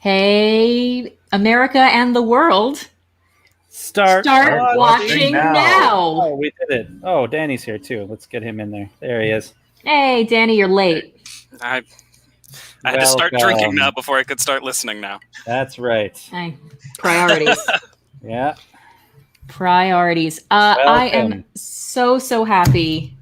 Hey, America and the world. Start watching now. Oh, we did it. Oh, Danny's here too. Let's get him in there. There he is. Hey, Danny, you're late. I had to start drinking now before I could start listening now. That's right. Hey, priorities. Yeah. Priorities. I am so happy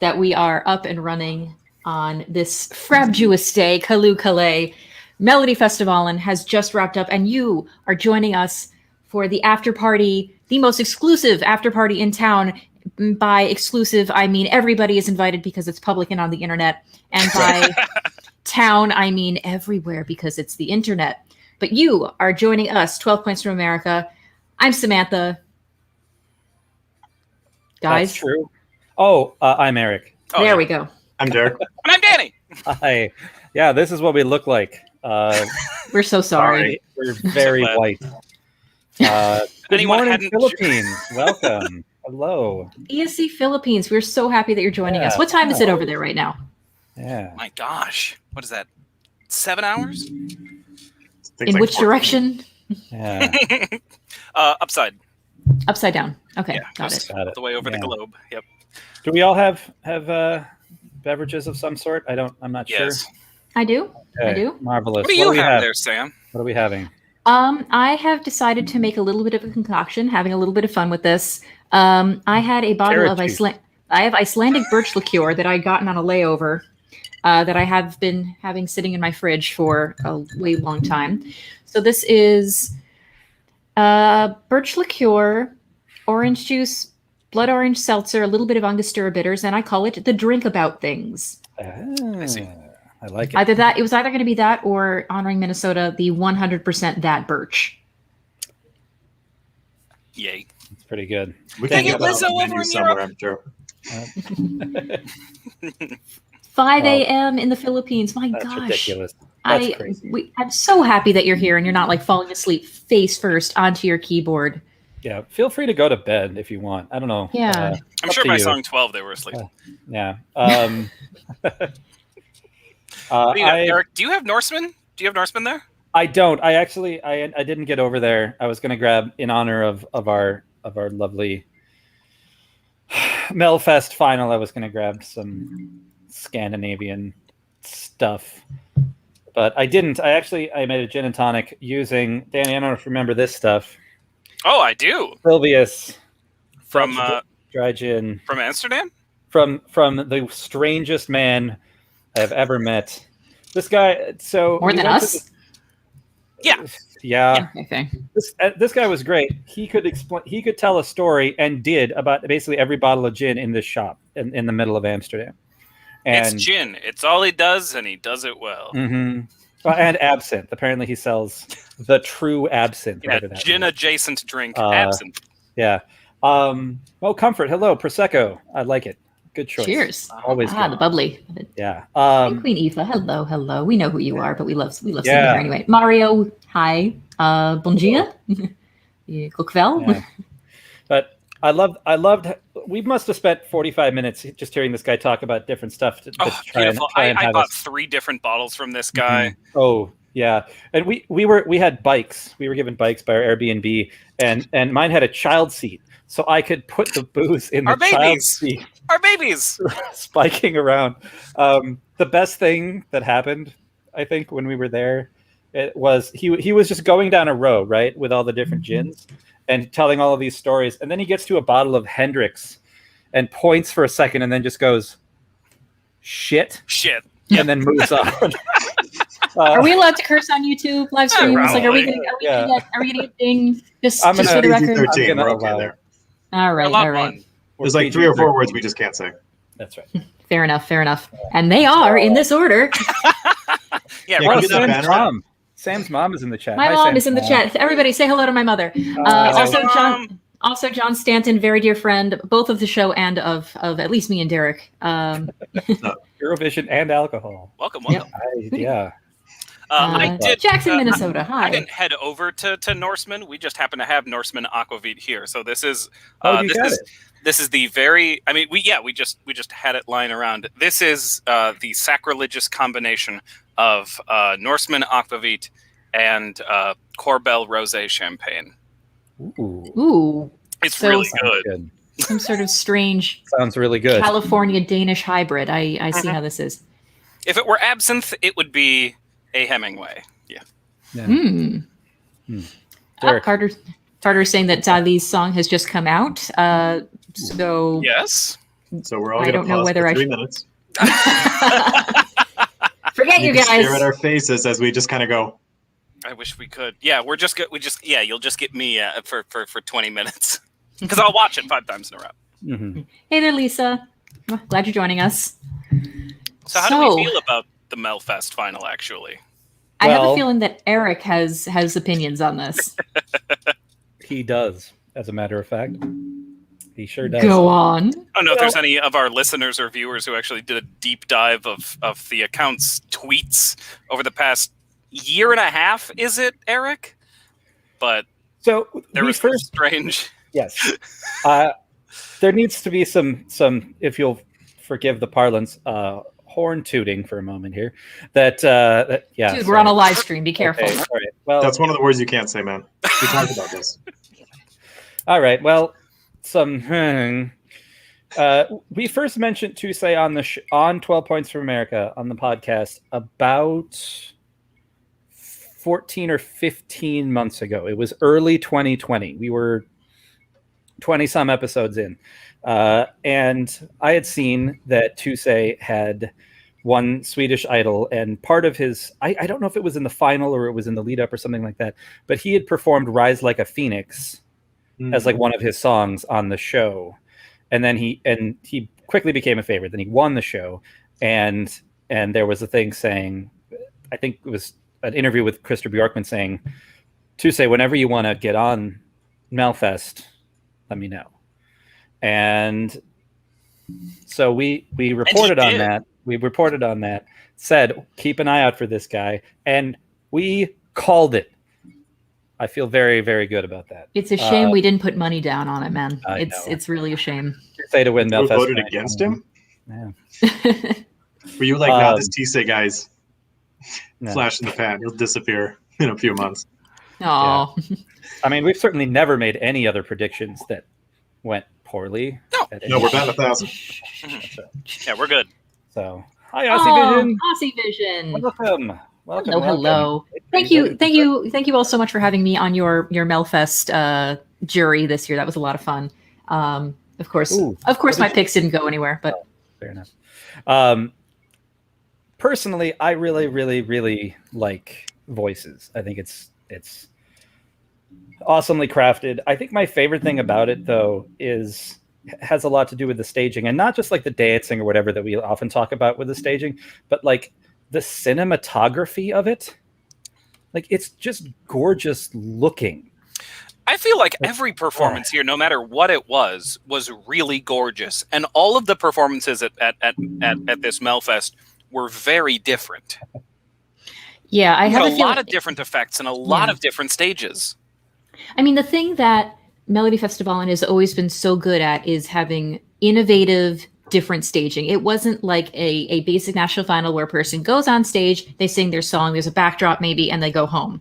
that we are up and running on this frabjous day. Kalu Kalei. Melodifestivalen has just wrapped up, and you are joining us for the after party, the most exclusive after party in town. By exclusive, I mean everybody is invited because it's public and on the internet. And by town, I mean everywhere because it's the internet. But you are joining us, 12 Points from America. I'm Samantha. Guys. That's true. Oh, I'm Eric. There we go. I'm Derek. And I'm Danny. Hi. Yeah, this is what we look like. We're so sorry. We're very white. Good morning, Philippines. Welcome. Hello. ESC Philippines. We're so happy that you're joining us. What time is it over there right now? Yeah. My gosh. What is that? 7 hours? In which direction? Yeah. Upside. Upside down. Okay, Yeah, got it. All the way over the globe. Yep. Do we all have beverages of some sort? I'm not sure. I do. Okay, I do. Marvelous. What do you have there, Sam? What are we having? I have decided to make a little bit of a concoction, having a little bit of fun with this. I had a bottle of Icelandic birch liqueur that I gotten on a layover that I have been having sitting in my fridge for a way long time. So this is birch liqueur, orange juice, blood orange seltzer, a little bit of Angostura bitters, and I call it the drink about things. I see. I like it. It was either going to be that or honoring Minnesota, the 100% that birch. Yay. It's pretty good. We can get Lizzo over in somewhere, I'm sure. 5 a.m. in the Philippines. My That's gosh. ridiculous. That's crazy. I'm so happy that you're here and you're not like falling asleep face first onto your keyboard. Yeah, feel free to go to bed if you want. I don't know. Yeah. I'm sure by song 12 they were asleep. Yeah. Eric, do you have Norseman? Do you have Norseman there? I don't. I didn't get over there. I was going to grab in honor of our lovely Melfest final. I was going to grab some Scandinavian stuff, but I didn't. I made a gin and tonic using Danny. I don't know if you remember this stuff. Oh, I do. Sylvius From dry gin from Amsterdam. From the strangest man I have ever met. This guy. So more than us. Yeah. Okay. This guy was great. He could explain. He could tell a story and did about basically every bottle of gin in this shop in the middle of Amsterdam. And it's gin. It's all he does, and he does it well. Mm-hmm. And absinthe. Apparently, he sells the true absinthe. Yeah, gin adjacent drink, absinthe. Yeah. Comfort. Hello, Prosecco. I like it. Good choice. Cheers. Always good. The bubbly. Yeah. Hey, Queen Eva. Hello. We know who you are, but we love seeing you here anyway. Mario. Hi. Bon dia. Cook well. Yeah. But I loved. We must have spent 45 minutes just hearing this guy talk about different stuff to try and I bought 3 different bottles from this guy. Mm-hmm. Oh yeah, and we had bikes. We were given bikes by our Airbnb, and mine had a child seat, so I could put the booze in the child seat. Our babies spiking around. The best thing that happened, I think, when we were there, it was he was just going down a row, right, with all the different gins and telling all of these stories, and then he gets to a bottle of Hendrix and points for a second, and then just goes, "Shit," and then moves on. Are we allowed to curse on YouTube live streams? Like, are we gonna get ding? Just for the record. 13, we're okay there. All right. There's like 3 or 4 words we just can't say. That's right. Fair enough. And they are in this order. Sam's mom is in the chat. My mom is in the chat. Everybody say hello to my mother. Also, John Stanton, very dear friend, both of the show and of at least me and Derek. Eurovision and alcohol. Welcome. Yeah. I did Jackson, Minnesota. Hi. I didn't head over to Norseman. We just happen to have Norseman Aquavit here. So this is this is the very. I mean, we just had it lying around. This is the sacrilegious combination of Norseman Aquavit and Corbel Rosé Champagne. Ooh. It's really good. Some sort of strange sounds really good California Danish hybrid. I see how this is. If it were absinthe, it would be a Hemingway. Yeah. Carter's saying that Dali's song has just come out. So yes. So we're all I don't know whether for I 3 should... minutes. Forget you guys. Stare at our faces as we just kind of go. I wish we could. Yeah, you'll just get me for 20 minutes because I'll watch it 5 times in a row. Mm-hmm. Hey there, Lisa. Glad you're joining us. So how do we feel about the Melfest final? Actually, I have a feeling that Eric has opinions on this. He does, as a matter of fact. He sure does. Go on. I don't know if there's any of our listeners or viewers who actually did a deep dive of the account's tweets over the past year and a half. Is it, Eric? But so there was first strange. Yes. There needs to be some, if you'll forgive the parlance, horn tooting for a moment here. Yeah. Dude, we're on a live stream. Be careful. Okay, all right. Well, that's one of the words you can't say, man. We talked about this. All right. Well, we first mentioned Tusay on 12 Points from America on the podcast about 14 or 15 months ago. It was early 2020. We were 20 some episodes in. And I had seen that Tusay had won Swedish Idol, and part of his, I don't know if it was in the final or it was in the lead up or something like that, but he had performed Rise Like a Phoenix as like one of his songs on the show. And then he quickly became a favorite. Then he won the show, and there was a thing saying, I think it was an interview with Christer Bjorkman saying, Tusay, whenever you want to get on Melfest, let me know. And so we reported on that. We reported on that, said, keep an eye out for this guy. And we called it. I feel very, very good about that. It's a shame we didn't put money down on it, man. I know. It's really a shame. Say to win Melfest. Voted against him? Yeah. Were you like, nah, this Tusay guy's flash in the pan. He'll disappear in a few months. Oh. Yeah. I mean, we've certainly never made any other predictions that went poorly. No, we're down 1,000. Yeah, we're good. So, hi, Aussie Vision. Aussie Vision. Welcome. Hello. Thank you all so much for having me on your Melfest jury this year. That was a lot of fun. Of course, my picks didn't go anywhere, but fair enough. Personally, I really, really, really like Voices. I think it's awesomely crafted. I think my favorite thing about it, though, has a lot to do with the staging, and not just like the dancing or whatever that we often talk about with the staging, but like the cinematography of it. Like, it's just gorgeous looking. I feel like every performance here, no matter what it was really gorgeous, and all of the performances at this Melfest were very different. Yeah, I have a lot of different effects and a lot of different stages. I mean, the thing that Melodifestivalen has always been so good at is having innovative, different staging. It wasn't like a basic national final where a person goes on stage, they sing their song, there's a backdrop maybe, and they go home.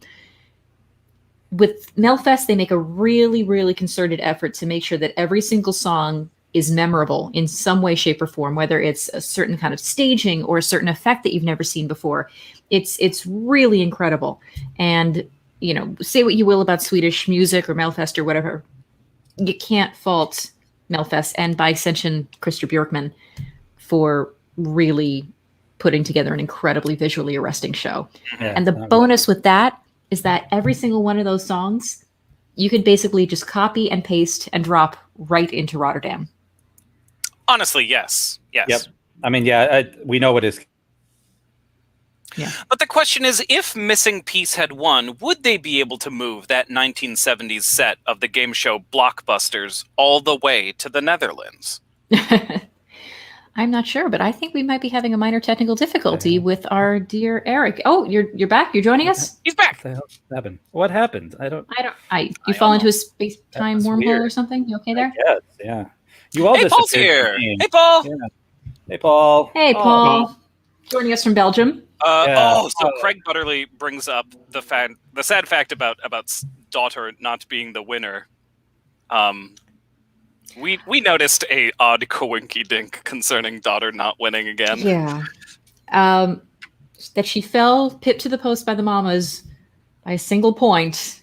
With Melfest, they make a really, really concerted effort to make sure that every single song is memorable in some way, shape, or form, whether it's a certain kind of staging or a certain effect that you've never seen before. It's really incredible. And, you know, say what you will about Swedish music or Melfest or whatever, you can't fault Melfest and by extension Christer Bjorkman for really putting together an incredibly visually arresting show. Yeah, and the bonus with that is that every single one of those songs you could basically just copy and paste and drop right into Rotterdam. Honestly, yes. Yep. I mean, we know what is. Yeah. But the question is, if Missing Piece had won, would they be able to move that 1970s set of the game show Blockbusters all the way to the Netherlands? I'm not sure, but I think we might be having a minor technical difficulty with our dear Eric. Oh, you're back. You're joining us. He's back. What happened? You fall into a space-time wormhole or something? You okay there? Yes. Yeah. You all. Hey, Paul's here. Hey, Paul. Yeah. Hey, Paul. Hey, Paul. Joining us from Belgium. So Craig Butterly brings up the sad fact about daughter not being the winner. We noticed a odd coinky dink concerning daughter not winning again. Yeah. That she fell pipped to the post by the Mamas by a single point.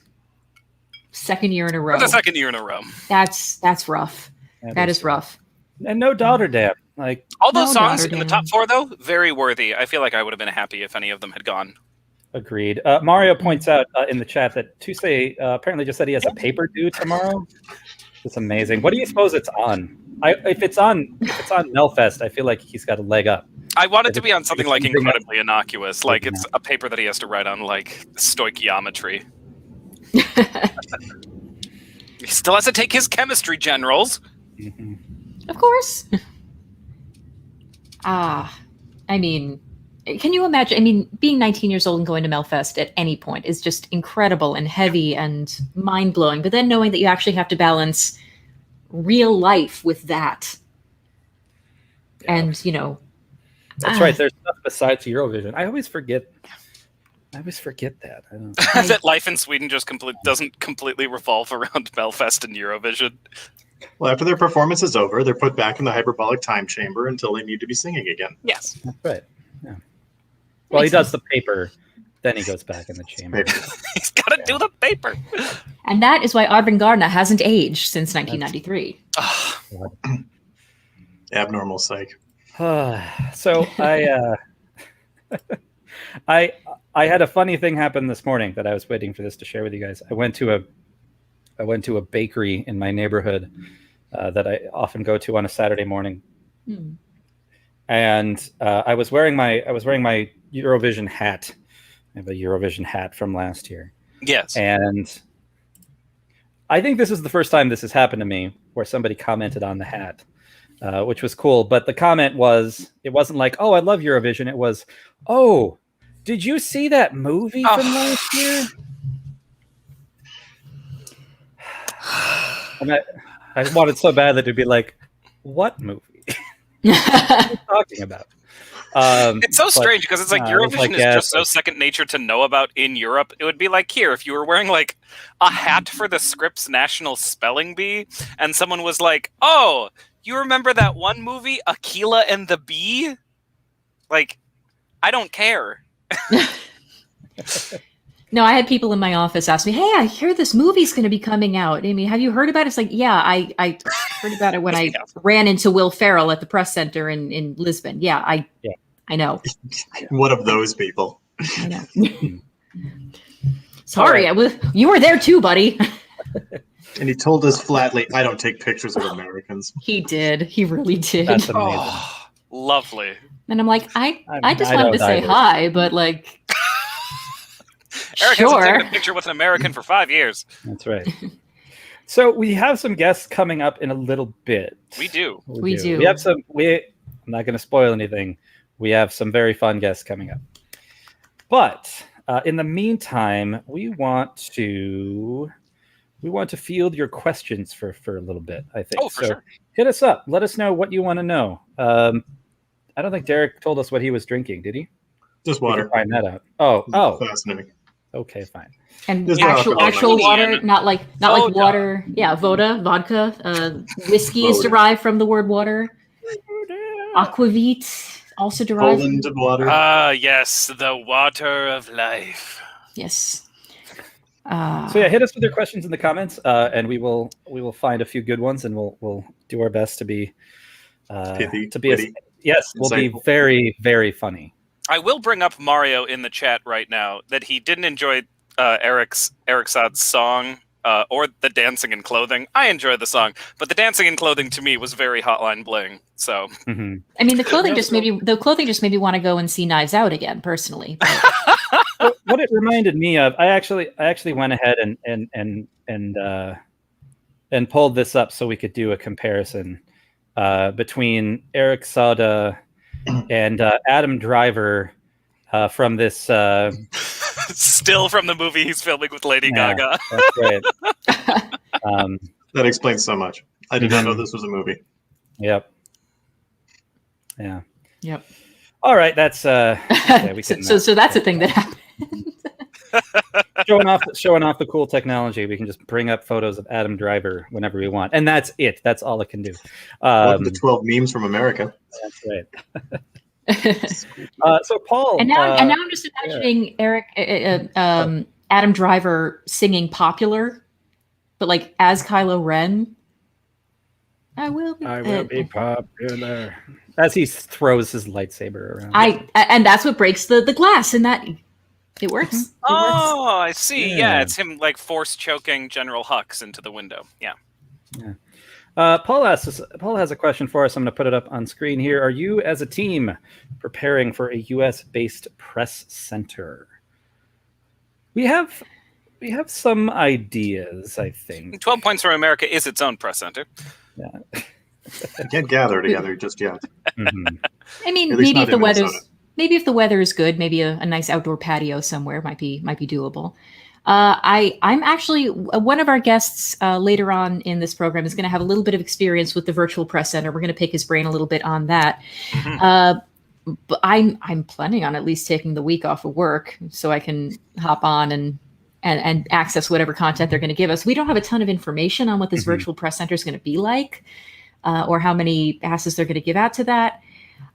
Second year in a row. For the second year in a row. That's rough. That is rough. And no daughter dam. Like all those songs in the top 4 though, very worthy. I feel like I would have been happy if any of them had gone. Agreed. Mario points out in the chat that Tusay apparently just said he has a paper due tomorrow. It's amazing. What do you suppose it's on? If it's on Melfest, I feel like he's got a leg up. I want it to be on something like incredibly innocuous, like it's a paper that he has to write on like stoichiometry. He still has to take his chemistry generals. Mm-hmm. Of course. I mean, can you imagine? I mean, being 19 years old and going to Melfest at any point is just incredible and heavy and mind-blowing. But then knowing that you actually have to balance real life with that. Yeah. And, That's right. There's stuff besides Eurovision. I always forget that. I don't know. That life in Sweden just doesn't completely revolve around Melfest and Eurovision. Well, after their performance is over, they're put back in the hyperbolic time chamber until they need to be singing again. Yes. That's right. Yeah. Well, he does the paper, then he goes back in the chamber. He's got to do the paper. And that is why Arvin Gardner hasn't aged since 1993. Abnormal psych. So I had a funny thing happen this morning that I was waiting for this to share with you guys. I went to a bakery in my neighborhood that I often go to on a Saturday morning, and I was wearing my Eurovision hat. I have a Eurovision hat from last year. Yes, and I think this is the first time this has happened to me where somebody commented on the hat, which was cool. But the comment it wasn't like, "Oh, I love Eurovision." It was, "Oh, did you see that movie from last year?" And I wanted so badly to be like, "What movie? What are you talking about?" It's so strange because it's like Eurovision is just so second nature to know about in Europe. It would be like here if you were wearing like a hat for the Scripps National Spelling Bee, and someone was like, "Oh, you remember that one movie, Aquila and the Bee?" Like, I don't care. No, I had people in my office ask me, "Hey, I hear this movie's going to be coming out. Amy, have you heard about it?" It's like, yeah, I heard about it when I ran into Will Ferrell at the press center in Lisbon. Yeah, I know. What of those people? I know. Sorry, you were there too, buddy. And he told us flatly, "I don't take pictures of Americans." He did. He really did. That's amazing. Oh, lovely. And I'm like, I just wanted to say hi, but like, Eric sure. hasn't taken a picture with an American for 5 years. That's right. So we have some guests coming up in a little bit. We do. We do. We have some. I'm not going to spoil anything. We have some very fun guests coming up. But in the meantime, we want to field your questions for a little bit. I think. Oh, for sure. Hit us up. Let us know what you want to know. I don't think Derek told us what he was drinking. Did he? Just water. Find that out. Oh. Fascinating. Okay, fine. And There's actual water, not like Voda. water. Yeah, vodka. Whiskey is derived from the word water. Aquavit also derived. Poland water. Yes, the water of life. Yes. So yeah, hit us with your questions in the comments, and we will find a few good ones, and we'll do our best to be Pithy, to be witty, we'll be insightful. very, very funny. I will bring up Mario in the chat right now that he didn't enjoy Eric Saad's song or the dancing and clothing. I enjoyed the song, but the dancing and clothing to me was very Hotline Bling. So Mm-hmm. I mean, the clothing just made me want to go and see Knives Out again, personally. What it reminded me of, I actually went ahead and pulled this up so we could do a comparison between Eric Saade and Adam Driver from this. Still from the movie he's filming with Lady Gaga. That's right. That explains so much. I did not know this was a movie. Yep. Yeah. Yep. All right, that's so that's a thing that happened. showing off the cool technology. We can just bring up photos of Adam Driver whenever we want, and that's it. That's all it can do. Welcome to 12 memes from America. That's right. So Paul, and now I'm just imagining Eric, Adam Driver singing "Popular," but like as Kylo Ren. I will be popular. As he throws his lightsaber around. And that's what breaks the glass, and that it works. It works. I see. Yeah, it's him like force choking General Hux into the window. Yeah. Paul has a question for us. I'm going to put it up on screen here. Are you, as a team, preparing for a U.S.-based press center? We have some ideas, I think. 12 Points from America is its own press center. Yeah. You can't gather together just yet. Mm-hmm. I mean, maybe if the weather is good, maybe a nice outdoor patio somewhere might be doable. I'm actually one of our guests later on in this program is going to have a little bit of experience with the virtual press center. We're going to pick his brain a little bit on that. Mm-hmm. But I'm planning on at least taking the week off of work so I can hop on and access whatever content they're going to give us. We don't have a ton of information on what this virtual press center is going to be like, or how many passes they're going to give out to that.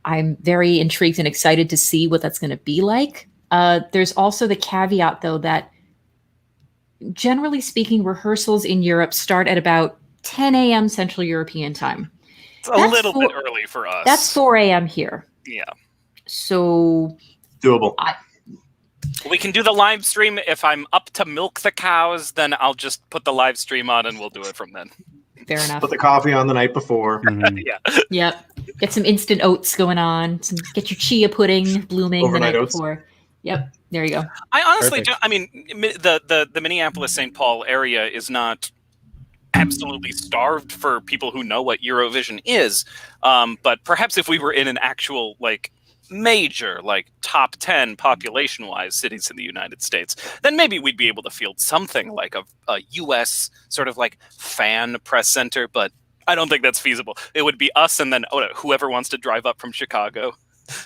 I'm very intrigued and excited to see what that's going to be like. There's also the caveat, though, that generally speaking, rehearsals in Europe start at about 10 a.m. Central European time. It's a little bit early for us. That's 4 a.m. here. Yeah. So doable. We can do the live stream. If I'm up to milk the cows, then I'll just put the live stream on and we'll do it from then. Fair enough. Put the coffee on the night before. Yeah. Yep. Get some instant oats going on. Get your chia pudding blooming overnight the night oats. Before. Yep. There you go. I honestly don't. I mean, the Minneapolis-St. Paul area is not absolutely starved for people who know what Eurovision is. But perhaps if we were in an actual major top 10 population-wise cities in the United States, then maybe we'd be able to field something like a U.S. sort of fan press center. But I don't think that's feasible. It would be us and then whoever wants to drive up from Chicago.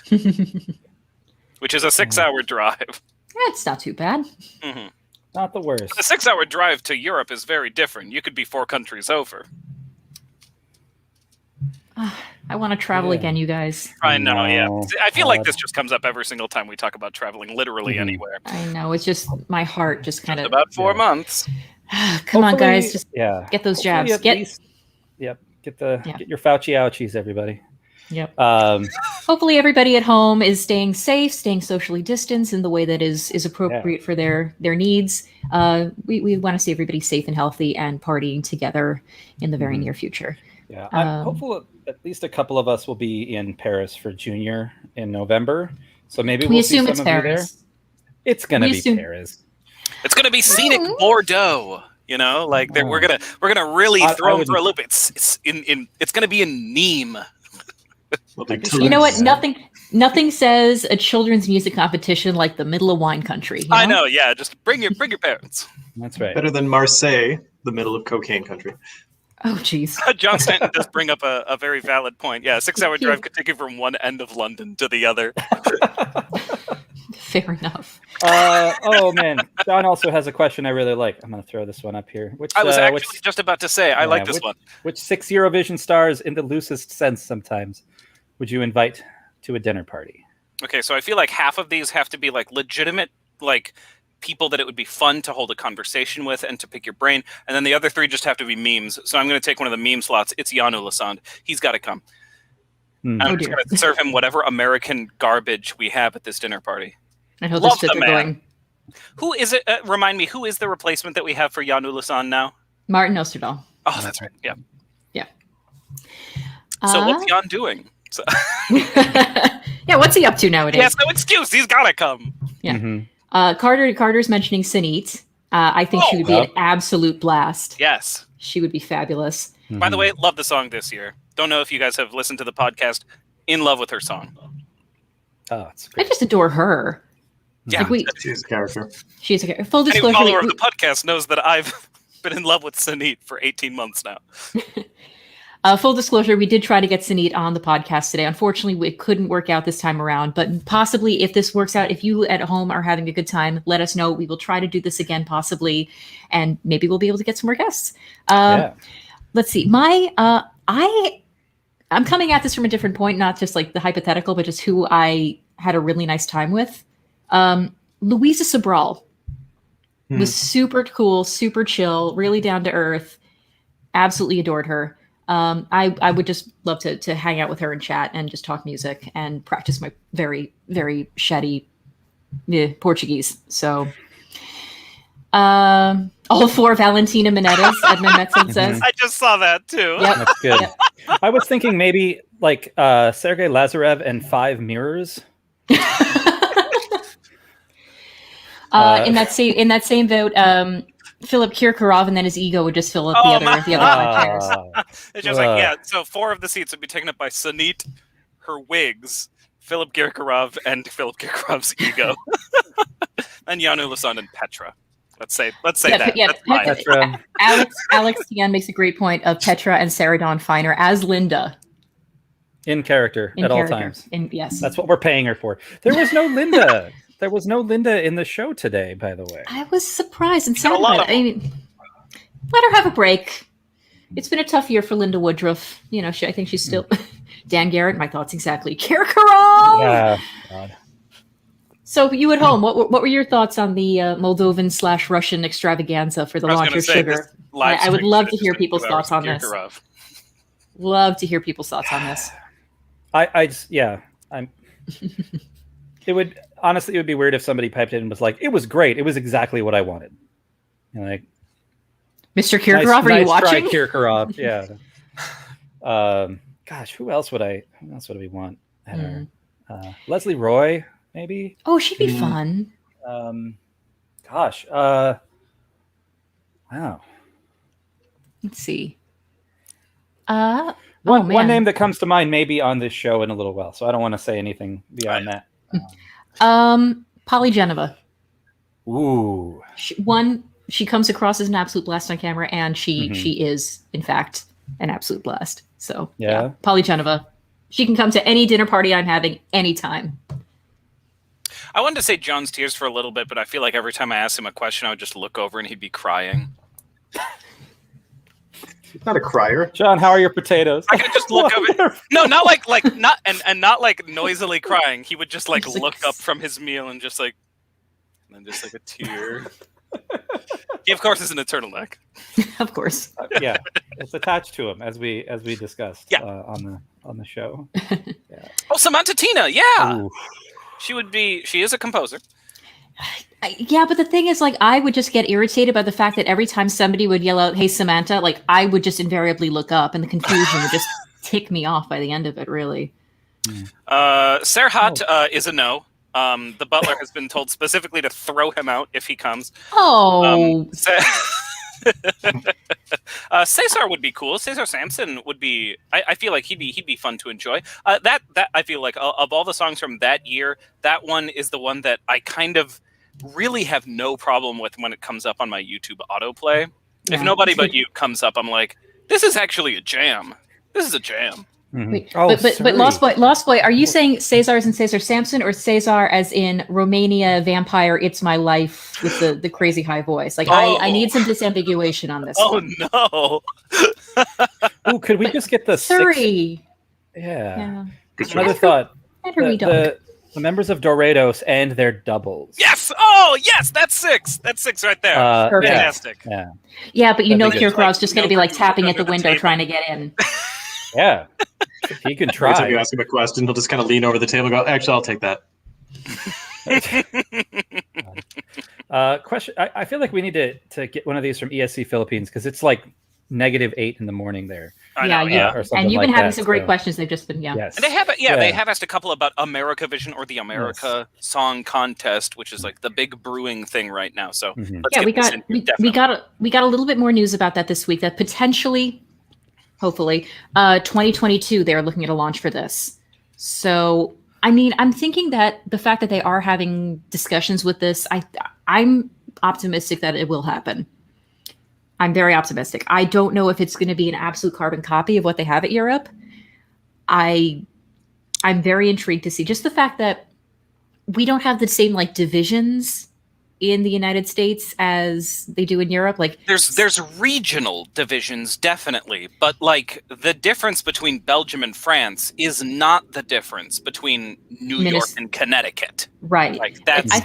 Which is a 6-hour drive. That's not too bad. Mm-hmm. Not the worst. The 6-hour drive to Europe is very different. You could be 4 countries over. I want to travel again, you guys. I know, yeah. I feel like this just comes up every single time we talk about traveling literally anywhere. I know. It's just my heart just kind of... About 4 months. Come on, guys. Just get those jabs. Get your Fauci ouchies, everybody. Yep. Hopefully everybody at home is staying safe, staying socially distanced in the way that is appropriate for their needs. We want to see everybody safe and healthy and partying together in the very near future. Yeah, I'm hopeful at least a couple of us will be in Paris for Junior in November. So maybe we'll see some of you there. It's going to be Paris. It's going to be scenic Bordeaux. You know, we're gonna really throw them for a loop. It's going to be in Nîmes. You know what? Nothing says a children's music competition like the middle of wine country. You know? I know. Yeah, just bring your parents. That's right. Better than Marseille, the middle of cocaine country. Oh, geez. John Stanton does bring up a very valid point. Yeah, a 6-hour drive could take you from one end of London to the other. Fair enough. Oh man, John also has a question I really like. I'm going to throw this one up here. I was actually just about to say I like this one. Which 6 Eurovision stars, in the loosest sense, sometimes, would you invite to a dinner party? Okay, so I feel like half of these have to be legitimate, people that it would be fun to hold a conversation with and to pick your brain, and then the other 3 just have to be memes. So I'm going to take one of the meme slots. It's Jan Ullesand. He's got to come. I'm just going to serve him whatever American garbage we have at this dinner party. And he'll just sit there going. Who is it? Remind me, who is the replacement that we have for Jan Ullesand now? Martin Osterdahl. Oh, that's right. Yeah. Yeah. So what's Jan doing? So. Yeah, what's he up to nowadays? He has no excuse. He's got to come. Yeah. Mm-hmm. Carter's mentioning Sinit. I think she would be an absolute blast. Yes. She would be fabulous. Mm-hmm. By the way, love the song this year. Don't know if you guys have listened to the podcast. In love with her song. Oh, it's great. I just adore her. Yeah, she's a character. She's a character. Full disclosure. Any follower of the podcast knows that I've been in love with Sinit for 18 months now. Full disclosure, we did try to get Sunit on the podcast today. Unfortunately, it couldn't work out this time around, but possibly if this works out, if you at home are having a good time, let us know. We will try to do this again, possibly, and maybe we'll be able to get some more guests. Let's see. I'm coming at this from a different point, not just like the hypothetical, but just who I had a really nice time with. Louisa Sobral was super cool, super chill, really down to earth. Absolutely adored her. I would just love to hang out with her and chat and just talk music and practice my very, very shoddy Portuguese. So, all for Valentina Menezes, Edmund Metzen says. I just saw that too. Yep. That's good. Yep. I was thinking maybe like Sergei Lazarev and Five Mirrors. In that same vote, Philip Kirkorov, and then his ego would just fill up the other chairs. It's just like, so 4 of the seats would be taken up by Sunit, her wigs, Philip Kirkorov, and Philip Kirkorov's ego. And Janu Lasand and Petra. Let's say that. Yeah, That's Petra. Alex Tian makes a great point of Petra and Sarah Dawn Finer as Linda. In character at all times. Yes. That's what we're paying her for. There was no Linda. There was no Linda in the show today, by the way. I was surprised and sad about it. I mean, let her have a break. It's been a tough year for Linda Woodruff. You know, I think she's still... Dan Garrett, my thoughts exactly. Kirkorov! Yeah. God. So you at home, what were your thoughts on the Moldovan/Russian extravaganza for the launch of Sugar? I would love to hear people's thoughts on this. Love to hear people's thoughts on this. It would honestly, it would be weird if somebody piped in and was like, "It was great. It was exactly what I wanted." You know, like, Mr. Kirkorov, are you watching? Try, Kirkorov, yeah. Gosh, who else would we want? Leslie Roy, maybe. Oh, she'd be fun. Wow. Let's see. One name that comes to mind may be on this show in a little while, so I don't want to say anything beyond that. Polygenova. Ooh. She comes across as an absolute blast on camera, and she is, in fact, an absolute blast. So, yeah. Polygenova. She can come to any dinner party I'm having anytime. I wanted to say John's Tears for a little bit, but I feel like every time I asked him a question, I would just look over and he'd be crying. He's not a crier. John, how are your potatoes? I could just look over. No, not like not and not like noisily crying. He would just like look up from his meal and just like, and then just like a tear. He of course is an turtleneck. Of course. Yeah, it's attached to him as we discussed on the show. Yeah. Oh, Samantha Tina, yeah. Ooh. She is a composer. Yeah, but the thing is, like, I would just get irritated by the fact that every time somebody would yell out, "Hey, Samantha," like, I would just invariably look up, and the confusion would just tick me off by the end of it, really. Serhat is a no. The butler has been told specifically to throw him out if he comes. Oh. Cesar would be cool. Cesar Sampson would be. I feel like he'd be fun to enjoy. That I feel like of all the songs from that year, that one is the one that I kind of really have no problem with when it comes up on my YouTube autoplay. Yeah. If nobody but you comes up, I'm like, this is actually a jam. This is a jam. Mm-hmm. Wait, but Lost Boy, are you saying Cesar as in Cesar Sampson or Cesar as in Romania vampire? It's my life with the crazy high voice. Like I need some disambiguation on this. Oh one. No! Ooh, could we just get the Surrey? Yeah. Another thought. The members of Dorados and their doubles. Yes! Oh, yes! That's 6. That's 6 right there. Fantastic. Yeah, but you know Kirkorov's just going to be like tapping at the window trying to get in. Yeah. He can try. Every time you ask him a question, he'll just kind of lean over the table and go, "Actually, I'll take that." Question. I feel like we need to get one of these from ESC Philippines because it's like -8 in the morning there. And you've been having some great questions. They've just been Yes. And they have asked a couple about America Vision or the America Song Contest, which is like the big brewing thing right now. So we got a little bit more news about that this week. That potentially, hopefully, 2022 they're looking at a launch for this. So I mean, I'm thinking that the fact that they are having discussions with this, I'm optimistic that it will happen. I'm very optimistic. I don't know if it's going to be an absolute carbon copy of what they have at Europe. I'm very intrigued to see just the fact that we don't have the same like divisions in the United States as they do in Europe. Like there's regional divisions, definitely, but like the difference between Belgium and France is not the difference between New York and Connecticut. Right. Like that's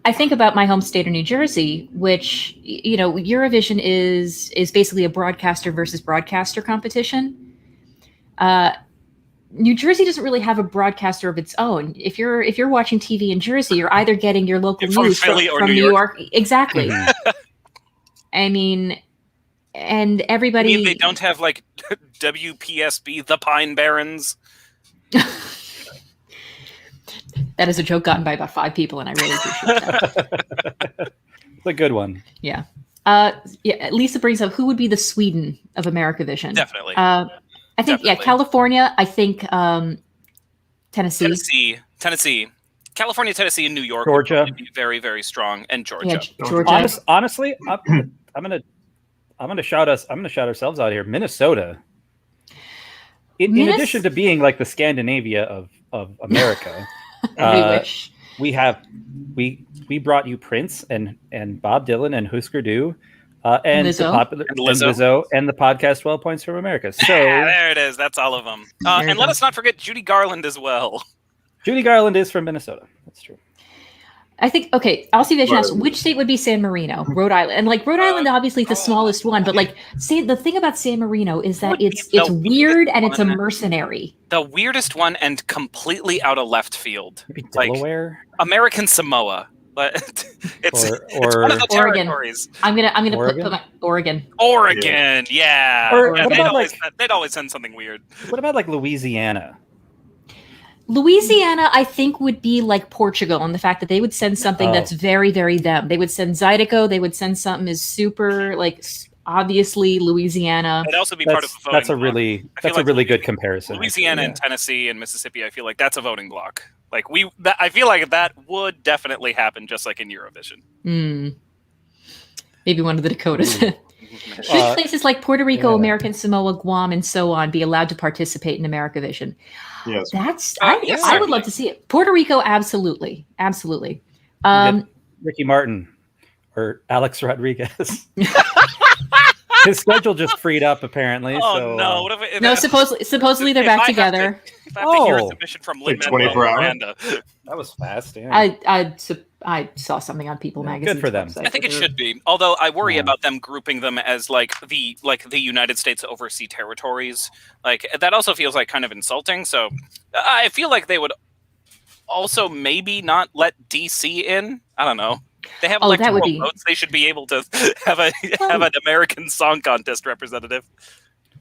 I think about my home state of New Jersey, which, you know, Eurovision is basically a broadcaster versus broadcaster competition. New Jersey doesn't really have a broadcaster of its own. If you're watching TV in Jersey, you're either getting your local news from New York. Exactly. I mean, and everybody. You mean they don't have like WPSB, the Pine Barrens? That is a joke gotten by about 5 people, and I really appreciate that. It's a good one. Yeah. Lisa brings up who would be the Sweden of Americavision. Definitely. I think, California. I think Tennessee. California, Tennessee, and New York. Georgia. Would be very, very strong, and Georgia. Yeah, Georgia. Honestly, I'm gonna shout ourselves out here. Minnesota. In addition to being like the Scandinavia of America, we brought you Prince and Bob Dylan and Husker Du. And Lizzo and the podcast 12 Points from America. So there it is. That's all of them. And let us not forget Judy Garland as well. Judy Garland is from Minnesota. That's true. I think, okay, Aussie Vision asks, which state would be San Marino? Rhode Island. And like Rhode Island, obviously the smallest one, but like the thing about San Marino is that it's weird and it's a mercenary. The weirdest one and completely out of left field. Maybe Delaware? Like, American Samoa. But it's one of the territories. I'm gonna put my Oregon. Oregon, yeah. Or they'd always send something weird. What about like Louisiana? Louisiana, I think, would be like Portugal in the fact that they would send something that's very, very them. They would send Zydeco. They would send something as super like obviously Louisiana. It'd also be part of the voting. That's a really good comparison. Louisiana and Tennessee and Mississippi, I feel like that's a voting block. Like I feel like that would definitely happen, just like in Eurovision. Maybe one of the Dakotas. Should places like Puerto Rico, American Samoa, Guam, and so on be allowed to participate in Americavision? Yes. I would love to see it. Puerto Rico, absolutely. Ricky Martin or Alex Rodriguez. His schedule just freed up, apparently. No! Supposedly they're back together. If I have to hear a submission from Lin-Manuel Miranda. That was fast. Yeah. I saw something on People Magazine. Good for them. I think it should be. Although I worry about them grouping them as like the United States overseas territories. Like that also feels like kind of insulting. So I feel like they would also maybe not let DC in. I don't know. They have electoral votes. They should be able to have an American Song Contest representative.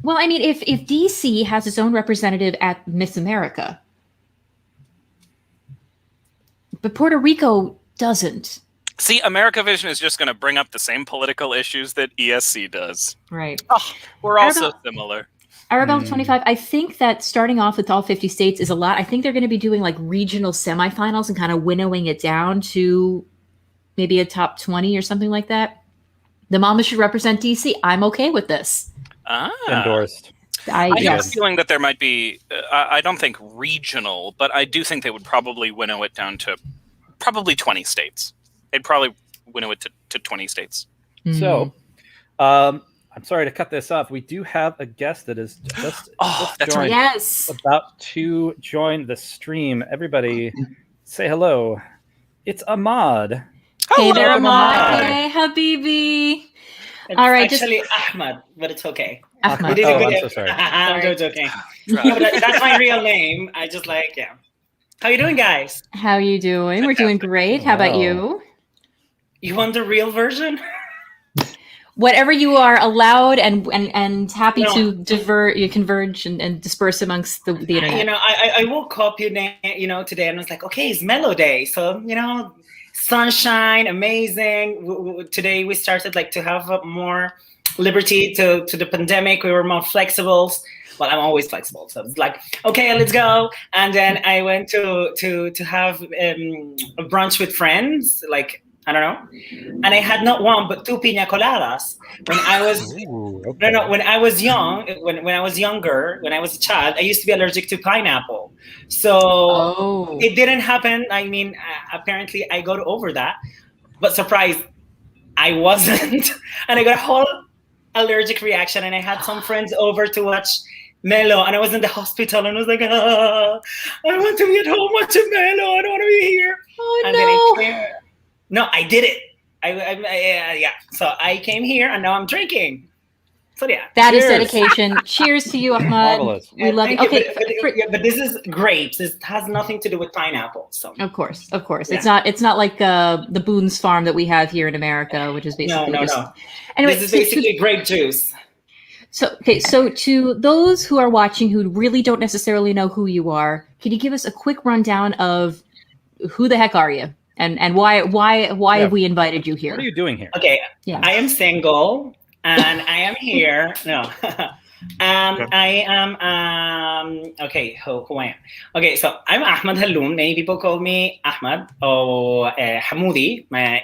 Well, I mean, if DC has its own representative at Miss America, but Puerto Rico doesn't. See, Americavision is just going to bring up the same political issues that ESC does. Right. We're also similar. Arabella 25, I think that starting off with all 50 states is a lot. I think they're going to be doing like regional semifinals and kind of winnowing it down to maybe a top 20 or something like that. The Mama should represent DC. I'm okay with this. Endorsed. I have a feeling that there might be, I don't think regional, but I do think they would probably winnow it down to probably 20 states. They'd probably winnow it to 20 states. Mm-hmm. So, I'm sorry to cut this off. We do have a guest that is just joined, about to join the stream. Everybody say hello. It's Ahmad. Hey there, Ahmad. Hey, Habibi. All right, actually Ahmad, but it's okay. Ahmad. I'm so sorry. It's okay. No, but that's my real name. I just How you doing, guys? How you doing? We're doing great. How about you? You want the real version? Whatever you are allowed and happy to converge and disperse amongst the internet. I woke up, today and I was like, okay, it's Mellow Day. So, sunshine, amazing. Today we started to have more liberty to the pandemic. We were more flexible. Well, I'm always flexible. So it's like, okay, let's go. And then I went to have a brunch with friends, I don't know. And I had not one but two piña coladas when I was when I was young. When I was younger, when I was a child, I used to be allergic to pineapple. So it didn't happen. I mean, apparently I got over that. But surprise, I wasn't, and I got a whole allergic reaction. And I had some friends over to watch Melo, and I was in the hospital, and I was like, I want to be at home watching Melo. I don't want to be here. Oh, and no. Then I came. No, I did it. Yeah. So I came here, and now I'm drinking. So yeah. That is dedication. Cheers to you, Ahmad. Marvelous. We love you. Okay, but this is grapes. This has nothing to do with pineapple. So of course. Yeah. It's not like the Boone's Farm that we have here in America, which is basically no. Anyway, this is basically grape juice. So to those who are watching who really don't necessarily know who you are, can you give us a quick rundown of who the heck are you and why have we invited you here? What are you doing here? Okay, yeah. I am single and I am here. No, I am okay. Who I am? Okay, so I'm Ahmad Halloum. Many people call me Ahmad or Hamoudi. My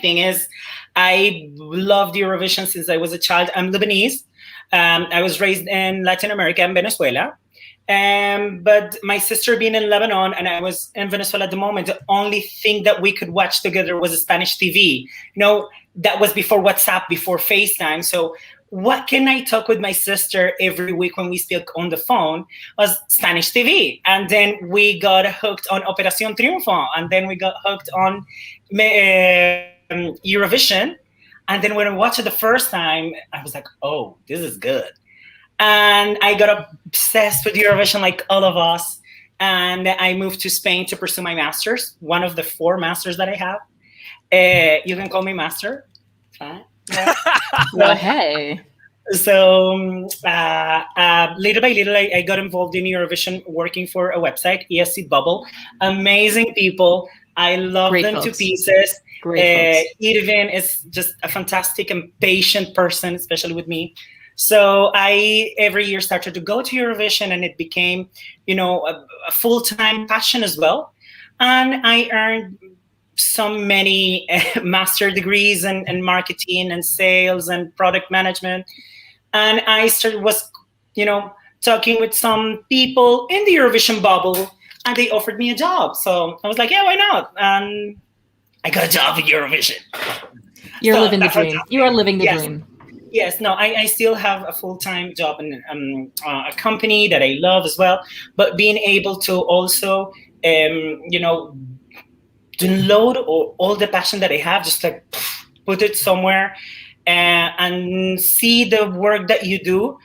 thing is, I loved Eurovision since I was a child. I'm Lebanese. I was raised in Latin America, in Venezuela. But my sister being in Lebanon and I was in Venezuela at the moment, the only thing that we could watch together was a Spanish TV. That was before WhatsApp, before FaceTime. So what can I talk with my sister every week when we speak on the phone was Spanish TV. And then we got hooked on Operación Triunfo. And then we got hooked on Eurovision. And then when I watched it the first time, I was like, oh, this is good. And I got obsessed with Eurovision like all of us. And I moved to Spain to pursue my master's, one of the 4 masters that I have. You can call me master. Yeah. Well, hey. So little by little, I got involved in Eurovision, working for a website, ESC Bubble. Amazing people. I love Great them folks. to pieces. Great Irvin is just a fantastic and patient person, especially with me. So I every year started to go to Eurovision, and it became, a full-time passion as well. And I earned so many master degrees in marketing and sales and product management. And I was talking with some people in the Eurovision bubble, and they offered me a job. So I was like, yeah, why not? And I got a job in Eurovision. You're living the dream. You are living the dream. Yes, no, I still have a full-time job in a company that I love as well. But being able to also, download all the passion that I have, just like put it somewhere and see the work that you do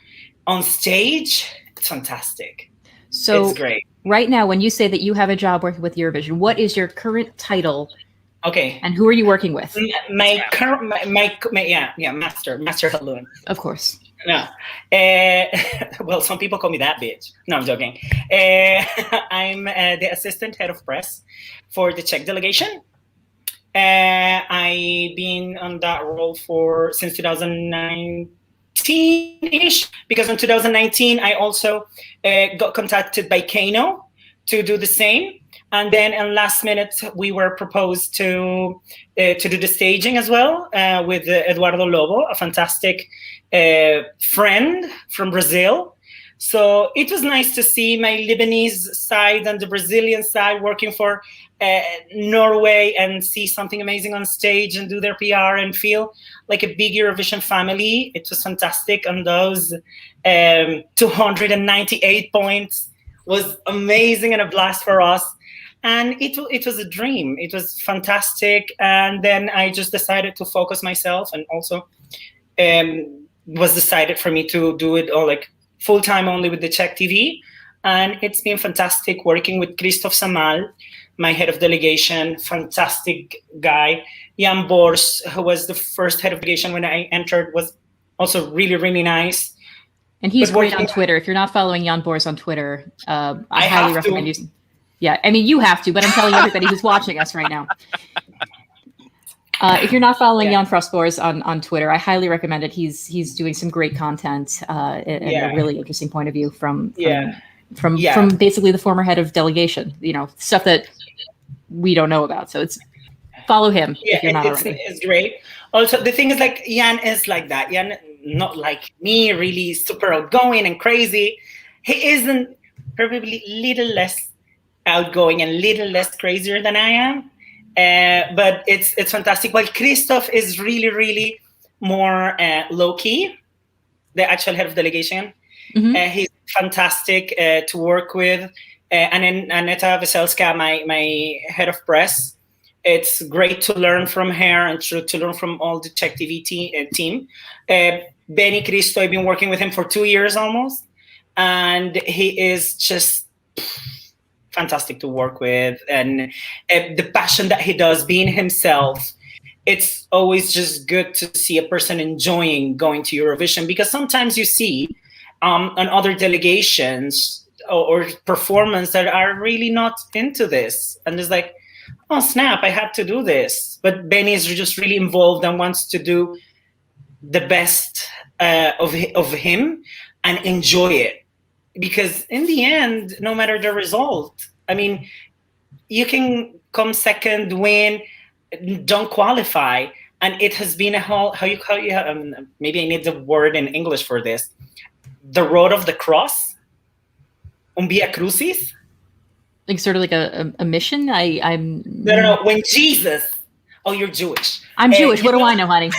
on stage. It's fantastic. So it's great. Right now, when you say that you have a job working with Eurovision, what is your current title? Okay. And who are you working with? My current, Master Halloum. Of course. No. Well, some people call me that bitch. No, I'm joking. I'm the assistant head of press for the Czech delegation. I've been on that role since 2019-ish, because in 2019, I also got contacted by Kano to do the same. And then in last minute, we were proposed to do the staging as well with Eduardo Lobo, a fantastic friend from Brazil. So it was nice to see my Lebanese side and the Brazilian side working for Norway and see something amazing on stage and do their PR and feel like a big Eurovision family. It was fantastic. And those 298 points was amazing and a blast for us. And it was a dream. It was fantastic. And then I just decided to focus myself, and also was decided for me to do it all like full-time only with the Czech TV. And it's been fantastic working with Christoph Samal, my head of delegation, fantastic guy. Jan Bors, who was the first head of delegation when I entered, was also really, really nice. And he's great on Twitter. If you're not following Jan Bors on Twitter, I highly recommend using. Yeah, I mean, you have to, but I'm telling everybody who's watching us right now. If you're not following Jan Frostbors on Twitter, I highly recommend it. He's doing some great content and a really interesting point of view from basically the former head of delegation, stuff that we don't know about. So it's Follow him Yeah, if you're not already. It's great. Also, the thing is, like, Jan is like that. Jan, not like me, really super outgoing and crazy. He isn't, probably little less outgoing and little less crazier than I am. But it's fantastic. While Christoph is really, really more low key, the actual head of delegation. He's fantastic to work with. And then Aneta Veselska, my head of press. It's great to learn from her and to learn from all the Czech TV team. Benny Cristo, I've been working with him for 2 years almost. And he is just fantastic to work with. And the passion that he does, being himself, it's always just good to see a person enjoying going to Eurovision, because sometimes you see on other delegations or performance that are really not into this. And it's like, oh snap, I had to do this. But Benny is just really involved and wants to do the best of him and enjoy it. Because in the end, no matter the result, I mean, you can come second, win, don't qualify, and it has been a whole, maybe I need the word in English for this, the road of the cross, via crucis. Like sort of like a mission. I'm no. When Jesus, oh, you're Jewish. I'm Jewish. What do I know, honey?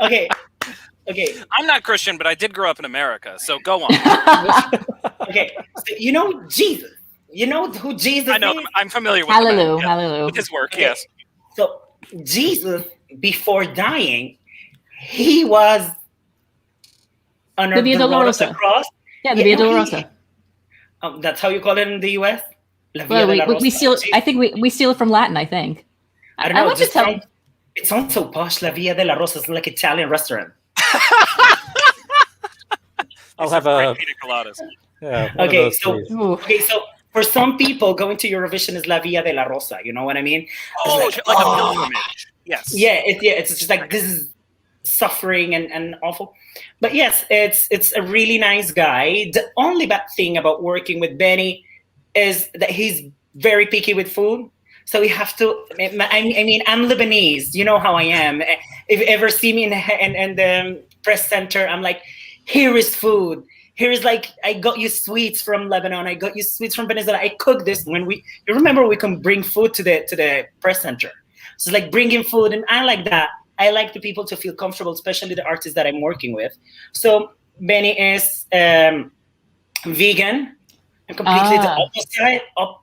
Okay. I'm not Christian, but I did grow up in America, so go on. Okay, so you know Jesus. You know who Jesus is? I know. I'm familiar with Hallelujah. With his work, okay. Yes. So Jesus, before dying, he was under the road of the cross. Yeah, the Via Dolorosa. That's how you call it in the U.S. We steal. I think we steal it from Latin. I think. I don't know. It sounds so posh. La Via della Rosa is like Italian restaurant. I'll have a pina coladas. Yeah. Okay, so for some people, going to Eurovision is La Via della Rosa. You know what I mean? Oh, like a pilgrimage. Yes. Yeah, it's just like this is suffering and awful. But yes, it's a really nice guy. The only bad thing about working with Benny is that he's very picky with food. So we have to. I mean, I'm Lebanese. You know how I am. If you ever see me in the press center, I'm like, here is food. Here is like, I got you sweets from Lebanon. I got you sweets from Venezuela. I cooked this. You remember we can bring food to the press center. So it's like bringing food, and I like that. I like the people to feel comfortable, especially the artists that I'm working with. So Benny is vegan. And completely the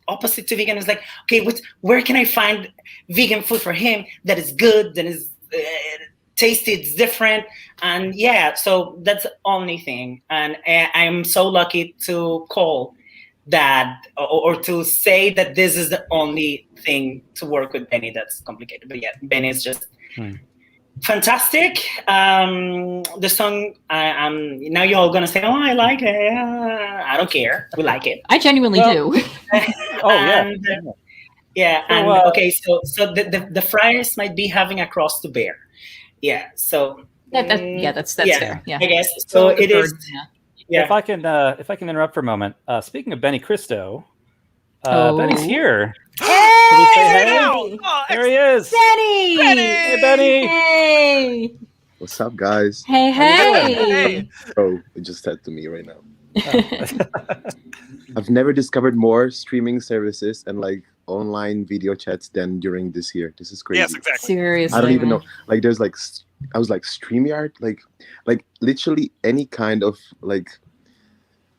opposite to vegan. Is like, okay, where can I find vegan food for him that is good, that is tasty, it's different, and yeah. So that's the only thing. And I'm so lucky to call that or to say that this is the only thing to work with Benny that's complicated. But yeah, Benny is just fantastic. The song, now you're all gonna say, "Oh, I like it." I don't care. We like it. I genuinely do. Okay. So the friars might be having a cross to bear. Yeah. So that's fair. Yeah. I guess so. It is. Yeah. If I can interrupt for a moment. Speaking of Benny Cristo, Benny's here. Hey! There he is. Benny! Hey, Benny! Hey! What's up, guys? Hey! Oh, it just said to me right now. I've never discovered more streaming services and like online video chats than during this year. This is crazy. Yes, exactly. Seriously. I don't even know. Like, there's like, I was like StreamYard, like literally any kind of like,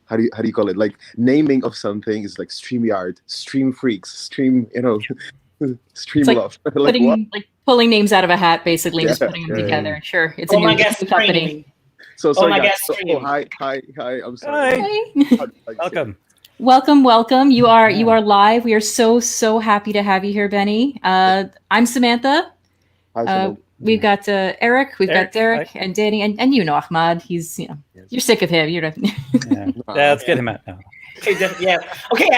how do you call it? Like naming of something is like StreamYard, Stream Freaks, Stream, Stream like Love. like pulling names out of a hat, basically, just putting them together. Sure, it's a new company. So sorry, guys. Hi. I'm sorry. Hi. Welcome. You are live. We are so happy to have you here, Benny. I'm Samantha. Hi, we've got Eric. We've got Derek and Danny, and Ahmad. He's you're sick of him. You're let's get him out now. Yeah. Okay.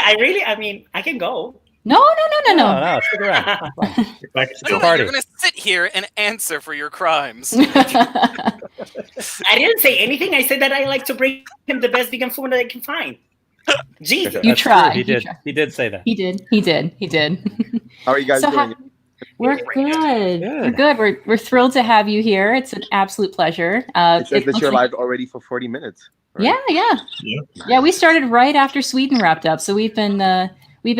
I can go. No. Stick around. You're going to sit here and answer for your crimes. I didn't say anything. I said that I like to bring him the best vegan food that I can find. Jesus. You tried. He did say that. He did. How are you guys doing? We're good. We're good. We're thrilled to have you here. It's an absolute pleasure. It says that you're live already for 40 minutes. Right? Yeah. We started right after Sweden wrapped up, so we've been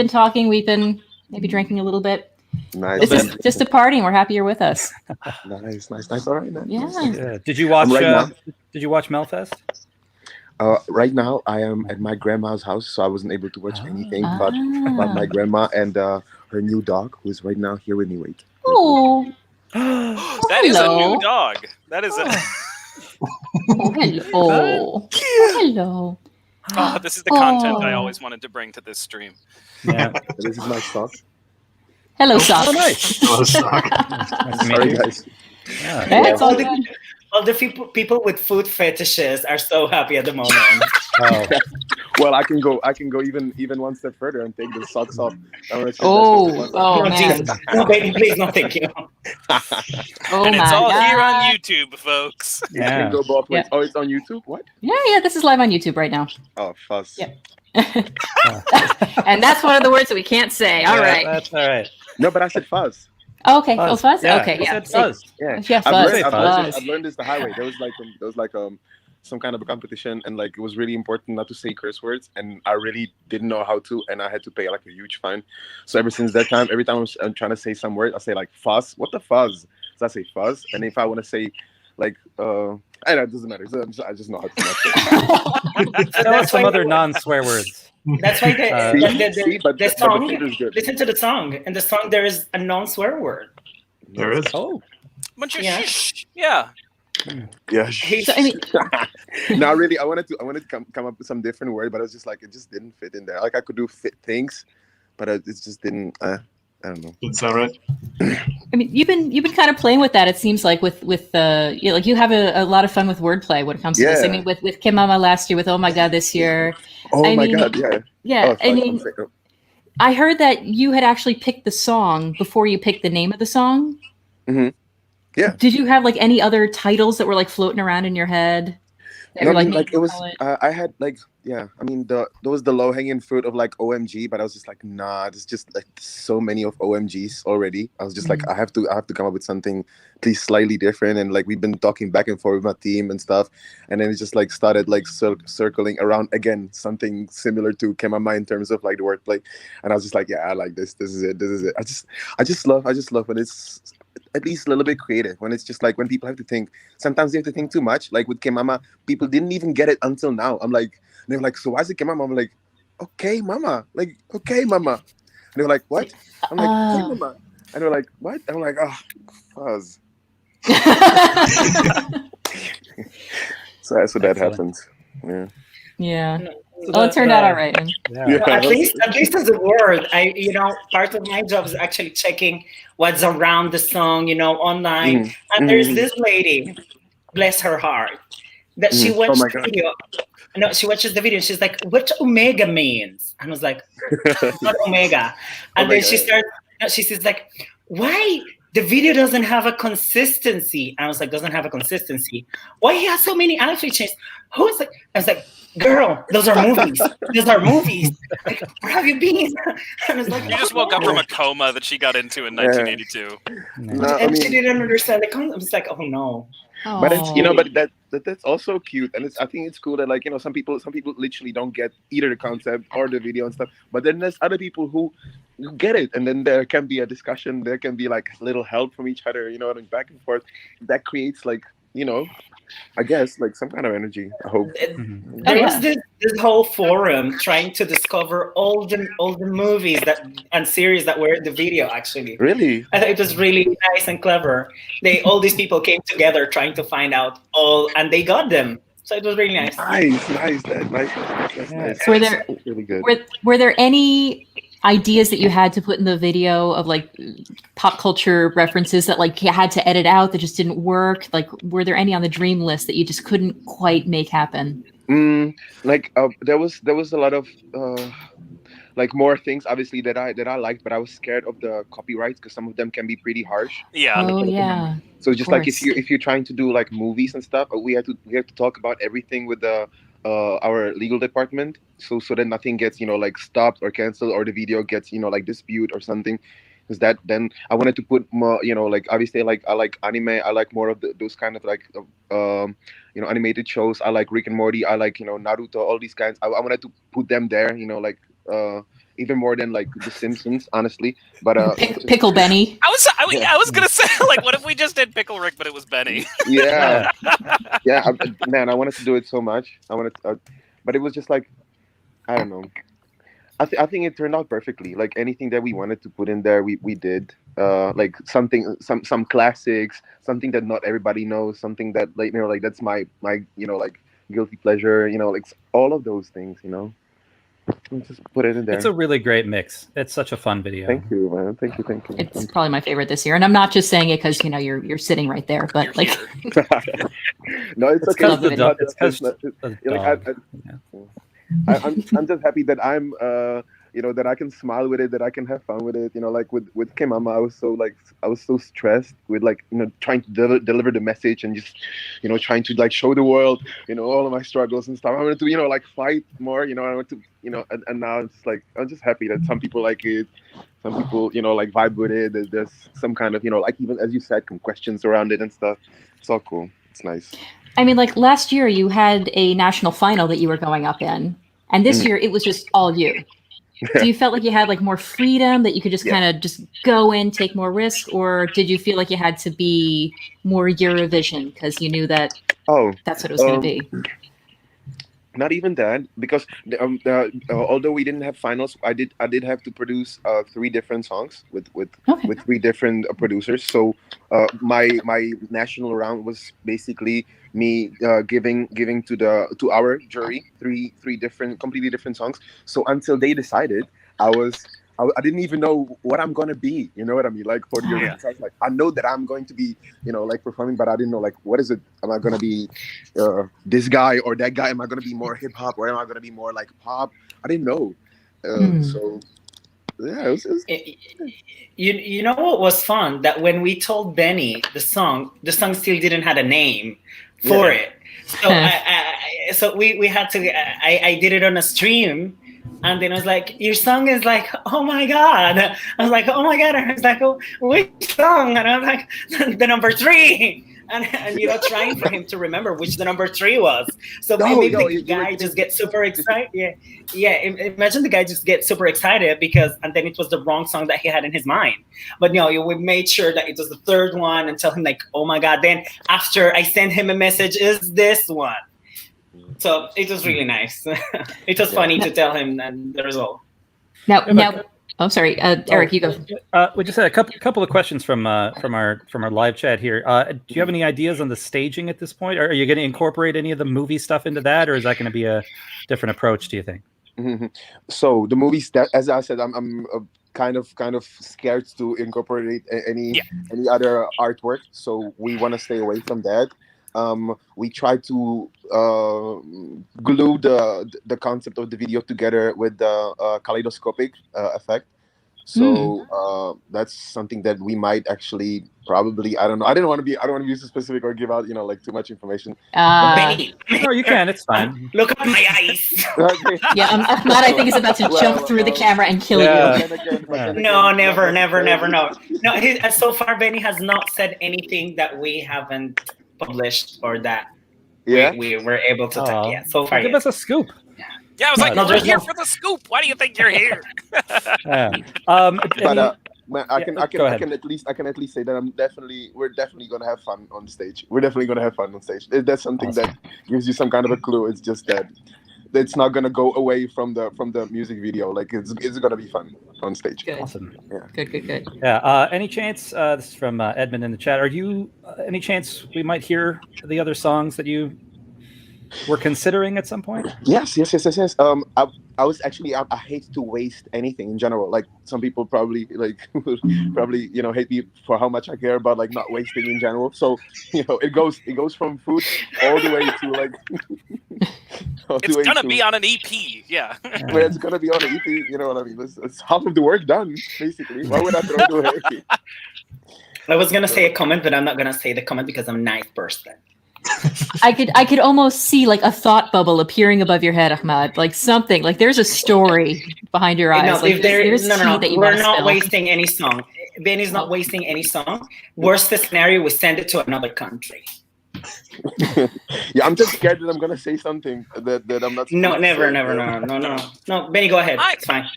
talking. We've been maybe drinking a little bit. Nice. This is just a party, and we're happy you're with us. Nice. All right, man. Yeah. Did you watch? Did you watch Melfest? Right now, I am at my grandma's house, so I wasn't able to watch anything but my grandma and her new dog, who is right now here with me. Wait. Oh. That is a new dog. That is a. Hello. Hello. Oh, this is the content I always wanted to bring to this stream. Yeah. This is my sock. Hello, Sock. Oh, nice. Hello, Sock. Nice to meet Sorry, you. guys. That's all good. All the people with food fetishes are so happy at the moment. Oh. Well, I can go even one step further and take the socks off. No, man. Jesus. No, baby, please, no, thank you. And it's all here on YouTube, folks. Yeah. Can go both ways. Oh, it's on YouTube? What? Yeah, this is live on YouTube right now. Oh, fuzz. Yep. And that's one of the words that we can't say. All right. That's all right. No, but I said fuzz. Okay. Fuzz. Oh, fuzz? Yeah, Okay, you yeah. said fuzz. Yeah, fuzz. I've learned this the highway. There was like some kind of a competition, and like it was really important not to say curse words, and I really didn't know how to, and I had to pay like a huge fine. So ever since that time, every time I'm trying to say some word, I say like fuzz. What the fuzz? So I say fuzz, and if I want to say like I know it doesn't matter. So I just know how to pronounce it. Tell us some other non-swear words. That's why the song. But good. Listen to the song. In the song, there is a non-swear word. There is. Oh. Yeah. Yeah. So, I mean, No, really, I wanted to come up with some different word, but I was just like, it just didn't fit in there. Like I could do fit things, but it just didn't. I don't know. Didn't sound right. I mean, you've been kind of playing with that. It seems like with like you have a lot of fun with wordplay when it comes to this. I mean, with Kim Mama last year, with Oh My God this year. Oh my God, yeah. Yeah, Oh, I mean, I heard that you had actually picked the song before you picked the name of the song. Mm-hmm. Yeah. Did you have like any other titles that were like floating around in your head? No, I mean, like it was. I had like, yeah. I mean, there was the low hanging fruit of like OMG, but I was just like, nah. There's just like so many of OMGs already. I was just like, I have to come up with something, please, slightly different. And like we've been talking back and forth with my team and stuff, and then it just like started like circling around again, something similar to Kemama in terms of like the wordplay. And I was just like, yeah, I like this. This is it. I just love when it's at least a little bit creative, when it's just like when people have to think. Sometimes they have to think too much. Like with Kemama, people didn't even get it until now. I'm like, they're like, so why is it Kemama? I'm like, okay, mama. Like, okay, mama. And they're like, what? I'm like, okay, mama. And they're like, what? And I'm like, oh, fuzz. So that's what that happens. Yeah. Yeah. Well, it turned out all right. Yeah. At least as a word, part of my job is actually checking what's around the song, online. And there's this lady, bless her heart, that she watched the video. No, she watches the video and she's like, what omega means? And I was like, not omega. And then she starts, she says like, why the video doesn't have a consistency? And I was like, doesn't have a consistency? Why he has so many outfit changes? Who is it? I was like, girl, those are movies. Like, where have you been? I was like, you just woke up from a coma that she got into in 1982. And she didn't understand the concept. I was like, oh no. But it's but that's also cute, and I think it's cool that like some people literally don't get either the concept or the video and stuff. But then there's other people who get it, and then there can be a discussion. There can be like little help from each other, and back and forth. That creates like I guess like some kind of energy. I hope. There was this whole forum trying to discover all the movies and series that were in the video. Actually, really, I thought it was really nice and clever. All these people came together trying to find out all, and they got them. So it was really nice. Nice. That's nice. Were there really good? Were there any ideas that you had to put in the video of like pop culture references that like you had to edit out that just didn't work? Like, were there any on the dream list that you just couldn't quite make happen? There was a lot of like more things obviously that I liked, but I was scared of the copyrights because some of them can be pretty harsh. Yeah. Oh yeah. So just like if you're trying to do like movies and stuff, we have to talk about everything with the our legal department, so that nothing gets like stopped or canceled, or the video gets like dispute or something. Is that then I wanted to put more, like obviously like I like anime, I like more of those kind of like animated shows. I like Rick and Morty, I like Naruto, all these kinds. I wanted to put them there, like even more than like The Simpsons, honestly. But Pickle Benny. I was gonna say, like, what if we just did Pickle Rick, but it was Benny? Yeah, yeah, man, I wanted to do it so much. But it was just like, I don't know. I think it turned out perfectly. Like anything that we wanted to put in there, we did. Like some classics, something that not everybody knows, something that like like that's my like guilty pleasure. Like all of those things. Just put it in there. It's a really great mix. It's such a fun video. Thank you, man. Thank you. It's probably my favorite this year, and I'm not just saying it because you're sitting right there, but like. No, it's okay. It's because I'm just happy that I'm that I can smile with it, that I can have fun with it. Like with Kimama, I was so stressed with trying to deliver the message and just trying to like show the world all of my struggles and stuff. I wanted to like fight more. I want to and now it's like I'm just happy that some people like it, some people like vibe with it. There's some kind of like even as you said, some questions around it and stuff. It's all cool. It's nice. I mean, like last year you had a national final that you were going up in, and this year it was just all you. Do you felt like you had like more freedom, that you could just kind of just go in, take more risk, or did you feel like you had to be more Eurovision because you knew that that's what it was going to be? Not even that, because although we didn't have finals, I did have to produce 3 different songs with 3 different producers. So my national round was basically me giving to our jury three different, completely different songs. So until they decided, I didn't even know what I'm gonna be. You know what I mean? Like for the Eurovision, so I was like, I know that I'm going to be, like performing, but I didn't know like what is it? Am I gonna be this guy or that guy? Am I gonna be more hip hop or am I gonna be more like pop? I didn't know. So yeah, it was... You know what was fun? That when we told Benny the song still didn't have a name for it. So so we had to. I did it on a stream. And then I was like, your song is like, oh my God. I was like, oh my God. And I was like, oh, which song? And I was like, the number 3. And trying for him to remember which the number 3 was. So maybe the guy just gets super excited. Yeah. Imagine the guy just gets super excited and then it was the wrong song that he had in his mind. But we made sure that it was the 3rd one and tell him like, oh my God. Then after I sent him a message, is this one? So it was really nice. It was funny to tell him the result. Now, oh, sorry, Eric, you go. We just had a couple of questions from our live chat here. Do you have any ideas on the staging at this point? Are you going to incorporate any of the movie stuff into that, or is that going to be a different approach? Do you think? Mm-hmm. So the movies, that, as I said, I'm kind of scared to incorporate any other artwork. So we want to stay away from that. We try to glue the concept of the video together with the kaleidoscopic effect. So that's something that we might actually probably, I don't know. I don't want to be too specific or give out like too much information. No, you can. It's fine. Look at my eyes. Yeah, Ahmad, I think is about to jump through the camera and kill you. No, never. No. So far, Benny has not said anything that we haven't published or that we were able to tell. Yeah, so far. Give us a scoop. Yeah, I was like, we're here for the scoop. Why do you think you're here? Man, I can at least say that we're definitely gonna have fun on stage. We're definitely gonna have fun on stage. That's something that gives you some kind of a clue. It's just that it's not gonna go away from the music video. Like it's gonna be fun on stage. Good. Awesome. Yeah. Good. Yeah. Any chance? This is from Edmund in the chat. Are you any chance we might hear the other songs that you were considering at some point? Yes. I was actually, I hate to waste anything in general. Like some people probably hate me for how much I care about like not wasting in general. So it goes from food all the way to like it's gonna be on an EP. Yeah. It's gonna be on an EP. You know what I mean? It's half of the work done basically. Why would I throw it away? I was gonna say a comment, but I'm not gonna say the comment because I'm a nice person. I could almost see like a thought bubble appearing above your head, Ahmad. Like something. Like there's a story behind your eyes. No, like if there's no, we're not spill. wasting any song. Benny's not wasting any song. Worst scenario, we send it to another country. Yeah, I'm just scared that I'm gonna say something that I'm not. No, never. No, Benny, go ahead. It's fine.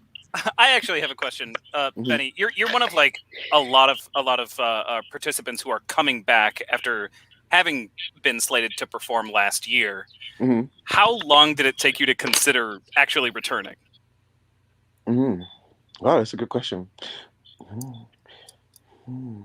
I actually have a question, Benny. You're one of like a lot of participants who are coming back after having been slated to perform last year. Mm-hmm. How long did it take you to consider actually returning? Mm-hmm. Wow, that's a good question. Mm-hmm.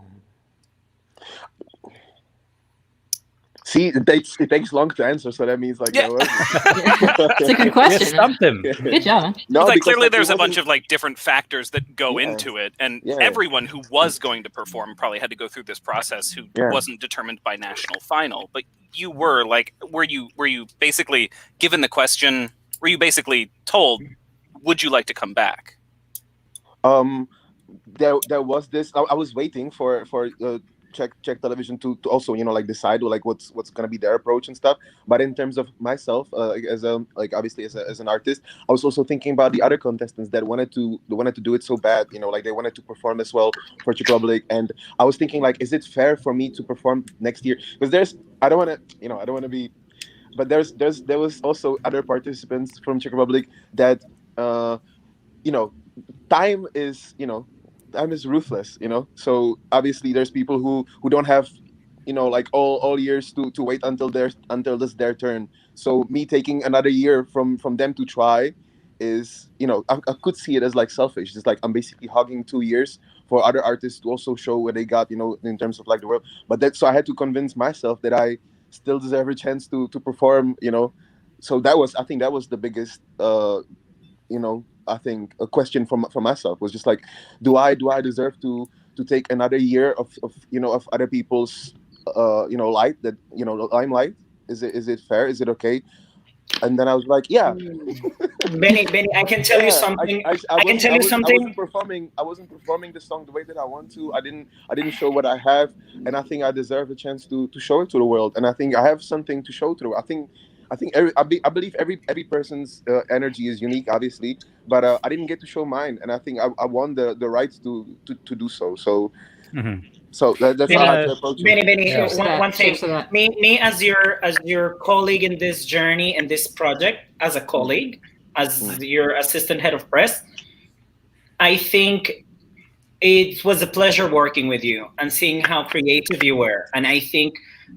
See, it takes long to answer, so that means like it's a good question. Stumped him. Good job, man. No, like clearly there's a bunch of like different factors that go into it, and everyone who was going to perform probably had to go through this process who wasn't determined by national final. But you were like, were you basically given the question? Were you basically told, would you like to come back? There was this. I was waiting for Czech television to also like decide like what's gonna be their approach and stuff. But in terms of myself, as obviously as an artist, I was also thinking about the other contestants that wanted to do it so bad. Like they wanted to perform as well for Czech Republic, and I was thinking like, is it fair for me to perform next year? Because I don't want to be, but there was also other participants from Czech Republic that time is ruthless, so obviously there's people who don't have like all years to wait until this their turn. So me taking another year from them to try is I could see it as like selfish. It's like I'm basically hogging 2 years for other artists to also show what they got in terms of like the world. But so I had to convince myself that I still deserve a chance to perform. So I think that was the biggest I think a question for myself was just like, do I deserve to take another year of other people's light, that limelight? Is it fair? Is it okay? And then I was like, yeah. Benny, I can tell you something. I can tell you something. I wasn't performing the song the way that I want to. I didn't show what I have, and I think I deserve a chance to show it to the world. And I think I have something to show to the world. I believe every person's energy is unique, obviously, but I didn't get to show mine, and I think I won the right to do so. So, so that's how I like to approach it. Benny, one thing. Me as your colleague in this journey and this project, as a colleague, as your assistant head of press, I think it was a pleasure working with you and seeing how creative you were. And I think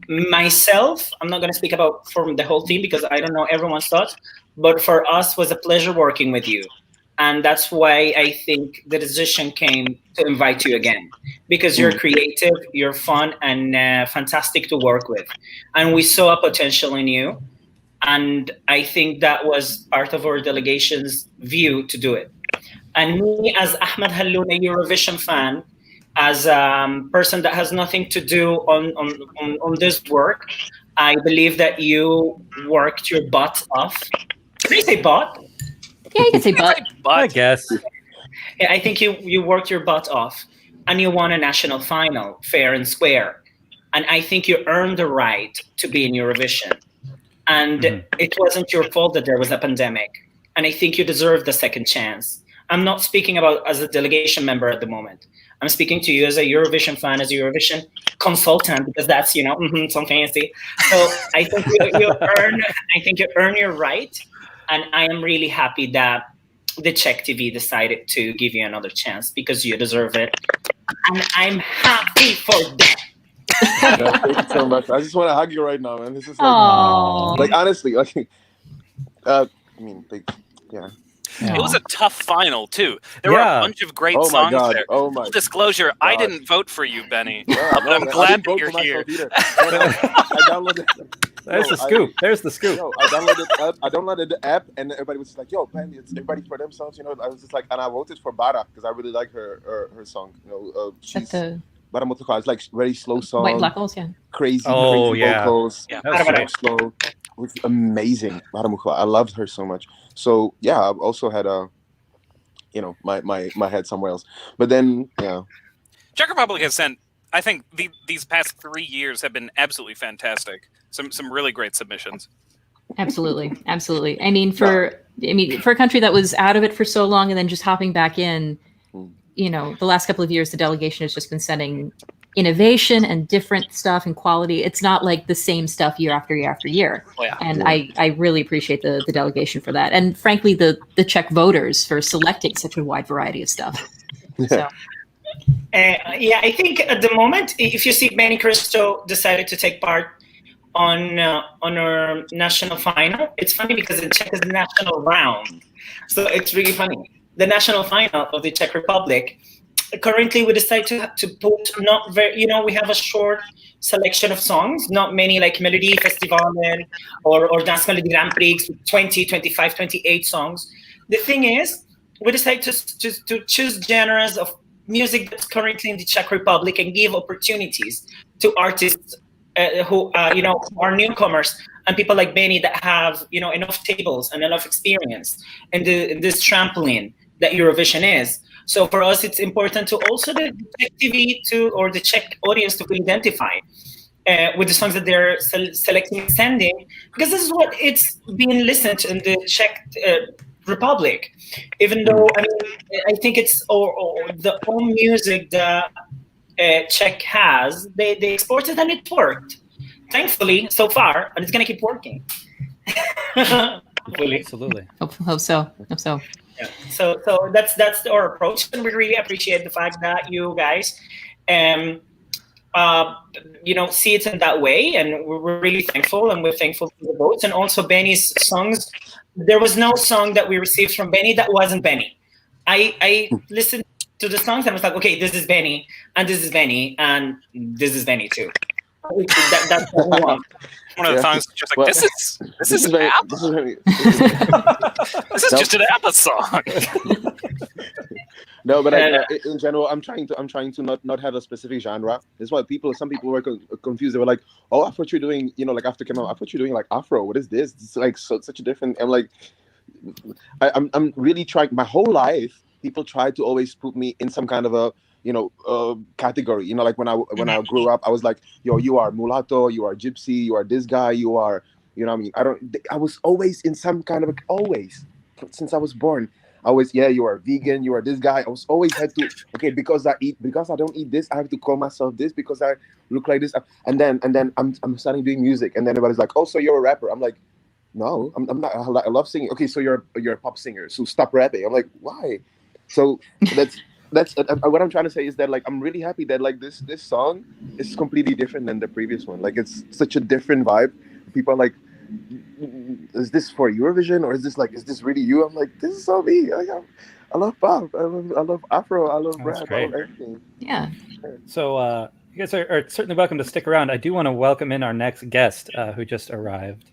myself, I'm not going to speak about from the whole team because I don't know everyone's thoughts, but for us was a pleasure working with you. And that's why I think the decision came to invite you again, because you're creative, you're fun, and fantastic to work with. And we saw a potential in you. And I think that was part of our delegation's view to do it. And me, as Ahmed Halloun, a Eurovision fan, as a person that has nothing to do on this work, I believe that you worked your butt off. Can you say butt? Yeah, you can say butt. I guess. Yeah, I think you worked your butt off, and you won a national final, fair and square. And I think you earned the right to be in Eurovision. And it wasn't your fault that there was a pandemic. And I think you deserved the second chance. I'm not speaking about as a delegation member at the moment. I'm speaking to you as a Eurovision fan, as a Eurovision consultant, because that's so fancy. So I think you earn your right, and I am really happy that the Czech TV decided to give you another chance because you deserve it, and I'm happy for that. Thank you so much. I just want to hug you right now, man. This is like honestly, like yeah. It was a tough final too. There were a bunch of great songs there. Full disclosure, I didn't vote for you, Benny. But I'm glad that you're here. I downloaded. There's the scoop. There's the scoop. I downloaded the app, and everybody was just like, "Yo, Benny, it's everybody for themselves." I was just like, and I voted for Bara because I really like her song. She's it's like very slow song. White Black Holes, yeah. Crazy vocals. Yeah. Slow. It was amazing. I loved her so much. So yeah, I also had my head somewhere else. But then Czech Republic has sent I think these past 3 years have been absolutely fantastic. Some really great submissions. Absolutely. I mean, for a country that was out of it for so long and then just hopping back in, the last couple of years, the delegation has just been sending innovation and different stuff and quality. It's not like the same stuff year after year after year. Oh, yeah. And I really appreciate the delegation for that. And frankly, the Czech voters for selecting such a wide variety of stuff. So. I think at the moment, if you see Benny Cristo decided to take part on our national final, it's funny because the Czech is the national round. So it's really funny. The national final of the Czech Republic, currently we decide to put not very, we have a short selection of songs, not many like Melodifestivalen or Dance Melody Grand Prix, 20, 25, 28 songs. The thing is, we decide to choose genres of music that's currently in the Czech Republic and give opportunities to artists who are newcomers and people like Benny that have enough tables and enough experience and this trampoline that Eurovision is. So for us, it's important to also the Czech TV or the Czech audience to identify with the songs that they're selecting and sending, because this is what it's being listened to in the Czech Republic. Even though I think it's the own music that Czech has, they exported and it worked. Thankfully, so far, and it's gonna keep working. Hopefully. Absolutely. Hope so. Yeah. So that's our approach, and we really appreciate the fact that you guys, see it in that way, and we're really thankful, and we're thankful for the votes, and also Benny's songs. There was no song that we received from Benny that wasn't Benny. I listened to the songs and I was like, okay, this is Benny, and this is Benny, and this is Benny too. That's what we want. One of the songs just like, this is an app. This is just an ABBA song. No, but in general, I'm trying to not have a specific genre. That's why some people were confused. They were like, "Oh, I thought you're doing, like after came out, I thought you're doing like Afro. What is this? It's like such a different." I'm like, I'm really trying. My whole life, people try to always put me in some kind of a category. Like when I grew up, I was like, "Yo, you are mulatto, you are gypsy, you are this guy, you are, I was always in some kind of always since I was born. You are vegan, you are this guy. I was always had to, because I don't eat this, I have to call myself this because I look like this. And then I'm starting doing music, and then everybody's like, "Oh, so you're a rapper?" I'm like, "No, I'm not. I love singing." "Okay, so you're a pop singer, so stop rapping." I'm like, "Why?" So that's what I'm trying to say is that, like, I'm really happy that, like, this song is completely different than the previous one. Like, it's such a different vibe. People are like, "Is this for Eurovision, or is this really you?" I'm like, "This is so me. I love pop. I love Afro. I love rap. I love everything." Yeah. So you guys are certainly welcome to stick around. I do want to welcome in our next guest who just arrived.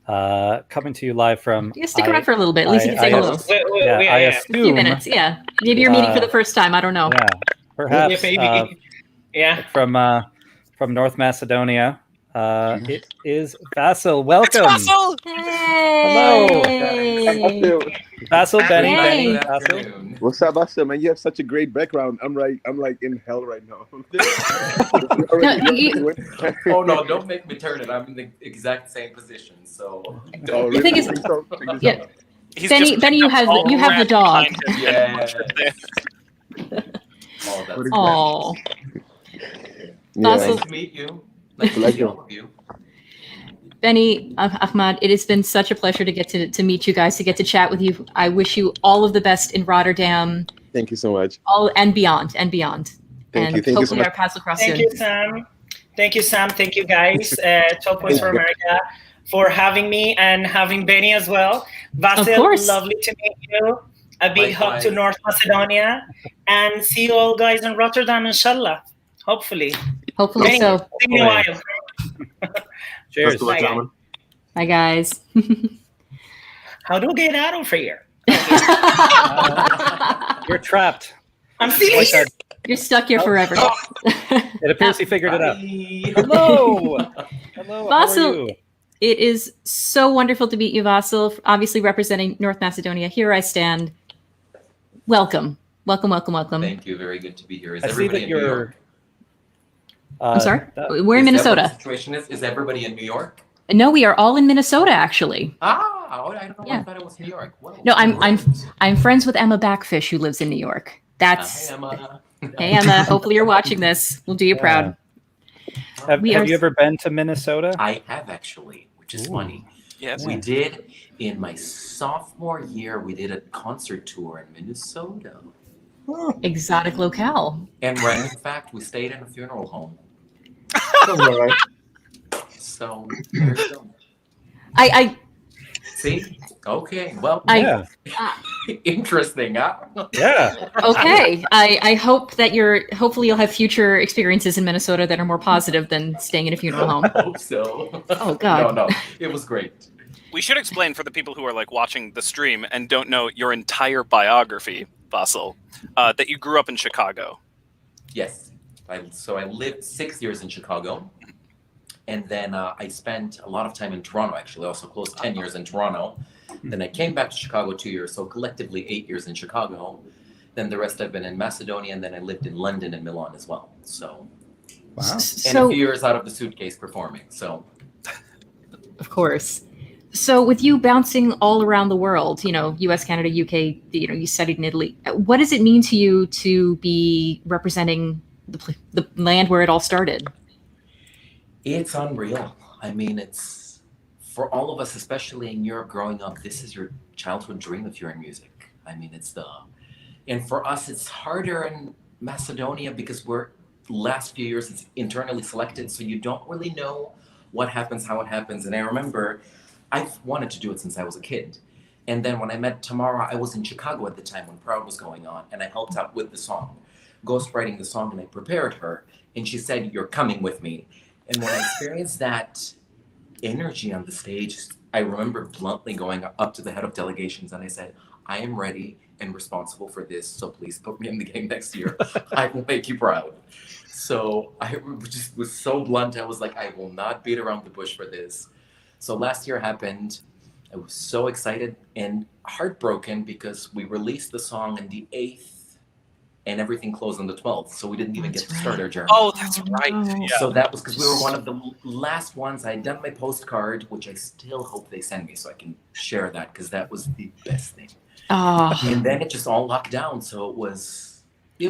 Coming to you live from. Yeah, stick around for a little bit. At least you can say hello. I assume. A few minutes. Yeah. Maybe you're meeting for the first time. I don't know. Yeah. Perhaps. From North Macedonia. It is Vasil. Welcome. It's Vasil! Hello. Vasil, Benny, Vasil. What's up, Vasil? Man, you have such a great background. I'm like in hell right now. Oh no! Don't make me turn it. I'm in the exact same position. So the thing is, Benny, you have the dog. Yeah. Oh. Nice to meet you. Nice to meet all of you. Benny, Ahmad, it has been such a pleasure to get to meet you guys, to get to chat with you. I wish you all of the best in Rotterdam. Thank you so much. And beyond. Thank you. Hopefully our paths will cross soon. Thank you, Sam. Thank you, guys. 12 Points for America for having me and having Benny as well. Vasil, lovely to meet you. A big hug to North Macedonia. And see you all guys in Rotterdam, inshallah. Hopefully Benny, so. See you in a while. Cheers. Bye, guys. How do I get out of here? You're trapped. I'm serious. You're stuck here forever. It appears he figured it out. Hello. Hello. Vasil, it is so wonderful to meet you, Vasil. Obviously representing North Macedonia. Here I stand. Welcome. Welcome. Thank you. Very good to be here. Is I see that you're. I'm sorry? We're in Minnesota. That what the situation is everybody in New York? No, we are all in Minnesota, actually. I don't know. Yeah. I thought it was New York. Whoa, no, I'm friends with Emma Backfish, who lives in New York. That's Hi, Emma. Hey, Emma. Hopefully you're watching this. We'll do you proud. Have you ever been to Minnesota? I have actually, which is funny. Yes. We did in my sophomore year. We did a concert tour in Minnesota. Exotic locale. And in fact, we stayed in a funeral home. All right. So there you go. I See? Okay. Well, Yeah. interesting, huh? Yeah. okay. I hope that hopefully you'll have future experiences in Minnesota that are more positive than staying in a funeral home. I hope so. Oh God. No, it was great. We should explain for the people who are like watching the stream and don't know your entire biography, Vasil, that you grew up in Chicago. Yes. So I lived 6 years in Chicago. And then I spent a lot of time in Toronto, actually. Also close 10 years in Toronto. Then I came back to Chicago 2 years. So collectively 8 years in Chicago. Then the rest I've been in Macedonia. And then I lived in London and Milan as well. So, Wow. and a few years out of the suitcase performing. So, of course. So with you bouncing all around the world, US, Canada, UK, you studied in Italy. What does it mean to you to be representing the land where it all started? it's unreal. I mean, it's for all of us, especially in Europe growing up, this is your childhood dream if you're in music. I mean, and for us, it's harder in Macedonia because last few years, it's internally selected. So you don't really know what happens, how it happens. And I remember I've wanted to do it since I was a kid. And then when I met Tamara, I was in Chicago at the time when Proud was going on. And I helped out with the song, ghostwriting the song, and I prepared her. And she said, "You're coming with me." And when I experienced that energy on the stage, I remember bluntly going up to the head of delegations and I said, "I am ready and responsible for this, so please put me in the game next year. I will make you proud." So I just was so blunt. I was like, I will not beat around the bush for this. So last year happened. I was so excited and heartbroken because we released the song on the 8th and everything closed on the 12th. So we didn't even get to start our journey. Oh, that's right. Yeah. So that was because we were one of the last ones. I had done my postcard, which I still hope they send me so I can share that because that was the best thing. Oh. And then it just all locked down. So it was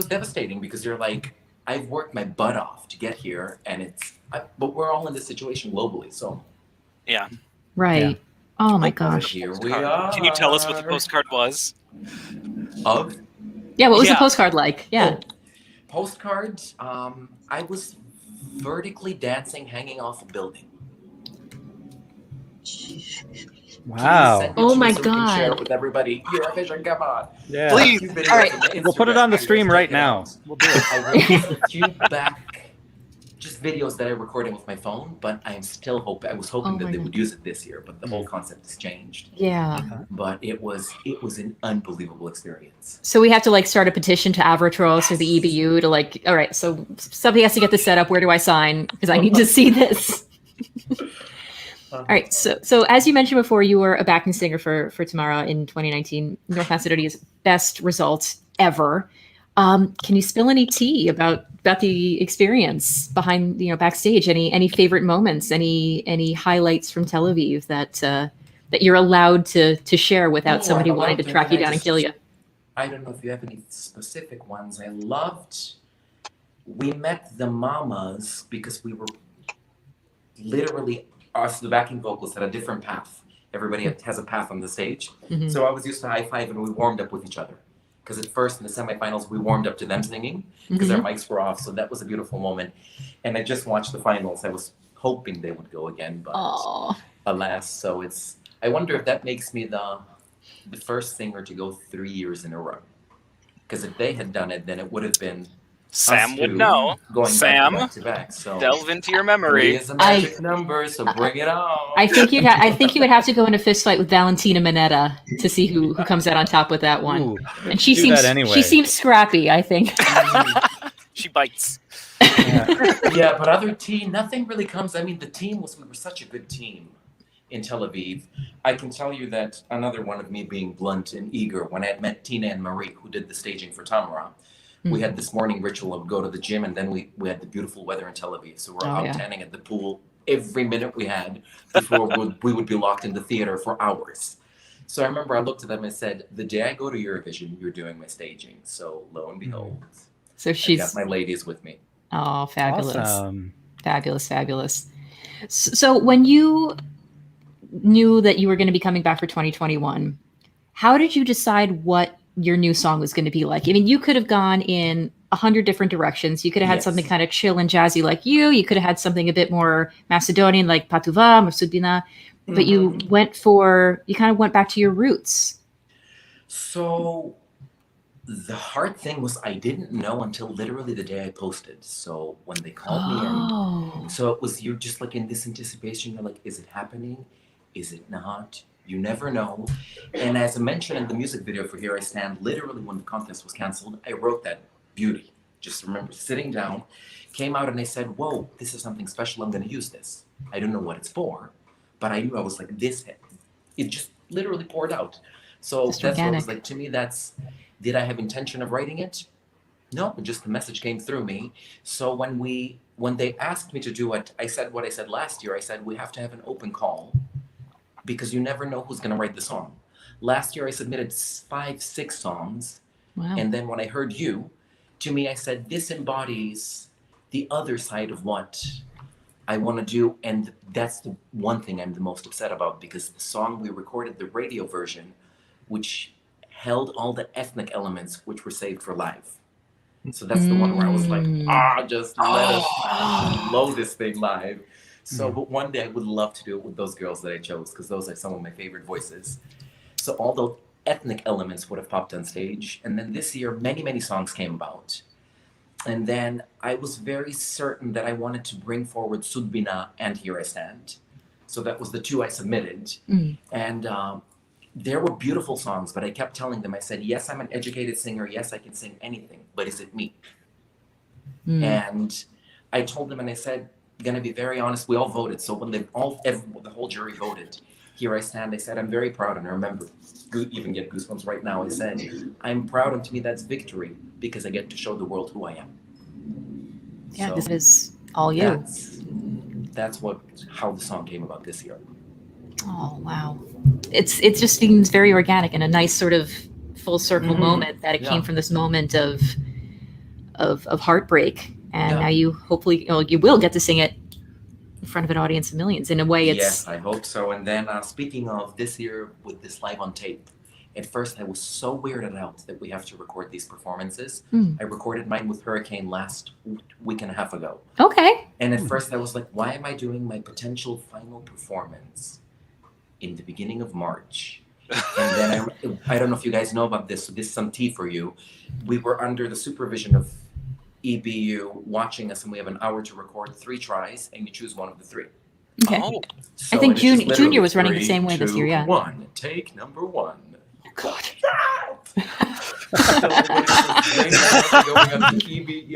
devastating because you're like, I've worked my butt off to get here, and but we're all in this situation globally. So yeah, right. Yeah. Oh my gosh. Here we are. Can you tell us what the postcard was? Of? Yeah, what was the postcard like? Yeah. Postcard, I was vertically dancing, hanging off a building. Wow. Oh my God. We can share it with everybody. Eurovision, come on. Yeah. Please. All right. We'll put it on the stream right now. We'll do it. I released a few back, just videos that I recorded with my phone, but I'm still hoping. I was hoping that they would use it this year, but the whole concept has changed. Yeah. But it was an unbelievable experience. So we have to start a petition to Avratros or the EBU to all right, so somebody has to get this set up. Where do I sign? Because I need to see this. All right. So as you mentioned before, you were a backing singer for Tamara in 2019, North Macedonia's best result ever. Can you spill any tea about the experience behind, backstage? Any favorite moments? Any highlights from Tel Aviv that you're allowed to share without somebody wanting to track you down and kill you? I don't know if you have any specific ones. We met the mamas because we were literally us, the backing vocalists, had a different path. Everybody has a path on the stage. Mm-hmm. So I was used to high five and we warmed up with each other. Because at first in the semifinals, we warmed up to them singing because our mics were off. So that was a beautiful moment. And I just watched the finals. I was hoping they would go again, but alas. So I wonder if that makes me the first singer to go 3 years in a row. Because if they had done it, then it would have been Sam would know. Going Sam, back to back. So delve into your memory. It's a magic number, so bring it on. I think you would have to go in a fist fight with Valentina Mineta to see who comes out on top with that one. Ooh, and she seems scrappy, I think. She bites. Yeah, but other team, nothing really comes. I mean, we were such a good team in Tel Aviv. I can tell you that another one of me being blunt and eager, when I had met Tina and Marie, who did the staging for Tamara, We had this morning ritual of go to the gym, and then we had the beautiful weather in Tel Aviv. So we're out tanning at the pool every minute we had before we would be locked in the theater for hours. So I remember I looked at them and said, the day I go to Eurovision, you're doing my staging. So lo and behold, so she's I got my ladies with me. Oh, fabulous. Awesome. Fabulous. So when you knew that you were going to be coming back for 2021, how did you decide what your new song was going to be like? I mean, you could have gone in 100 different directions. You could have had something kind of chill and jazzy like you could have had something a bit more Macedonian like Patuvam or Sudbina, but you kind of went back to your roots. So the hard thing was I didn't know until literally the day I posted. So when they called me in, so it was, you're just like in this anticipation, you're like, is it happening? Is it not? You never know. And as I mentioned in the music video for Here I Stand, literally when the contest was canceled, I wrote that beauty. Just remember sitting down, came out and I said, whoa, this is something special. I'm going to use this. I don't know what it's for, but I knew I was like this. It just literally poured out. So that's what it was like to me. Did I have intention of writing it? No, just the message came through me. So when they asked me to do it, I said what I said last year. I said, we have to have an open call, because you never know who's going to write the song. Last year, I submitted 5-6 songs. Wow. And then when I heard you, to me, I said, this embodies the other side of what I want to do. And that's the one thing I'm the most upset about, because the song we recorded, the radio version, which held all the ethnic elements, which were saved for live. So that's the one where I was like, just let us blow this thing live. So, but one day I would love to do it with those girls that I chose, because those are some of my favorite voices. So all those ethnic elements would have popped on stage. And then this year, many songs came about. And then I was very certain that I wanted to bring forward Sudbina and Here I Stand. So that was the 2 I submitted. And there were beautiful songs, but I kept telling them, I said, yes, I'm an educated singer. Yes, I can sing anything, but is it me? And I told them, and I said, gonna be very honest, we all voted. So when the whole jury voted, Here I Stand, I said, I'm very proud. And I remember, even get goosebumps right now. I said, I'm proud, and to me that's victory, because I get to show the world who I am. Yeah, so this is all you. That's how the song came about this year. Oh wow, it just seems very organic and a nice sort of full circle moment that it came from this moment of heartbreak. And now you hopefully you will get to sing it in front of an audience of millions. In a way, it's... Yes, I hope so. And then speaking of this year with this live on tape, at first I was so weirded out that we have to record these performances. I recorded mine with Hurricane last week and a half ago. Okay. And at first I was like, why am I doing my potential final performance in the beginning of March? And then I don't know if you guys know about this, so this is some tea for you. We were under the supervision of EBU watching us, and we have an hour to record 3 tries, and you choose one of the 3. Okay. So I think Junior was running the same way this year. Yeah. 1, take number 1. Oh, God.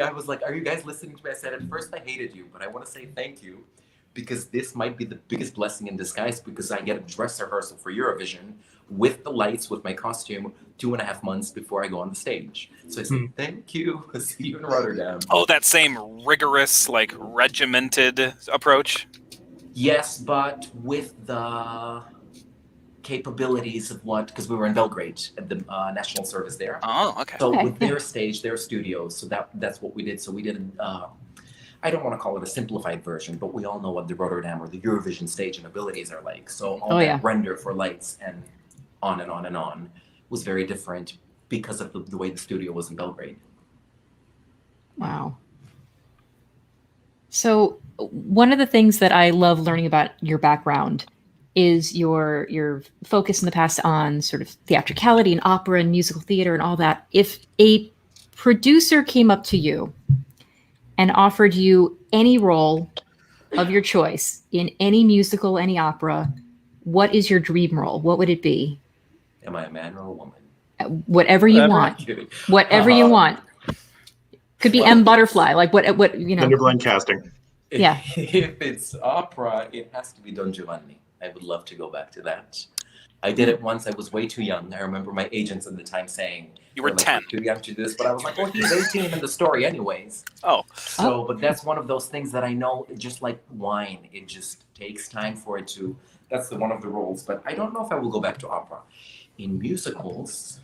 I was like, are you guys listening to me? I said, at first I hated you, but I want to say thank you, because this might be the biggest blessing in disguise, because I get a dress rehearsal for Eurovision with the lights, with my costume, 2.5 months before I go on the stage. So I said, thank you. See you in Rotterdam. Oh, that same rigorous, like regimented approach? Yes, but with the capabilities of because we were in Belgrade at the national service there. Oh, okay. So with their stage, their studios, so that's what we did. So we did I don't want to call it a simplified version, but we all know what the Rotterdam or the Eurovision stage and abilities are like. So all that render for lights and on and on and on was very different because of the way the studio was in Belgrade. Wow. So one of the things that I love learning about your background is your focus in the past on sort of theatricality and opera and musical theater and all that. If a producer came up to you and offered you any role of your choice in any musical, any opera, what is your dream role? What would it be? Am I a man or a woman? Whatever you want. Whatever you want. Could be M. Butterfly, like what you know. Underblind casting. Yeah. If it's opera, it has to be Don Giovanni. I would love to go back to that. I did it once. I was way too young. I remember my agents at the time saying, you were 10. Too young to do this, but I was like, well, he's 18 in the story anyways. Oh. So, but that's one of those things that I know, just like wine, it just takes time for it to, that's one of the rules. But I don't know if I will go back to opera. In musicals,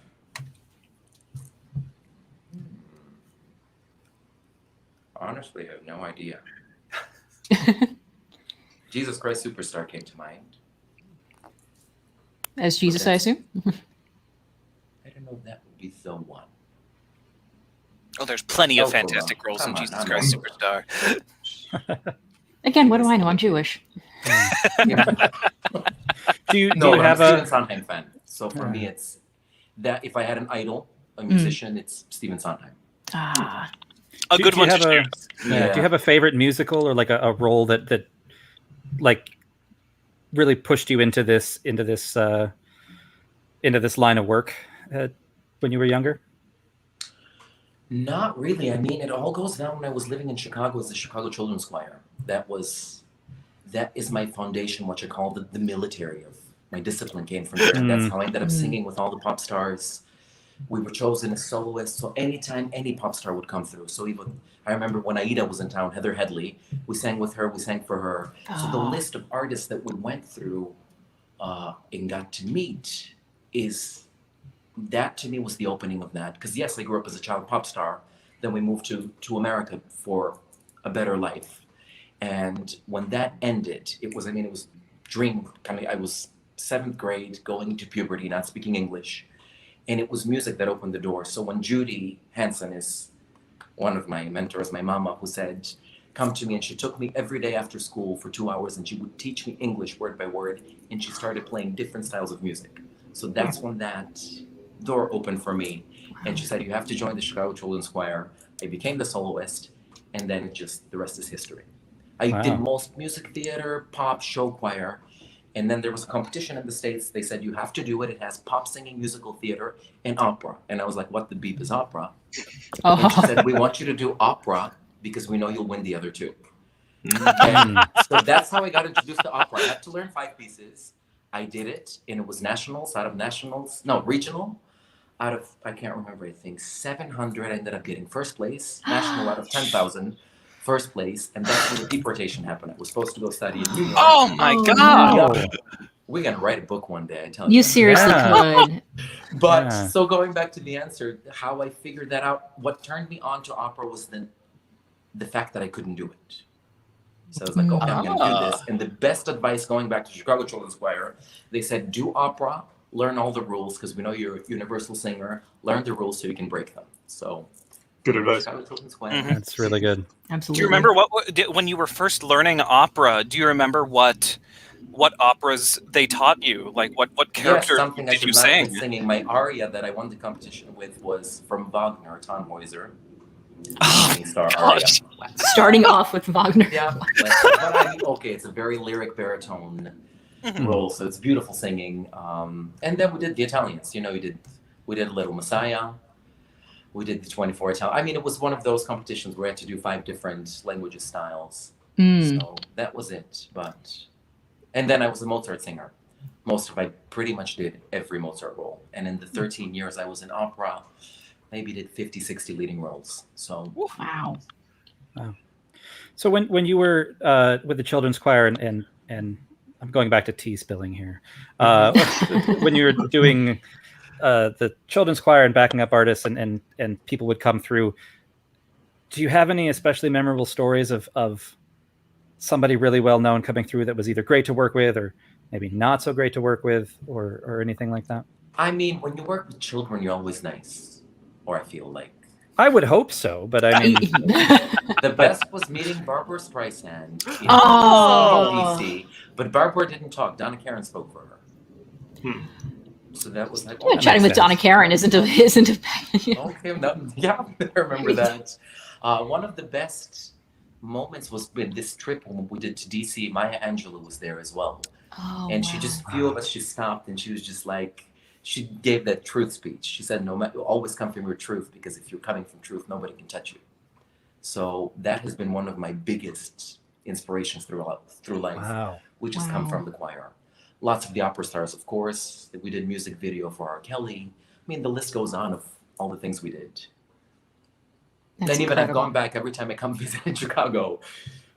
honestly, I have no idea. Jesus Christ Superstar came to mind. As Jesus, I assume? I don't know if that would be the one. Oh, there's plenty of fantastic roles in Jesus Christ Superstar. Again, what do I know? I'm Jewish. Do you have I'm a Stephen Sondheim fan? So for me, it's that if I had an idol, a musician, it's Stephen Sondheim. Ah, a good one to choose. Do you have a favorite musical or like a role that like really pushed you into this line of work when you were younger? Not really. I mean, it all goes down when I was living in Chicago as the Chicago Children's Choir. That is my foundation, what you call the military of my discipline came from there. And that's how I ended up singing with all the pop stars. We were chosen as soloists. So anytime any pop star would come through. So even I remember when Aida was in town, Heather Headley, we sang with her, we sang for her. So the list of artists that we went through and got to meet that to me was the opening of that. Because yes, I grew up as a child pop star. Then we moved to America for a better life. And when that ended, it was dream coming. I was 7th grade, going into puberty, not speaking English. And it was music that opened the door. So when Judy Hansen is one of my mentors, my mama, who said, come to me, and she took me every day after school for 2 hours and she would teach me English word by word. And she started playing different styles of music. So that's when that door opened for me. And she said, you have to join the Chicago Children's Choir. I became the soloist, and then the rest is history. I did most music theater, pop, show choir. And then there was a competition in the States. They said, you have to do it. It has pop singing, musical theater, and opera. And I was like, what the beep is opera? And she said, we want you to do opera because we know you'll win the other two. And so that's how I got introduced to opera. I had to learn 5 pieces. I did it, and it was regional. Out of, I can't remember, I think 700, I ended up getting first place. National out of 10,000. First place, and that's when the deportation happened. I was supposed to go study in New York. Oh my God! Yeah. We're gonna write a book one day. I tell you. You seriously could. But so going back to the answer, how I figured that out, what turned me on to opera was the fact that I couldn't do it. So I was like, okay, I'm gonna do this. And the best advice, going back to Chicago Children's Choir, they said, do opera, learn all the rules, because we know you're a universal singer. Learn the rules so you can break them. So. Good advice. That's really good. Absolutely. Do you remember when you were first learning opera? Do you remember what operas they taught you? Like what character did you sing? Singing my aria that I won the competition with was from Wagner, Tannhäuser. Starting off with Wagner. Yeah, but I mean, okay, it's a very lyric baritone role, so it's beautiful singing. And then we did the Italians. You know, we did Little Messiah. We did the 24 Italian. I mean, it was one of those competitions where I had to do 5 different languages styles. So that was it. And then I was a Mozart singer. I pretty much did every Mozart role. And in the 13 years I was in opera, maybe did 50, 60 leading roles. So wow. So when you were with the children's choir and I'm going back to tea spilling here, when you were doing the children's choir and backing up artists and people would come through, do you have any especially memorable stories of somebody really well known coming through that was either great to work with or maybe not so great to work with or anything like that? I mean, when you work with children, you're always nice, or I feel like. I would hope so, but I mean, the best was meeting Barbara Streisand in DC, but Barbara didn't talk. Donna Karen spoke for her. So that was like chatting with Donna Karen isn't a okay. Yeah, I remember that. One of the best moments was with this trip when we did to DC. Maya Angelou was there as well, and she just few of us. She stopped and she was just like, she gave that truth speech. She said, "No matter, always come from your truth, because if you're coming from truth, nobody can touch you." So that has been one of my biggest inspirations through life, which has come from the choir. lots of the opera stars, of course. We did music video for R. Kelly. I mean, the list goes on of all the things we did. That's and even incredible. I've gone back every time I come visit in Chicago.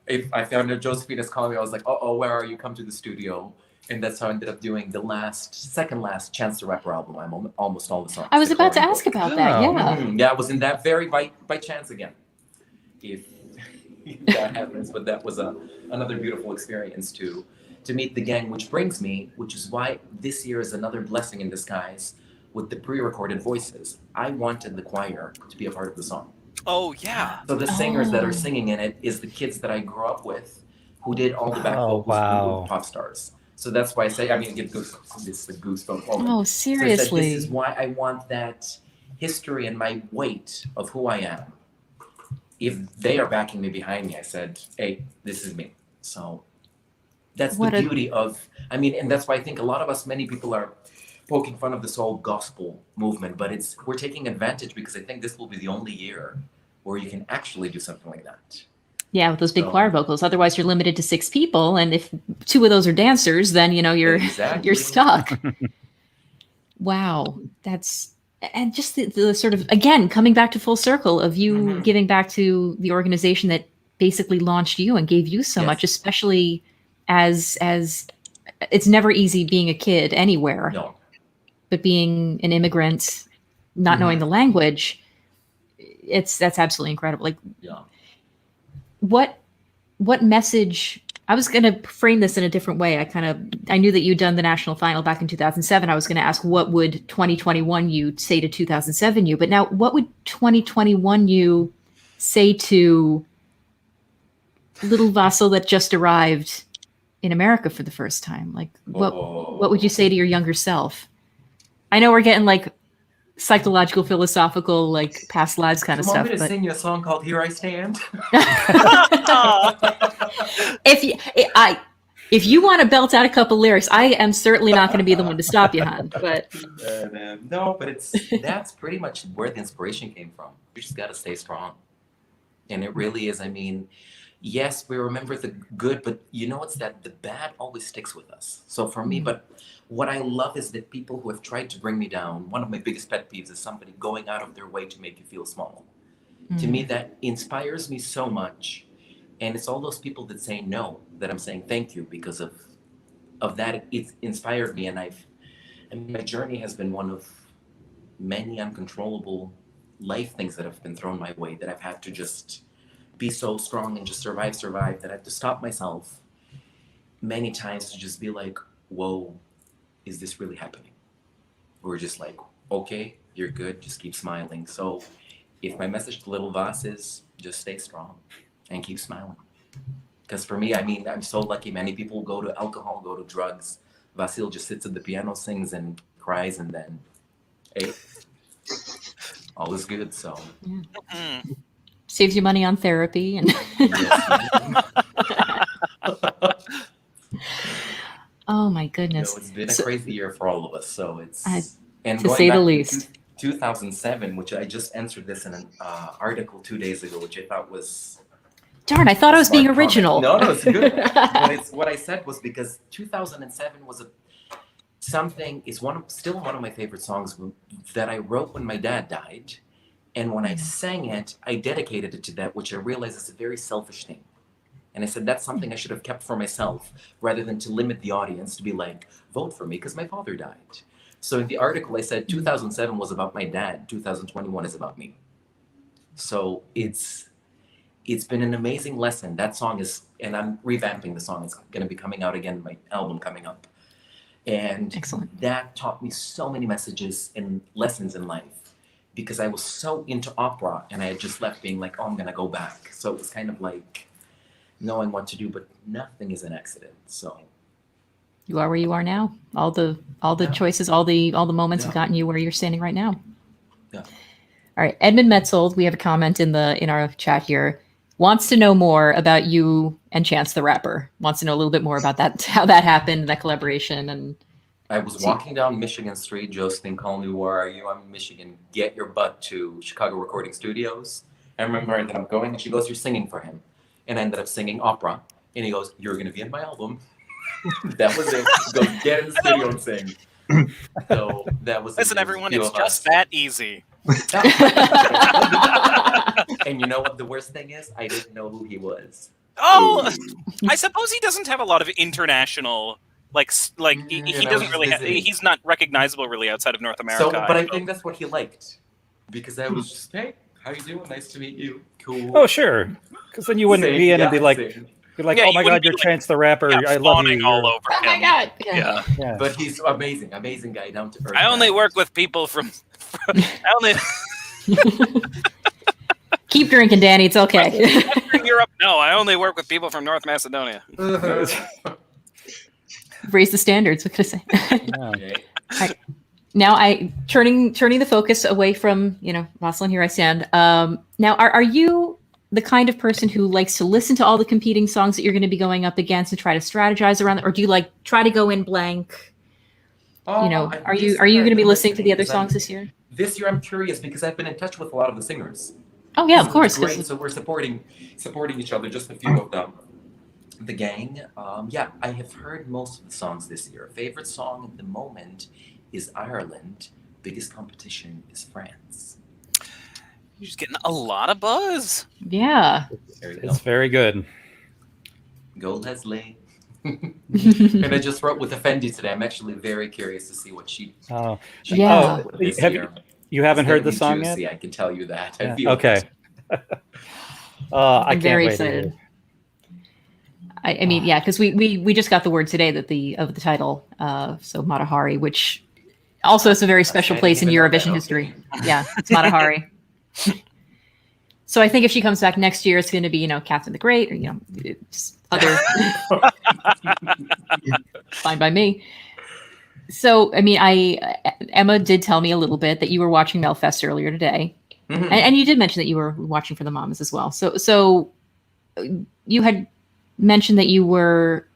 If I found a Josephine's calling me, I was like, "Oh, where are you? Come to the studio." And that's how I ended up doing the second last Chance the Rapper album. I'm almost all the songs. I was about to ask about that. Yeah. Yeah, I was in that very by chance again. If that happens, but that was another beautiful experience to meet the gang, which is why this year is another blessing in disguise with the pre-recorded voices. I wanted the choir to be a part of the song. Oh yeah. So the singers that are singing in it is the kids that I grew up with, who did all the back vocals wow. for pop stars. So that's why I say, I mean, get goosebumps. It's the goosebump moment. Oh, seriously. So this is why I want that history and my weight of who I am. If they are backing me behind me, I said, hey, this is me. So that's the beauty of, I mean, and that's why I think a lot of us, many people are poking fun of this whole gospel movement, but we're taking advantage because I think this will be the only year where you can actually do something like that. Yeah, with those big choir vocals. Otherwise, you're limited to 6 people, and if 2 of those are dancers, then you're stuck. Wow, and just the sort of, again, coming back to full circle of you giving back to the organization that basically launched you and gave you so much, especially as it's never easy being a kid anywhere. No. But being an immigrant, not knowing the language, that's absolutely incredible. Like, what message? I was going to frame this in a different way. I knew that you'd done the national final back in 2007. I was going to ask, what would 2021 you say to 2007 you? But now, what would 2021 you say to little Vasil that just arrived in America for the first time? Like, what would you say to your younger self? I know we're getting like psychological, philosophical, like past lives kind of stuff. Want me to sing you a song called "Here I Stand"? If you want to belt out a couple lyrics, I am certainly not going to be the one to stop you, hon. But no, but that's pretty much where the inspiration came from. You just got to stay strong, and it really is. I mean, yes, we remember the good, but it's that the bad always sticks with us. So for me, but what I love is that people who have tried to bring me down, one of my biggest pet peeves is somebody going out of their way to make you feel small. To me, that inspires me so much. And it's all those people that say no that I'm saying thank you because of that. It's inspired me. And my journey has been one of many uncontrollable life things that have been thrown my way, that I've had to just be so strong and just survive, that I have to stop myself many times to just be like, whoa, is this really happening? We're just like, okay, you're good, just keep smiling. So if my message to little Vas is just stay strong and keep smiling. Because for me, I mean, I'm so lucky. Many people go to alcohol, go to drugs. Vasil just sits at the piano, sings and cries, and then, hey, all is good. So saves you money on therapy and oh my goodness, it's been a crazy year for all of us. So it's and to say the least. 2007, which I just answered this in an article 2 days ago, which I thought was darn. I thought I was being original. No, it's good. What I said was because 2007 was still one of my favorite songs that I wrote when my dad died. And when I sang it, I dedicated it to that, which I realized is a very selfish thing. And I said, that's something I should have kept for myself rather than to limit the audience to be like, vote for me because my father died. So in the article, I said 2007 was about my dad. 2021 is about me. So it's been an amazing lesson. That song is, and I'm revamping the song. It's going to be coming out again, my album coming up. And excellent. That taught me so many messages and lessons in life because I was so into opera and I had just left being like, oh, I'm going to go back. So it was kind of like knowing what to do, but nothing is an accident. So you are where you are now. All the choices, all the moments have gotten you where you're standing right now. Yeah. All right. Edmund Metzold, we have a comment in our chat here. Wants to know more about you and Chance the Rapper. Wants to know a little bit more about that, how that happened, that collaboration. And I was walking down Michigan Street. Josephine called me, where are you? I'm in Michigan. Get your butt to Chicago Recording Studios. I remember I ended up going and she goes, you're singing for him. And I ended up singing opera. And he goes, you're going to be in my album. That was it. Go get in the studio and sing. So that was. Listen, everyone, it's just that easy. And you know what the worst thing is? I didn't know who he was. Oh, I suppose he doesn't have a lot of international, he doesn't really. He's not recognizable really outside of North America. So, but I think that's what he liked, because I was just, hey, how you doing? Nice to meet you. Cool. Oh, sure. Because then you wouldn't be in and be like, oh my God, you're Chance the Rapper. I love you. All over oh my God. Yeah. But he's amazing guy, down to earth. I only work with people from I only. Keep drinking, Danny. It's okay. Western Europe, no. I only work with people from North Macedonia. Raise the standards. What could I say? Okay. Right. Now, turning the focus away from Rosalind. Here I stand. Now, are you the kind of person who likes to listen to all the competing songs that you're going to be going up against and try to strategize around, or do you try to go in blank? Are you going to be listening to the other songs this year? This year, I'm curious because I've been in touch with a lot of the singers. Oh yeah, of course. Great. So we're supporting each other. Just a few of them. The gang. Yeah, I have heard most of the songs this year. Favorite song at the moment is Ireland. Biggest competition is France. You're just getting a lot of buzz. Yeah. It's very good. Go Leslie. And I just wrote with Effendi today. I'm actually very curious to see what she. Oh, yeah. You haven't heard the song juicy, yet? I can tell you that. Yeah. Okay. I'm very excited. I mean, yeah, because we just got the word today that the title, so Matahari, which also is a very special place in Eurovision history. Yeah, it's Matahari. So I think if she comes back next year, it's going to be Catherine the Great, or just other. Fine by me. So I mean, Emma did tell me a little bit that you were watching Melfest earlier today, and you did mention that you were watching for the Mamas as well. So you had mentioned that you were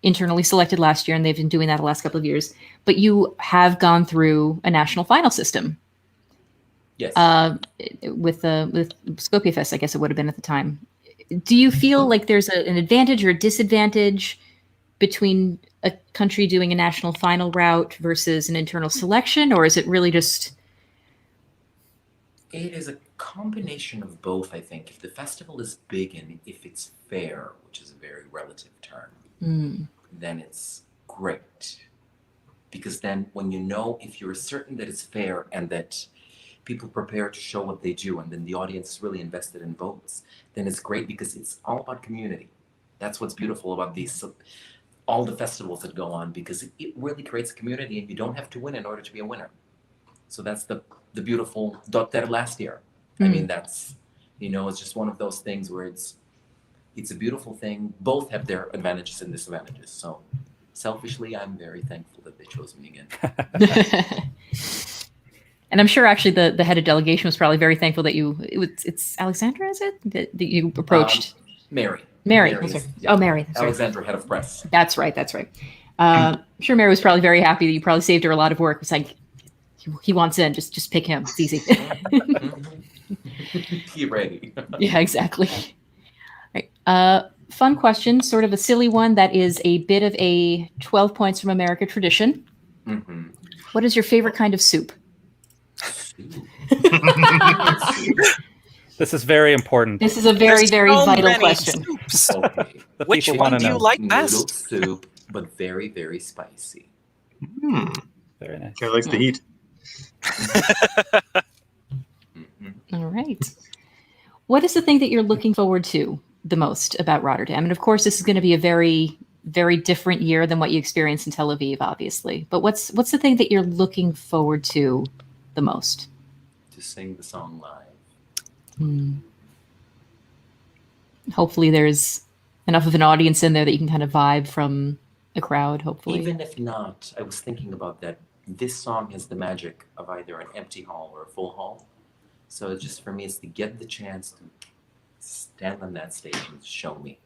internally selected last year, and they've been doing that the last couple of years. But you have gone through a national final system. Yes. With Skopje Fest, I guess it would have been at the time. Do you feel like there's an advantage or a disadvantage between a country doing a national final route versus an internal selection, or is it really just? It is a combination of both, I think. If the festival is big and if it's fair, which is a very relative term, then it's great. Because then when if you're certain that it's fair and that people prepare to show what they do, and then the audience is really invested in votes, then it's great because it's all about community. That's what's beautiful about all the festivals that go on, because it really creates a community, and you don't have to win in order to be a winner. So that's the beautiful Dotter last year. I mean, that's, it's just one of those things where it's a beautiful thing. Both have their advantages and disadvantages. So selfishly, I'm very thankful that they chose me again. And I'm sure actually the head of delegation was probably very thankful that it's Alexandra, is it? That you approached? Mary. Mary. Oh, Mary. Alexandra, head of press. That's right. I'm sure Mary was probably very happy that you probably saved her a lot of work. It's like, he wants in, just pick him. It's easy. He ready. Yeah, exactly. All right. Fun question, sort of a silly one that is a bit of a 12 points from America tradition. Mm-hmm. What is your favorite kind of soup? This is very important. This is a very, very vital question. Okay. Which one do you like best? Soup, but very, very spicy. Very nice. I likes to eat. All right. What is the thing that you're looking forward to the most about Rotterdam? And of course, this is going to be a very, very different year than what you experienced in Tel Aviv, obviously. But what's the thing that you're looking forward to the most? To sing the song live. Hopefully there's enough of an audience in there that you can kind of vibe from a crowd, hopefully. Even if not, I was thinking about that. This song has the magic of either an empty hall or a full hall. So it's just for me, it's to get the chance to stand on that stage and show me.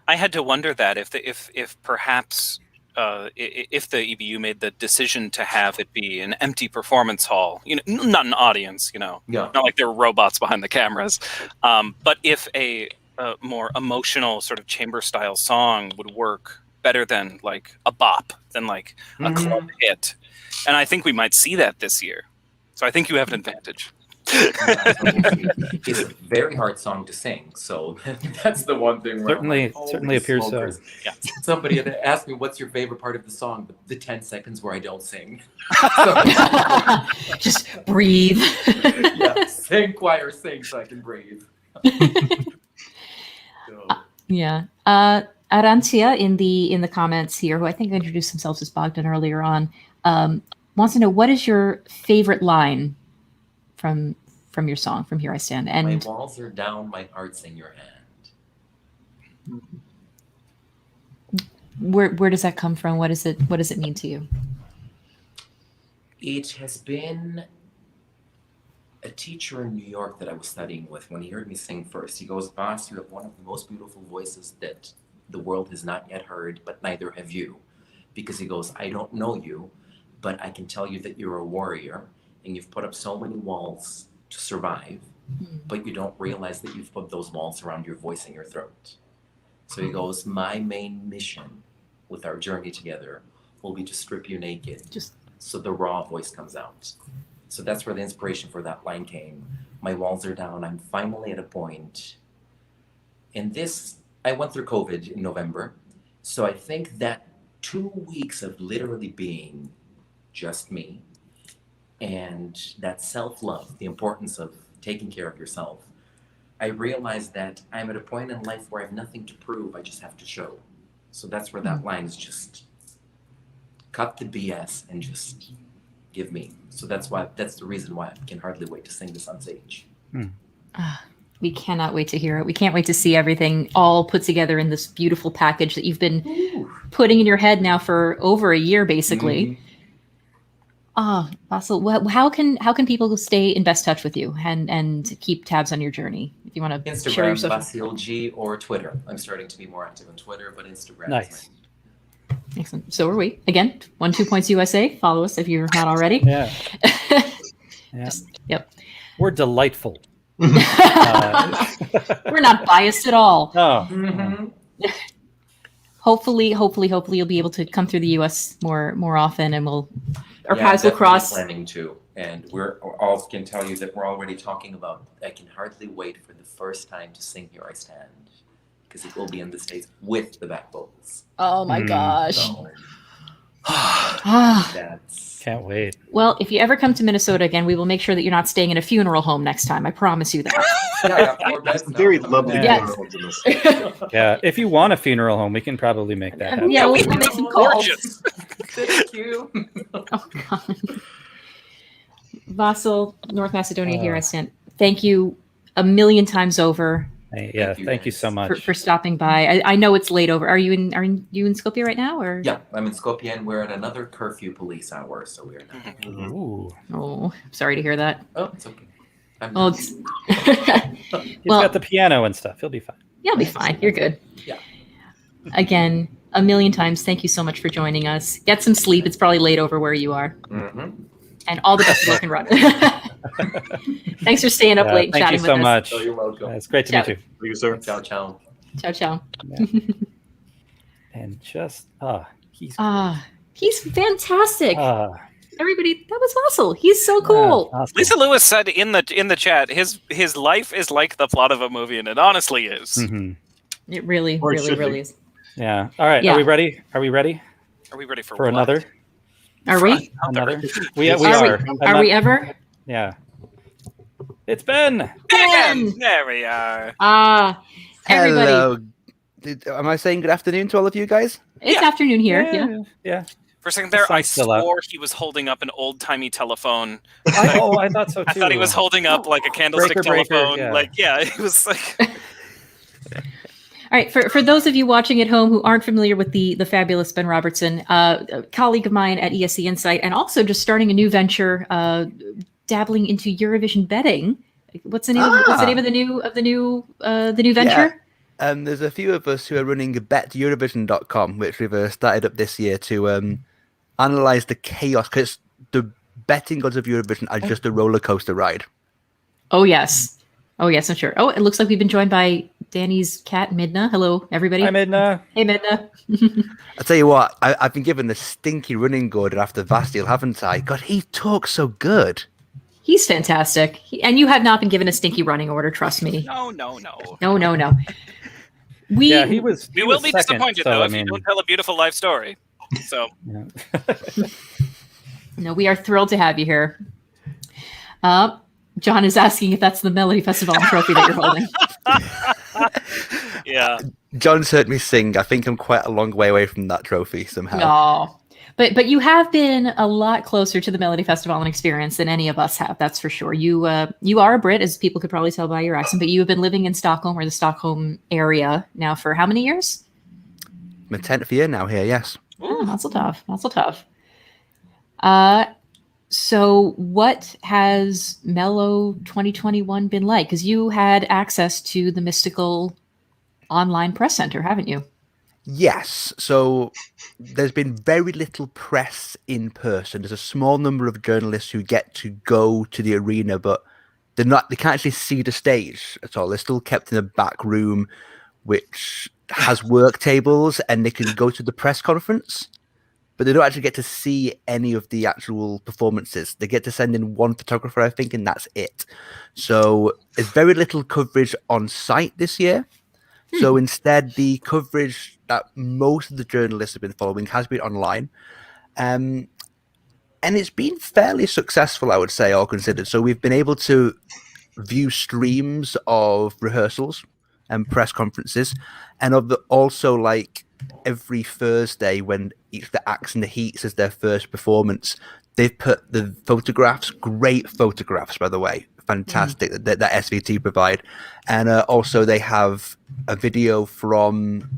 I had to wonder that if perhaps if the EBU made the decision to have it be an empty performance hall, not an audience, Yeah. not like there were robots behind the cameras, but if a more emotional sort of chamber style song would work better than like a bop, than like a club hit. And I think we might see that this year. So I think you have an advantage. It's a very hard song to sing, so that's the one thing. Certainly appears so. Yeah. Somebody had asked me, "What's your favorite part of the song?" The 10 seconds where I don't sing. Just breathe. Yeah, sing, choir, sing, so I can breathe. Yeah. Arancia in the comments here, who I think introduced themselves as Bogdan earlier on, wants to know, what is your favorite line from your song, From Here I Stand? And my walls are down, my heart's in your hand. Where does that come from? What does it mean to you? It has been a teacher in New York that I was studying with. When he heard me sing first, he goes, "Boss, you have one of the most beautiful voices that the world has not yet heard, but neither have you." Because he goes, "I don't know you, but I can tell you that you're a warrior and you've put up so many walls to survive, but you don't realize that you've put those walls around your voice and your throat." So he goes, "My main mission with our journey together will be to strip you naked, so the raw voice comes out." So that's where the inspiration for that line came. My walls are down. I'm finally at a point. And this, I went through COVID in November. So I think that 2 weeks of literally being just me and that self-love, the importance of taking care of yourself, I realized that I'm at a point in life where I have nothing to prove. I just have to show. So that's where that line is just cut the BS and just give me. So that's the reason why I can hardly wait to sing this on stage. We cannot wait to hear it. We can't wait to see everything all put together in this beautiful package that you've been putting in your head now for over a year, basically. Vasyl, how can people stay in best touch with you and keep tabs on your journey? If you want to share your social... Vasyl G, or Twitter. I'm starting to be more active on Twitter, but Instagram. Nice. Excellent. So are we. Again, 12 Points USA. Follow us if you're not already. Yeah. Yep. We're delightful. We're not biased at all. Oh. Hopefully you'll be able to come through the US more often, and our paths will cross. Planning to, and we're all can tell you that we're already talking about. I can hardly wait for the first time to sing Here I Stand, because it will be in the States with the back vocals. Oh my gosh. So, Can't wait. Well, if you ever come to Minnesota again, we will make sure that you're not staying in a funeral home next time. I promise you that. Very lovely funeral homes in this. Yeah, if you want a funeral home, we can probably make that happen. Yeah, we can make some calls. Thank you. Oh, God. Vasyl, North Macedonia, Here I Stand. Thank you a million times over. Thank you so much for stopping by. I know it's late over. Are you in Skopje right now, or? Yeah, I'm in Skopje, and we're at another curfew police hour, so we're not. Ooh. Oh, sorry to hear that. Oh, it's okay. He's got the piano and stuff. He'll be fine. You'll be fine. You're good. Yeah. Again, a million times, thank you so much for joining us. Get some sleep. It's probably late over where you are. And all the best of luck and run. Thanks for staying up late and chatting with us. Thank you so much. Oh, you're welcome. It's great to meet you. Thank you, sir. Ciao, ciao. Ciao, ciao. Yeah. And just he's fantastic. Everybody, that was Vasyl. He's so cool. Awesome. Lisa Lewis said in the chat, his life is like the plot of a movie, and it honestly is. Mm-hmm. It really is. Yeah. All right. Yeah. Are we ready? Are we ready for for another? Are we? Another? We are. Are we ever? Yeah. It's Ben. There we are. Everybody. Hello. Am I saying good afternoon to all of you guys? It's afternoon here. Yeah. For a second there, I swore he was holding up an old-timey telephone. I thought so too. I thought he was holding up like a candlestick telephone. It was like... All right, for those of you watching at home who aren't familiar with the fabulous Ben Robertson, a colleague of mine at ESC Insight, and also just starting a new venture, dabbling into Eurovision betting. What's the name? What's the name of the new venture? Yeah. There's a few of us who are running beteurovision.com, which we've started up this year to analyze the chaos, because the betting gods of Eurovision are just a roller coaster ride. Oh yes, I'm sure. Oh, it looks like we've been joined by Danny's cat, Midna. Hello, everybody. Hi, Midna. Hey, Midna. I'll tell you what, I've been given the stinky running order after Vastiel, haven't I? God, he talks so good. He's fantastic. And you have not been given a stinky running order, trust me. No. No. He was We will be second, disappointed, though, if you don't tell a beautiful life story. So, no, we are thrilled to have you here. John is asking if that's the Melodifestivalen trophy that you're holding. Yeah. John's heard me sing. I think I'm quite a long way away from that trophy somehow. Oh, but you have been a lot closer to the Melodifestivalen experience than any of us have. That's for sure. You are a Brit, as people could probably tell by your accent, but you have been living in Stockholm or the Stockholm area now for how many years? My 10th year now here, yes. Oh, not so tough. So what has Mello 2021 been like? Because you had access to the mystical online press center, haven't you? Yes. So there's been very little press in person. There's a small number of journalists who get to go to the arena, but they can't actually see the stage at all. They're still kept in a back room, which has work tables, and they can go to the press conference, but they don't actually get to see any of the actual performances. They get to send in one photographer, I think, and that's it. So there's very little coverage on site this year. So instead, the coverage that most of the journalists have been following has been online. And it's been fairly successful, I would say, all considered. So we've been able to view streams of rehearsals and press conferences, and also like every Thursday when each of the acts in the heats is their first performance, they've put the photographs, great photographs, by the way, fantastic, that SVT provide. And also they have a video from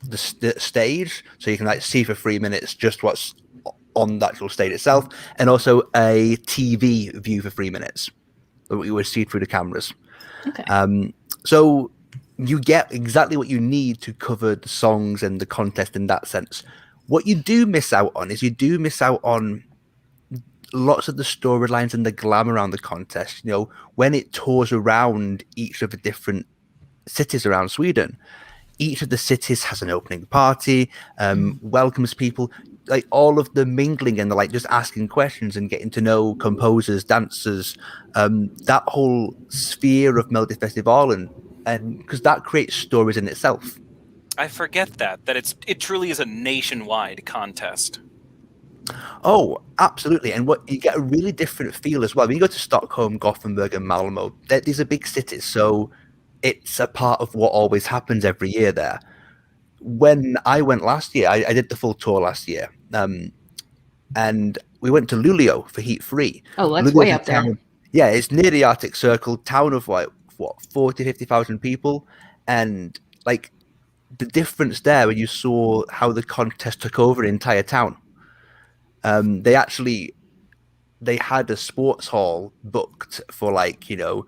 the stage, so you can like see for 3 minutes just what's on the actual stage itself, and also a TV view for 3 minutes that we would see through the cameras. Okay. So you get exactly what you need to cover the songs and the contest in that sense. What you do miss out on is lots of the storylines and the glam around the contest. You know, when it tours around each of the different cities around Sweden, each of the cities has an opening party, welcomes people, like all of the mingling and the like just asking questions and getting to know composers, dancers, that whole sphere of Melodifestivalen, and because that creates stories in itself. I forget that it truly is a nationwide contest. Oh, absolutely. And what you get a really different feel as well. When you go to Stockholm, Gothenburg, and Malmo, these are big cities, so it's a part of what always happens every year there. When I went last year, I did the full tour last year, and we went to Luleå for Heat 3. Oh, that's way up there. Yeah, it's near the Arctic Circle, town of like, 40,000-50,000 people, and like the difference there when you saw how the contest took over the entire town. They had a sports hall booked for like, you know,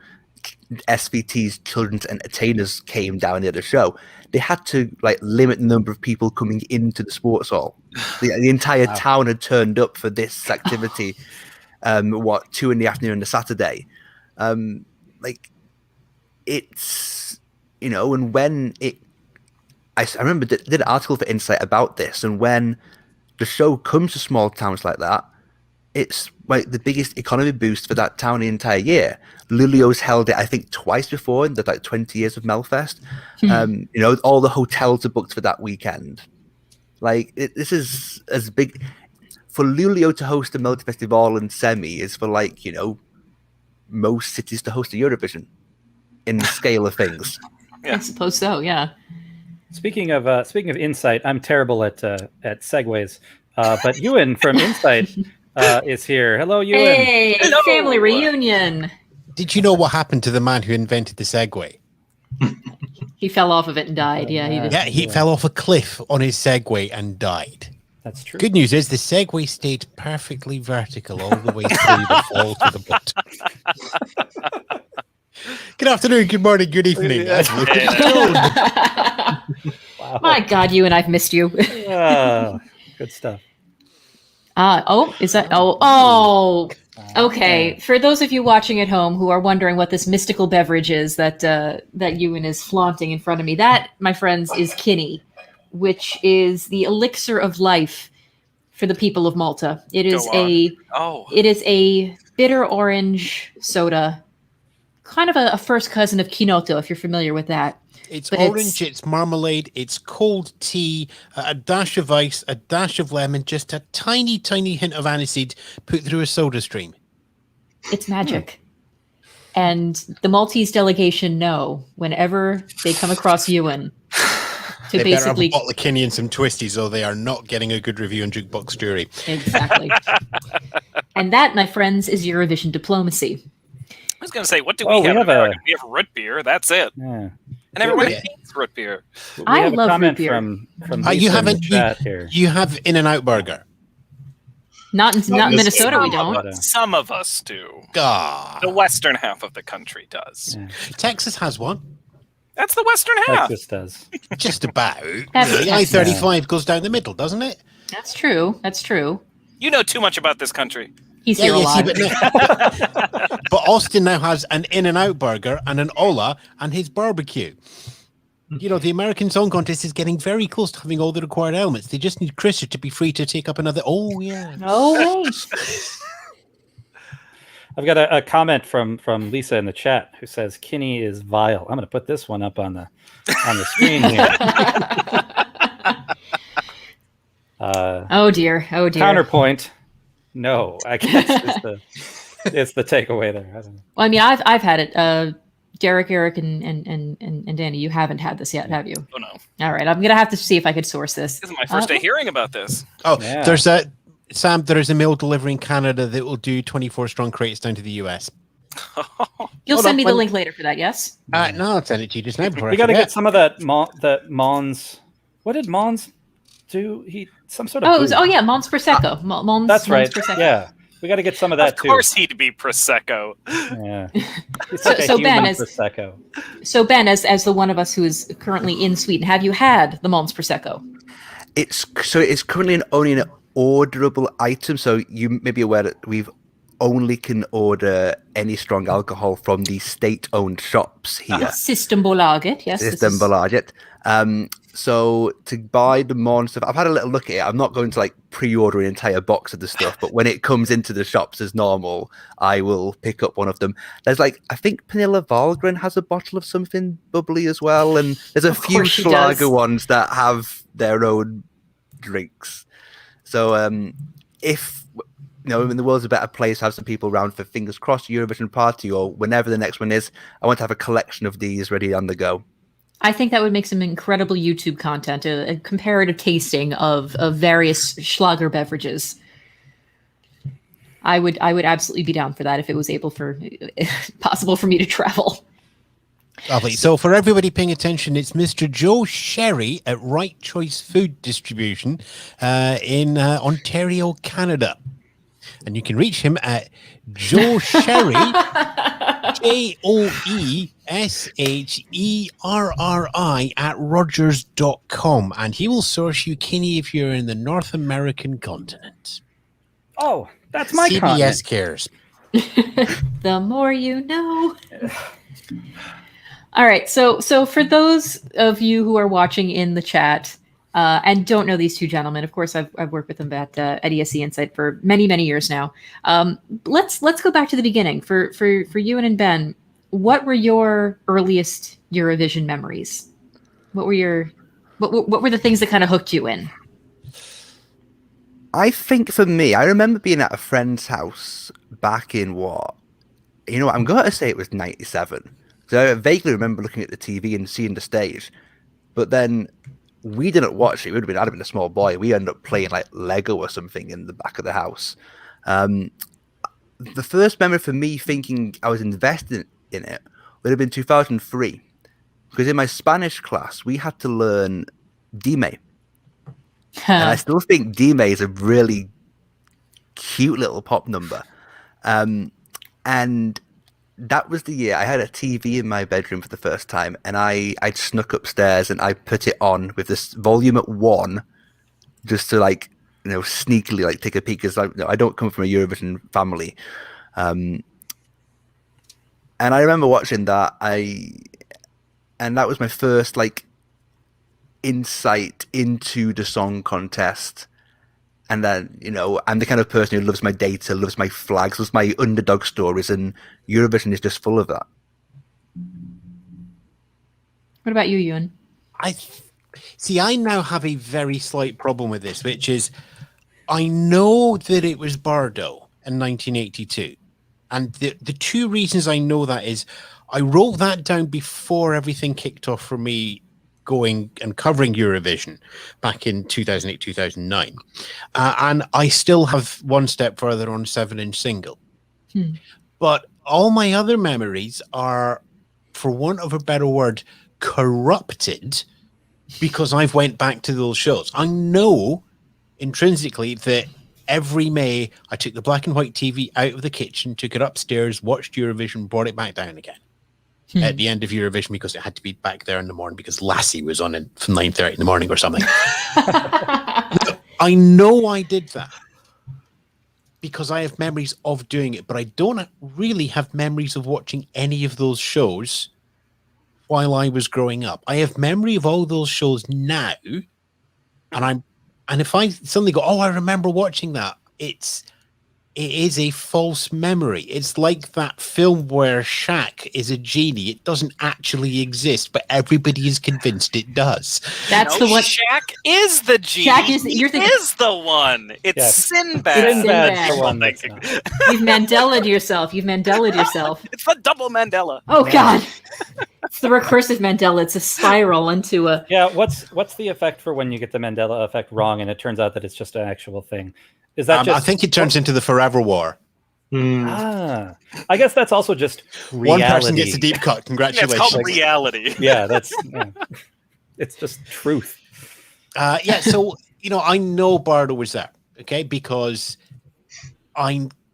SVT's children's entertainers came down near the show. They had to like limit the number of people coming into the sports hall. The entire town had turned up for this activity. 2 in the afternoon on a Saturday. Like it's, you know, and when I remember did an article for Insight about this, and when the show comes to small towns like that, it's like the biggest economy boost for that town the entire year. Luleå's held it, I think, twice before in the like 20 years of Melfest. You know, all the hotels are booked for that weekend. Like this is as big for Luleå to host a Melodifestivalen semi is for like, you know, most cities to host a Eurovision in the scale of things. Yeah. I suppose so. Yeah. Speaking of Insight, I'm terrible at segues, but Ewan from Insight is here. Hello, Ewan. Hey, hello. Family reunion. Did you know what happened to the man who invented the Segway? He fell off of it and died. Yeah, he fell off a cliff on his Segway and died. That's true. Good news is the Segway stayed perfectly vertical all the way through the fall to the bottom. Good afternoon, good morning, good evening. Wow. My God, you and I've missed you. Good stuff. Is that? Oh. Okay, for those of you watching at home who are wondering what this mystical beverage is that Ewan is flaunting in front of me, that, my friends, is Kinney, which is the elixir of life for the people of Malta. It is a bitter orange soda, kind of a first cousin of Kinoto, if you're familiar with that. It's orange, it's marmalade, it's cold tea, a dash of ice, a dash of lemon, just a tiny, tiny hint of aniseed put through a soda stream. It's magic. And the Maltese delegation know whenever they come across Ewan to they basically... better have a bottle of Kinney and some twisties, or they are not getting a good review on Jukebox Jury. Exactly. And that, my friends, is Eurovision diplomacy. I was going to say, what do we have in America? We have root beer. That's it. Yeah. And everybody hates root beer. I love root beer. From you haven't you have In-N-Out Burger. Not in Minnesota, we don't. Some of us do. God. The western half of the country does. Yeah. Texas has one. That's the western half. Texas does. Just about. The I-35 goes down the middle, doesn't it? That's true. That's true. You know too much about this country. He's here alive. But Austin now has an In-N-Out Burger and an Ola and his barbecue. You know, the American Song Contest is getting very close to having all the required elements. They just need Christer to be free to take up another. Oh, yeah. Oh, wait. I've got a comment from Lisa in the chat who says Kinney is vile. I'm going to put this one up on the screen here. Oh dear. Counterpoint. No, I guess it's the takeaway there. I don't know. Well, I mean, I've had it. Derek, Eric, and Danny, you haven't had this yet, have you? Oh no. All right, I'm gonna have to see if I could source this. This is my first day hearing about this. Oh, yeah. There's a mail delivery in Canada that will do 24 strong crates down to the US. You'll send me the link later for that, yes? No, I'll send it to you just now. We got to get some of that Mons. What did Mons do? Some sort of. Yeah, Mons Prosecco. Mons. That's right. Prosecco. Yeah, we got to get some of that too. Of course, he'd be Prosecco. Yeah. So Ben, as the one of us who is currently in Sweden, have you had the Mons Prosecco? It's currently only an orderable item. So you may be aware that we've only can order any strong alcohol from the state-owned shops here. Systembolaget, yes. Systembolaget. So to buy the Mons stuff, I've had a little look at it. I'm not going to pre-order an entire box of the stuff, but when it comes into the shops as normal, I will pick up one of them. There's I think Pernilla Wahlgren has a bottle of something bubbly as well, and there's a few Schlager ones that have their own drinks. So if when the world's a better place, have some people around for fingers crossed Eurovision party or whenever the next one is, I want to have a collection of these ready on the go. I think that would make some incredible YouTube content, a comparative tasting of various Schlager beverages. I would absolutely be down for that if it was possible for me to travel. Lovely. So for everybody paying attention, it's Mr. Joe Sherry at Right Choice Food Distribution in Ontario, Canada. And you can reach him at Joe Sherry, JoeSherri at Rogers.com. And he will source you Kinney if you're in the North American continent. Oh, that's my CBS continent. cares. The more you know. All right. So for those of you who are watching in the chat, and don't know these two gentlemen. Of course, I've worked with them at ESC Insight for many years now. Let's go back to the beginning for Ewan and Ben. What were your earliest Eurovision memories? What were the things that kind of hooked you in? I think for me, I remember being at a friend's house back in I'm going to say it was 97. So I vaguely remember looking at the TV and seeing the stage, but then we didn't watch it. I'd have been a small boy. We ended up playing Lego or something in the back of the house. The first memory for me thinking I was invested in it would have been 2003. Because in my Spanish class, we had to learn Dime. And I still think Dime is a really cute little pop number. And that was the year I had a TV in my bedroom for the first time, and I'd snuck upstairs and I put it on with this volume at 1, just to sneakily take a peek, because I don't come from a Eurovision family. And I remember watching that. And that was my first like insight into the song contest. And then, you know, I'm the kind of person who loves my data, loves my flags, loves my underdog stories, and Eurovision is just full of that. What about you, Ewan? I now have a very slight problem with this, which is I know that it was Bardo in 1982. And the two reasons I know that is I wrote that down before everything kicked off for me going and covering Eurovision back in 2008, 2009. And I still have One Step Further on 7-inch single. But all my other memories are, for want of a better word, corrupted because I've went back to those shows. I know intrinsically that every May I took the black and white TV out of the kitchen, took it upstairs, watched Eurovision, brought it back down again at the end of Eurovision because it had to be back there in the morning because Lassie was on it from 9:30 in the morning or something. I know I did that because I have memories of doing it, but I don't really have memories of watching any of those shows while I was growing up. I have memory of all those shows now, and if I suddenly go, oh, I remember watching that, it is a false memory. It's like that film where Shaq is a genie. It doesn't actually exist, but everybody is convinced it does. That's the one. Shaq is the genie. Shaq is. You're thinking, is the one. It's Sinbad. Sinbad's the one that's not. You've Mandela'd yourself. You've Mandela'd yourself. It's the double Mandela. Oh God. It's the recursive Mandela. It's a spiral into a. Yeah. What's the effect for when you get the Mandela effect wrong and it turns out that it's just an actual thing? Is that just? I think it turns into the Forever War. I guess that's also just reality. One person gets a deep cut. Congratulations. Yeah, it's called reality. Yeah, it's just truth. So I know Bardo was there, okay, because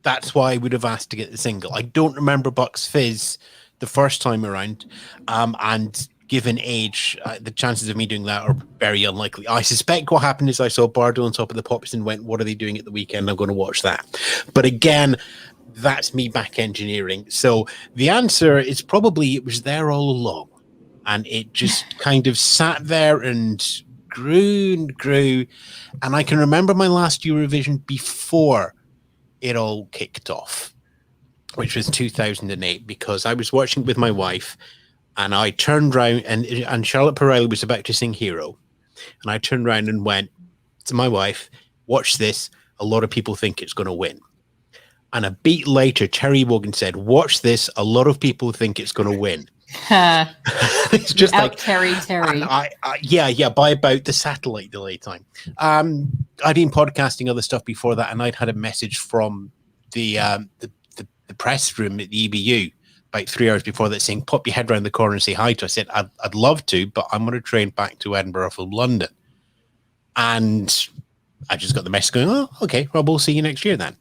that's why I would have asked to get the single. I don't remember Bucks Fizz the first time around, and given age, the chances of me doing that are very unlikely. I suspect what happened is I saw Bardo on top of the pops and went, what are they doing at the weekend? I'm going to watch that. But again, that's me back engineering. So the answer is probably it was there all along. And it just kind of sat there and grew and grew. And I can remember my last Eurovision before it all kicked off, which was 2008, because I was watching with my wife. And I turned around, and Charlotte Perrelli was about to sing Hero. And I turned around and went to my wife, watch this. A lot of people think it's going to win. And a beat later, Terry Wogan said, watch this. A lot of people think it's going to win. It's just like Terry. Yeah, by about the satellite delay time. I'd been podcasting other stuff before that, and I'd had a message from the press room at the EBU about 3 hours before that saying, pop your head around the corner and say hi to. I said, I'd love to, but I'm going to train back to Edinburgh from London. And I just got the message going, oh, okay, well, we'll see you next year then.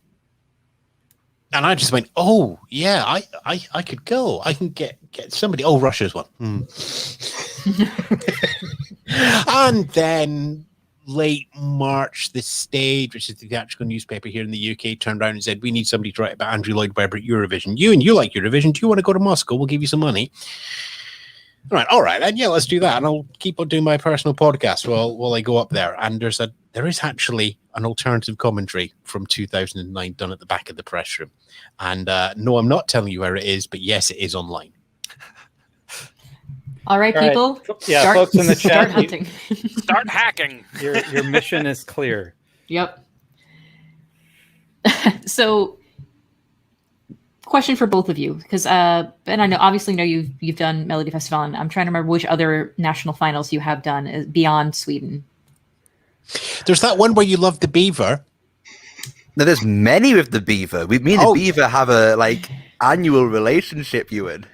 And I just went, oh, yeah, I could go. I can get somebody. Oh, Russia's one. And then late March, the Stage, which is the theatrical newspaper here in the UK, turned around and said, we need somebody to write about Andrew Lloyd Webber at Eurovision. You like Eurovision. Do you want to go to Moscow? We'll give you some money. All right, then yeah, let's do that. And I'll keep on doing my personal podcast while I go up there. And there is actually an alternative commentary from 2009 done at the back of the press room. And no, I'm not telling you where it is, but yes, it is online. All right, people. Yeah, folks in the chat. Start hunting. Start hacking. Your mission is clear. Yep. So, question for both of you, because and I obviously know you've done Melodifestivalen, and I'm trying to remember which other national finals you have done beyond Sweden. There's that one where you love the beaver. No, there's many with the beaver. Me and the beaver have a annual relationship, Ewan.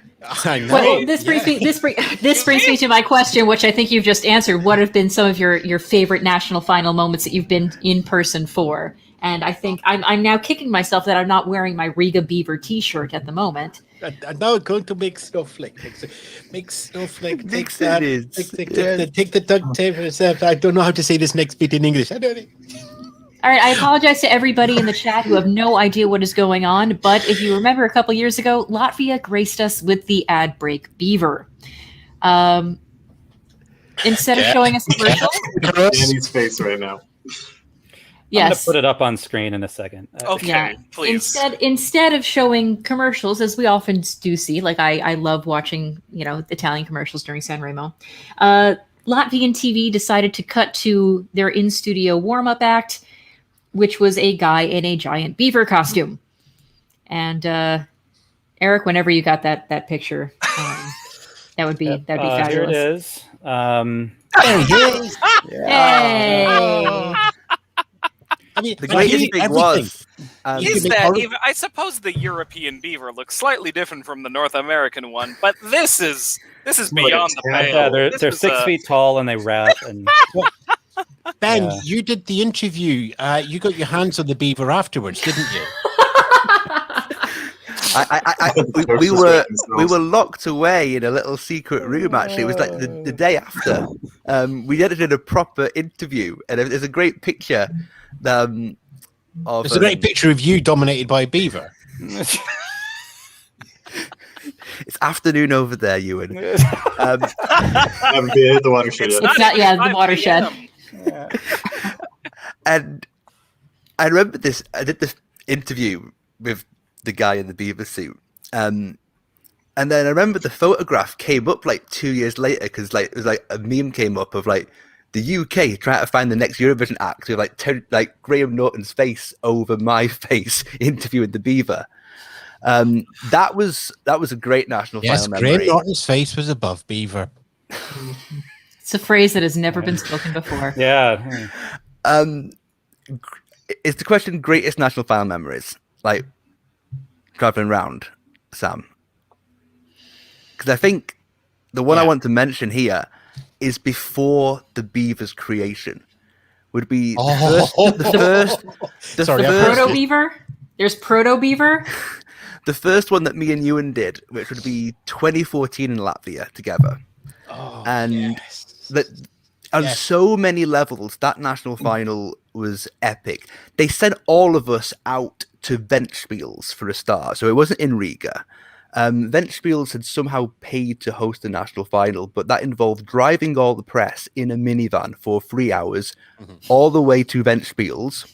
I know. Well, this brings me to my question, which I think you've just answered. What have been some of your favorite national final moments that you've been in person for? And I think I'm now kicking myself that I'm not wearing my Riga Beaver T-shirt at the moment. I'm now going to make Snowflake. Make Snowflake. Take that. Take the duct tape. I don't know how to say this next bit in English. I don't know. All right, I apologize to everybody in the chat who have no idea what is going on, but if you remember a couple years ago, Latvia graced us with the ad break beaver. Instead of showing us a commercial, Danny's face right now. yes, I'm gonna put it up on screen in a second. Okay, please. Instead of showing commercials, as we often do see, like I love watching, Italian commercials during Sanremo. Latvian TV decided to cut to their in-studio warm-up act, which was a guy in a giant beaver costume. And Eric, whenever you got that picture, that would be fabulous. Here it is. Hey! I mean, The greatest thing was I suppose the European beaver looks slightly different from the North American one, but this is beyond the pale. Yeah, they're 6 feet tall and they rap. And Ben, you did the interview. You got your hands on the beaver afterwards, didn't you? we were locked away in a little secret room. Actually, it was like the day after. We edited a proper interview, and there's a great picture. There's a great picture of you dominated by a beaver. It's afternoon over there, Ewan. Haven't been at the watershed yet. It's not, the watershed. yeah. And I remember this. I did this interview with the guy in the beaver suit, and then I remember the photograph came up like 2 years later because it was like a meme came up of like the UK trying to find the next Eurovision act with like Graham Norton's face over my face interviewing the beaver. That was a great national final memory. Graham Norton's face was above beaver. It's a phrase that has never been spoken before. Yeah. Is the question greatest national final memories? Like traveling around, Sam? Because I think the one I want to mention here is before the beaver's creation. Would be the proto beaver. There's proto beaver. The first one that me and Ewan did, which would be 2014 in Latvia together. On so many levels, that national final was epic. They sent all of us out to Ventspils for a start, so it wasn't in Riga. Ventspils had somehow paid to host the national final, but that involved driving all the press in a minivan for 3 hours, all the way to Ventspils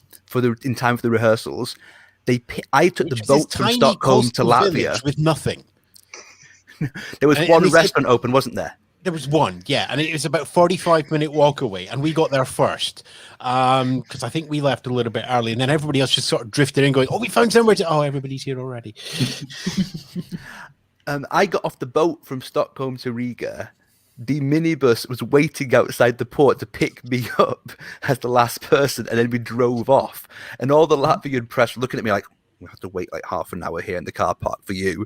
in time for the rehearsals. I took the boat from Stockholm to Latvia with nothing. There was one restaurant open, wasn't there? There was one, yeah, and it was about 45-minute walk away, and we got there first because I think we left a little bit early, and then everybody else just sort of drifted in, going, "Oh, we found somewhere to." Oh, everybody's here already. I got off the boat from Stockholm to Riga. The minibus was waiting outside the port to pick me up as the last person, and then we drove off. And all the Latvian press were looking at me like, "We have to wait like half an hour here in the car park for you."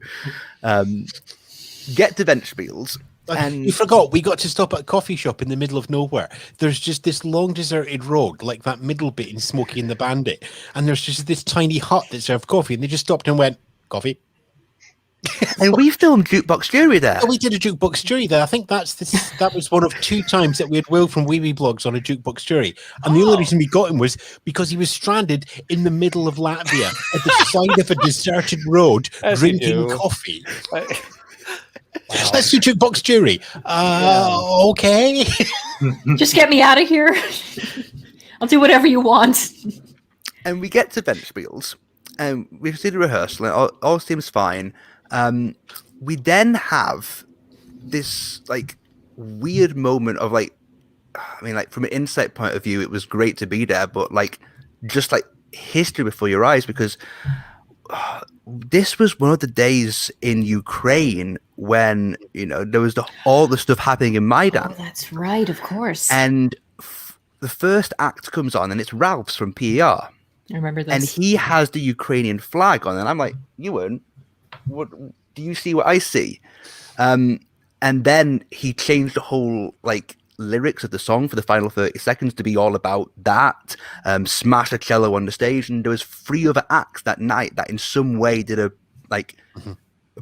Get to Ventspils. And you forgot, we got to stop at a coffee shop in the middle of nowhere. There's just this long deserted road, like that middle bit in Smokey and the Bandit, and there's just this tiny hut that served coffee, and they just stopped and went, "Coffee." And we filmed Jukebox Jury there. Yeah, we did a Jukebox Jury there. I think that was one of 2 times that we had Will from Wee Wee Blogs on a Jukebox Jury. And the only reason we got him was because he was stranded in the middle of Latvia at the side of a deserted road drinking coffee. Let's do Jukebox Jury. Okay. Just get me out of here. I'll do whatever you want. And we get to Ventspils, and we see the rehearsal, and all seems fine. We then have this like weird moment of like, I mean, like from an insight point of view, it was great to be there, but like just like history before your eyes, because this was one of the days in Ukraine when, there was all the stuff happening in Maidan. Oh, that's right, of course. And the first act comes on, and it's Ralph's from PER. I remember this. And he has the Ukrainian flag on, and I'm like, Ewan, what do you see what I see? And then he changed the whole like lyrics of the song for the final 30 seconds to be all about that. Smash a cello on the stage, and there was 3 other acts that night that in some way did a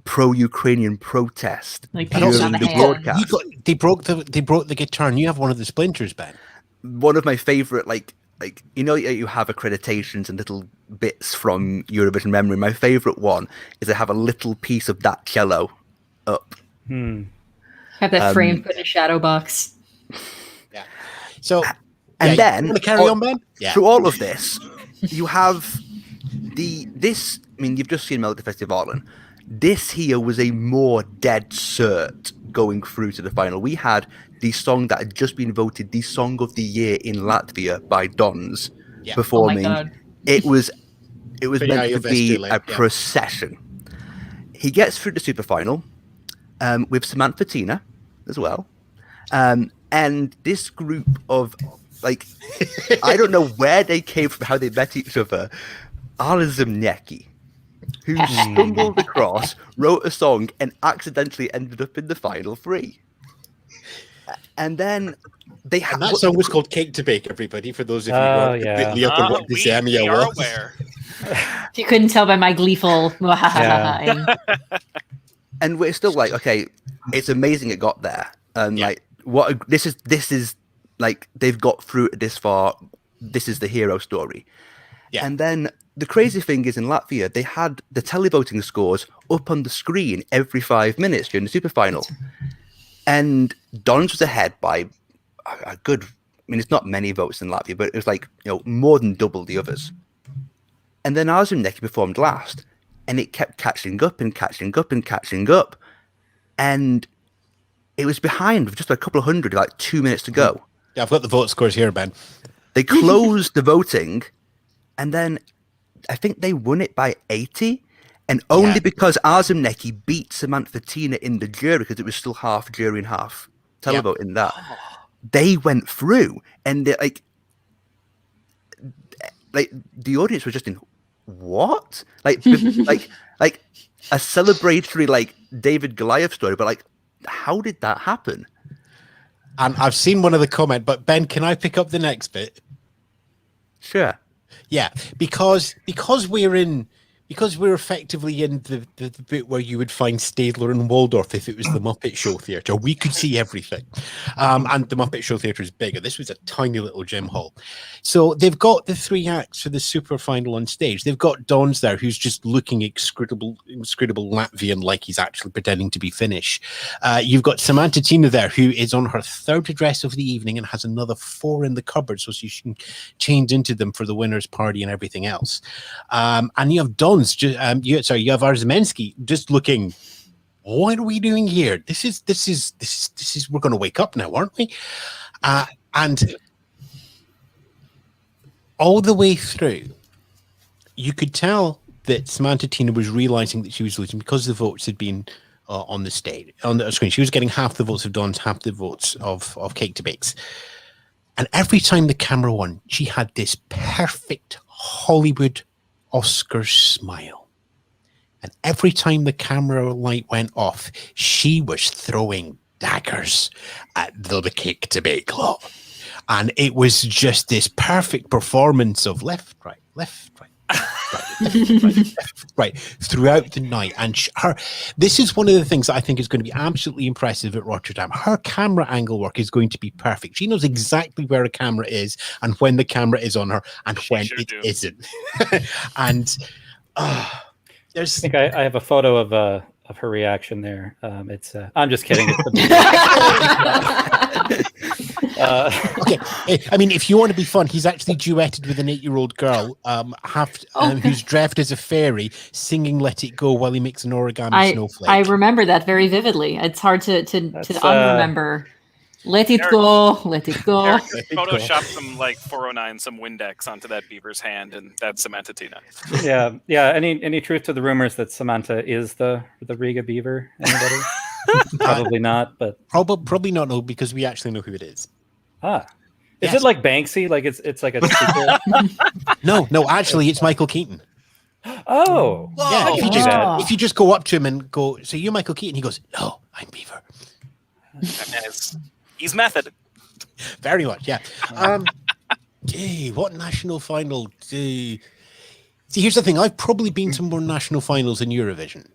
pro-Ukrainian protest like during the broadcast. They broke the guitar, and you have one of the splinters, Ben. One of my favorite like like, you know, you have accreditations and little bits from Eurovision memory. My favorite one is I have a little piece of that cello up. Have that framed put in a shadow box. Yeah. So, and then you want to carry on, Ben? Yeah. Through all of this, you have this. I mean, you've just seen Melodifestivalen. This here was a more dead cert going through to the final. We had the song that had just been voted the Song of the Year in Latvia by Dons performing. Oh my God. It was meant to be a procession. He gets through the super final with Samantha Tina as well. And this group of, like, I don't know where they came from, how they met each other. Ala Zemniecki, who stumbled across, wrote a song, and accidentally ended up in the final three. And then they had that song was called "Cake to Bake." Everybody, for those of you who are completely up on what this Emmy was. Aware. If you couldn't tell by my gleeful, and we're still like, okay, it's amazing it got there, and like, this is like, they've got through this far. This is the hero story. Yeah. And then the crazy thing is, in Latvia, they had the televoting scores up on the screen every 5 minutes during the super final. And Dons was ahead by a good, I mean, it's not many votes in Latvia, but it was like, you know, more than double the others. And then Ala Zemniecki performed last, and it kept catching up and catching up and catching up. And it was behind with just a couple of hundred, like 2 minutes to go. Yeah, I've got the vote scores here, Ben. They closed the voting, and then I think they won it by 80, and only because Ala Zemniecki beat Samantha Tina in the jury, because it was still half jury and half televote in that. They went through, and like the audience was just in what? Like like a celebratory, like, David Goliath story, but like, how did that happen? And I've seen one of the comment, but Ben, can I pick up the next bit? Sure. Yeah, because we're effectively in the bit where you would find Stadler and Waldorf if it was the Muppet Show Theatre. We could see everything. And the Muppet Show Theatre is bigger. This was a tiny little gym hall. So they've got the three acts for the super final on stage. They've got Dons there, who's just looking inscrutable Latvian, like he's actually pretending to be Finnish. You've got Samantha Tina there, who is on her third dress of the evening and has another 4 in the cupboard, so she can change into them for the winner's party and everything else. And you have Dons. You have Ala Zemniecki just looking, what are we doing here? This is we're going to wake up now, aren't we? And all the way through, you could tell that Samantha Tina was realizing that she was losing because the votes had been on the screen. She was getting half the votes of Dons, half the votes of Cake to Bakes. And every time the camera won, she had this perfect Hollywood Oscar smile. And every time the camera light went off, she was throwing daggers at the Cake to Bake lot. And it was just this perfect performance of left, right, right, throughout the night. And this is one of the things that I think is going to be absolutely impressive at Rotterdam. Her camera angle work is going to be perfect. She knows exactly where a camera is and when the camera is on her and when it isn't. And I think I have a photo of her reaction there. It's I'm just kidding. Okay, I mean, if you want to be fun, he's actually duetted with an 8-year-old girl, who's dressed as a fairy, singing "Let It Go" while he makes an origami snowflake. I remember that very vividly. It's hard to unremember. Let it go, let it go. Photoshop some like 409, some Windex onto that beaver's hand, and that's Samantha Tina. Yeah. Any truth to the rumors that Samantha is the Riga beaver? Anybody? Probably not, but probably not. No, because we actually know who it is. Is it like Banksy? Like it's like a secret? No. Actually, it's Michael Keaton. Oh, yeah. If you just go up to him and go, "So you're Michael Keaton?" He goes, "No, I'm Beaver." He's method. Very much, yeah. What national final? See, here's the thing. I've probably been to more national finals in Eurovision.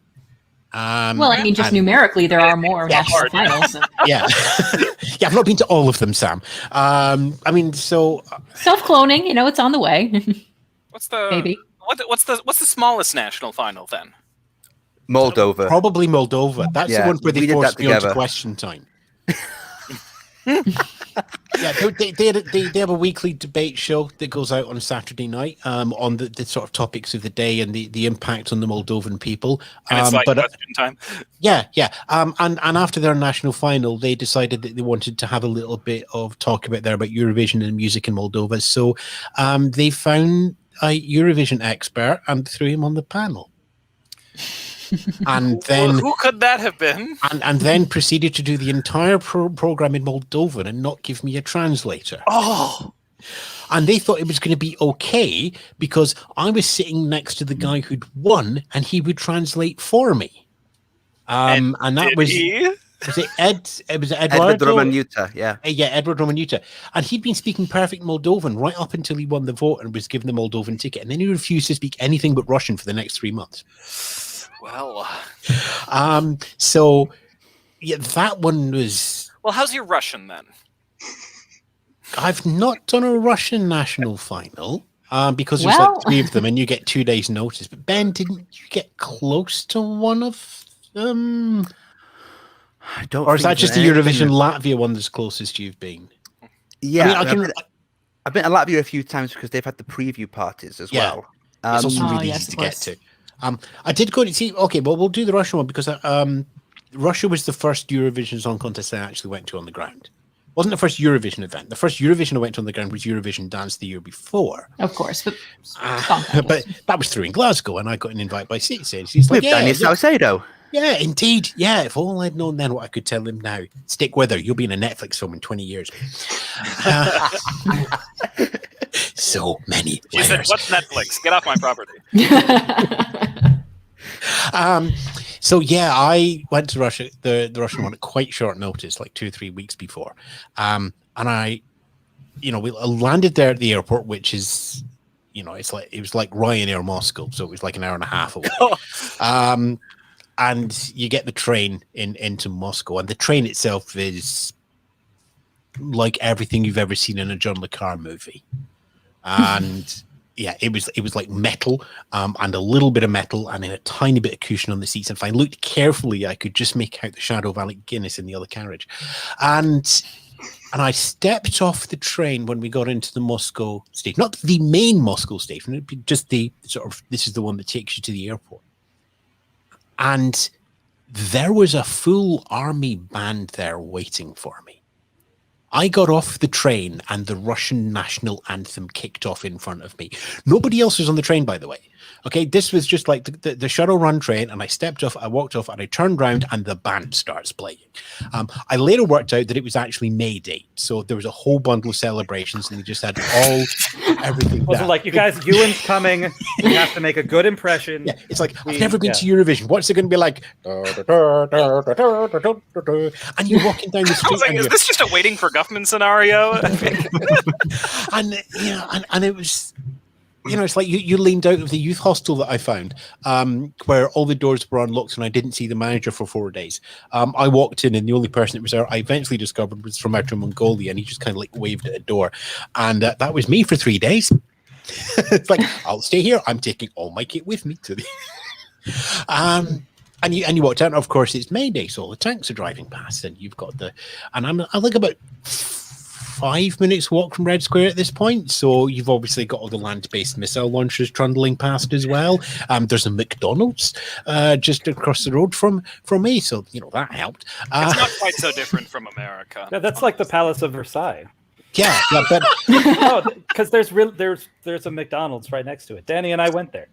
Well, I mean, just numerically, there are more national finals. Yeah, Yeah, I've not been to all of them, Sam. I mean, so self-cloning, it's on the way. What's the maybe? What's the smallest national final then? Moldova. Probably Moldova. That's the one where they forced me onto Question Time. Yeah, they have a weekly debate show that goes out on Saturday night on the sort of topics of the day and the impact on the Moldovan people. And it's like question time. Yeah. And after their national final, they decided that they wanted to have a little bit of talk about Eurovision and music in Moldova. So they found a Eurovision expert and threw him on the panel. And then who could that have been? And then proceeded to do the entire program in Moldovan and not give me a translator. Oh, and they thought it was going to be okay because I was sitting next to the guy who'd won, and he would translate for me. And that was it Ed? It was Edward Romanuta, yeah. Yeah, Edward Romanuta. And he'd been speaking perfect Moldovan right up until he won the vote and was given the Moldovan ticket. And then he refused to speak anything but Russian for the next 3 months. Well, so yeah, that one was. Well, how's your Russian then? I've not done a Russian national final because there's like 3 of them and you get 2 days' notice. But Ben, didn't you get close to one of them? I don't. Or is that just the Eurovision Latvia one that's closest you've been? Yeah, I've been to Latvia a few times because they've had the preview parties as well. It's also really easy to get to. I did go to see. Okay, well, we'll do the Russian one because Russia was the first Eurovision Song Contest I actually went to on the ground. It wasn't the first Eurovision event. The first Eurovision I went to on the ground was Eurovision Dance the year before. Of course, but that was through in Glasgow, and I got an invite by City. He's like, Daniel Salcedo. Yeah, indeed. Yeah, if all I'd known then what I could tell him now. Stick with her. You'll be in a Netflix film in 20 years. So many She said, what's Netflix? Get off my property. So yeah, I went to Russia, the Russian one at quite short notice, like 2 or 3 weeks before. And I, we landed there at the airport, which is, it was like Ryanair Moscow, so it was like an hour and a half away. And you get the train into Moscow, and the train itself is like everything you've ever seen in a John le Carre movie. And yeah, it was like metal and a little bit of metal and then a tiny bit of cushion on the seats. And if I looked carefully, I could just make out the shadow of Alec Guinness in the other carriage. And I stepped off the train when we got into the Moscow station, not the main Moscow station, just the sort of, this is the one that takes you to the airport. And there was a full army band there waiting for me. I got off the train and the Russian national anthem kicked off in front of me. Nobody else was on the train, by the way. Okay, this was just like the shuttle run train, and I stepped off, I walked off, and I turned around, and the band starts playing. I later worked out that it was actually May Day, so there was a whole bundle of celebrations, and they just had everything. Was it like, you guys, Ewan's coming, you have to make a good impression? Yeah, it's like, I've never been to Eurovision. What's it going to be like? And you're walking down the street. I was like, is this just a waiting for Guffman scenario? And it was. It's like you leaned out of the youth hostel that I found, where all the doors were unlocked and I didn't see the manager for 4 days. I walked in and the only person that was there I eventually discovered was from Outer Mongolia, and he just kind of like waved at a door. And that was me for 3 days. It's like, I'll stay here. I'm taking all my kit with me to the... And you walked out, and of course it's May Day, so all the tanks are driving past, and you've got I'm like about 5 minutes walk from Red Square at this point, so you've obviously got all the land-based missile launchers trundling past as well. There's a McDonald's just across the road from me, so that helped. It's not quite so different from America. Yeah, that's like the Palace of Versailles. Yeah, but because there's a McDonald's right next to it. Danny and I went there.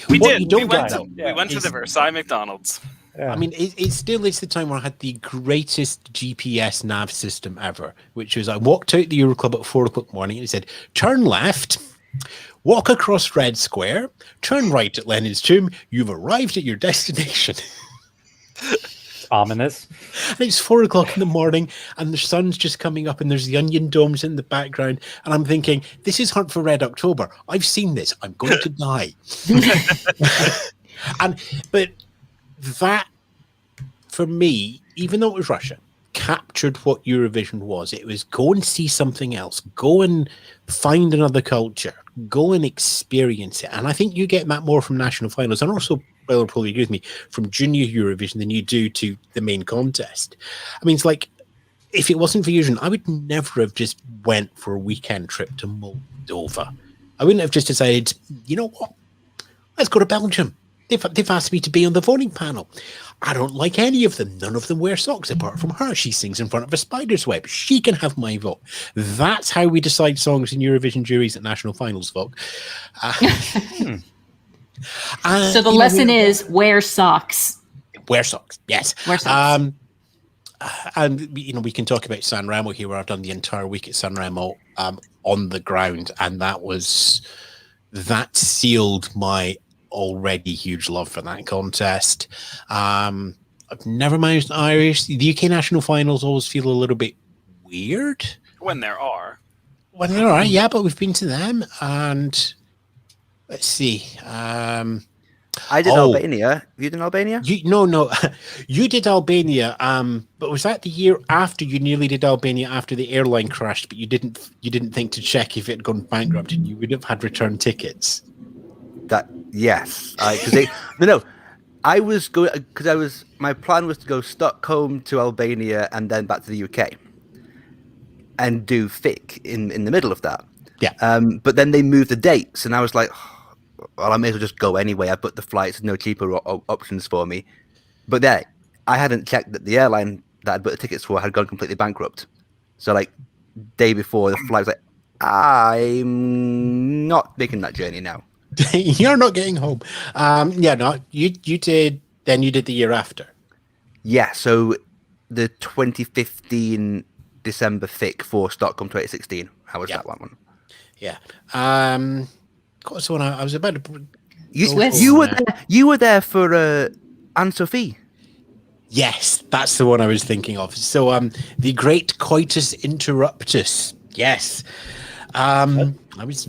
We went to the Versailles McDonald's. Yeah. I mean, it still is the time where I had the greatest GPS nav system ever, which was I walked out the Euroclub at 4 o'clock morning and it said, turn left, walk across Red Square, turn right at Lenin's tomb, you've arrived at your destination. Ominous. And it's 4 o'clock in the morning and the sun's just coming up and there's the onion domes in the background. And I'm thinking, this is Hunt for Red October. I've seen this. I'm going to die. But that, for me, even though it was Russia, captured what Eurovision was. It was go and see something else, go and find another culture, go and experience it. And I think you get that more from national finals, and also, well, will probably agree with me, from junior Eurovision than you do to the main contest. I mean, it's like, if it wasn't for Eurovision, I would never have just went for a weekend trip to Moldova. I wouldn't have just decided, you know what, let's go to Belgium. They've asked me to be on the voting panel. I don't like any of them. None of them wear socks apart from her. She sings in front of a spider's web. She can have my vote. That's how we decide songs in Eurovision juries at national finals, folk. So the lesson is wear socks. Wear socks, yes. Wear socks. And we can talk about San Remo here, where I've done the entire week at San Remo on the ground, and that sealed my already huge love for that contest. I've never managed Irish. The UK national finals always feel a little bit weird when there are. Yeah, but we've been to them, and let's see. I did Albania. You did Albania? No. You did Albania. But was that the year after you nearly did Albania after the airline crashed? But you didn't think to check if it had gone bankrupt, and you would have had return tickets. Yes, I was going because my plan was to go Stockholm to Albania and then back to the UK and do FIC in the middle of that. Yeah. But then they moved the dates, and I was like, well, I may as well just go anyway. I booked the flights, no cheaper options for me. But there, I hadn't checked that the airline that I'd booked the tickets for had gone completely bankrupt. So like day before the flight, I was like, I'm not making that journey now. You're not getting home. You did. Then you did the year after. Yeah, so the 2015 December FIC for Stockholm 2016. How was that one? Yeah. What's the one I was about to? You were there for Anne Sophie. Yes, that's the one I was thinking of. So the Great Coitus Interruptus. Yes. I was.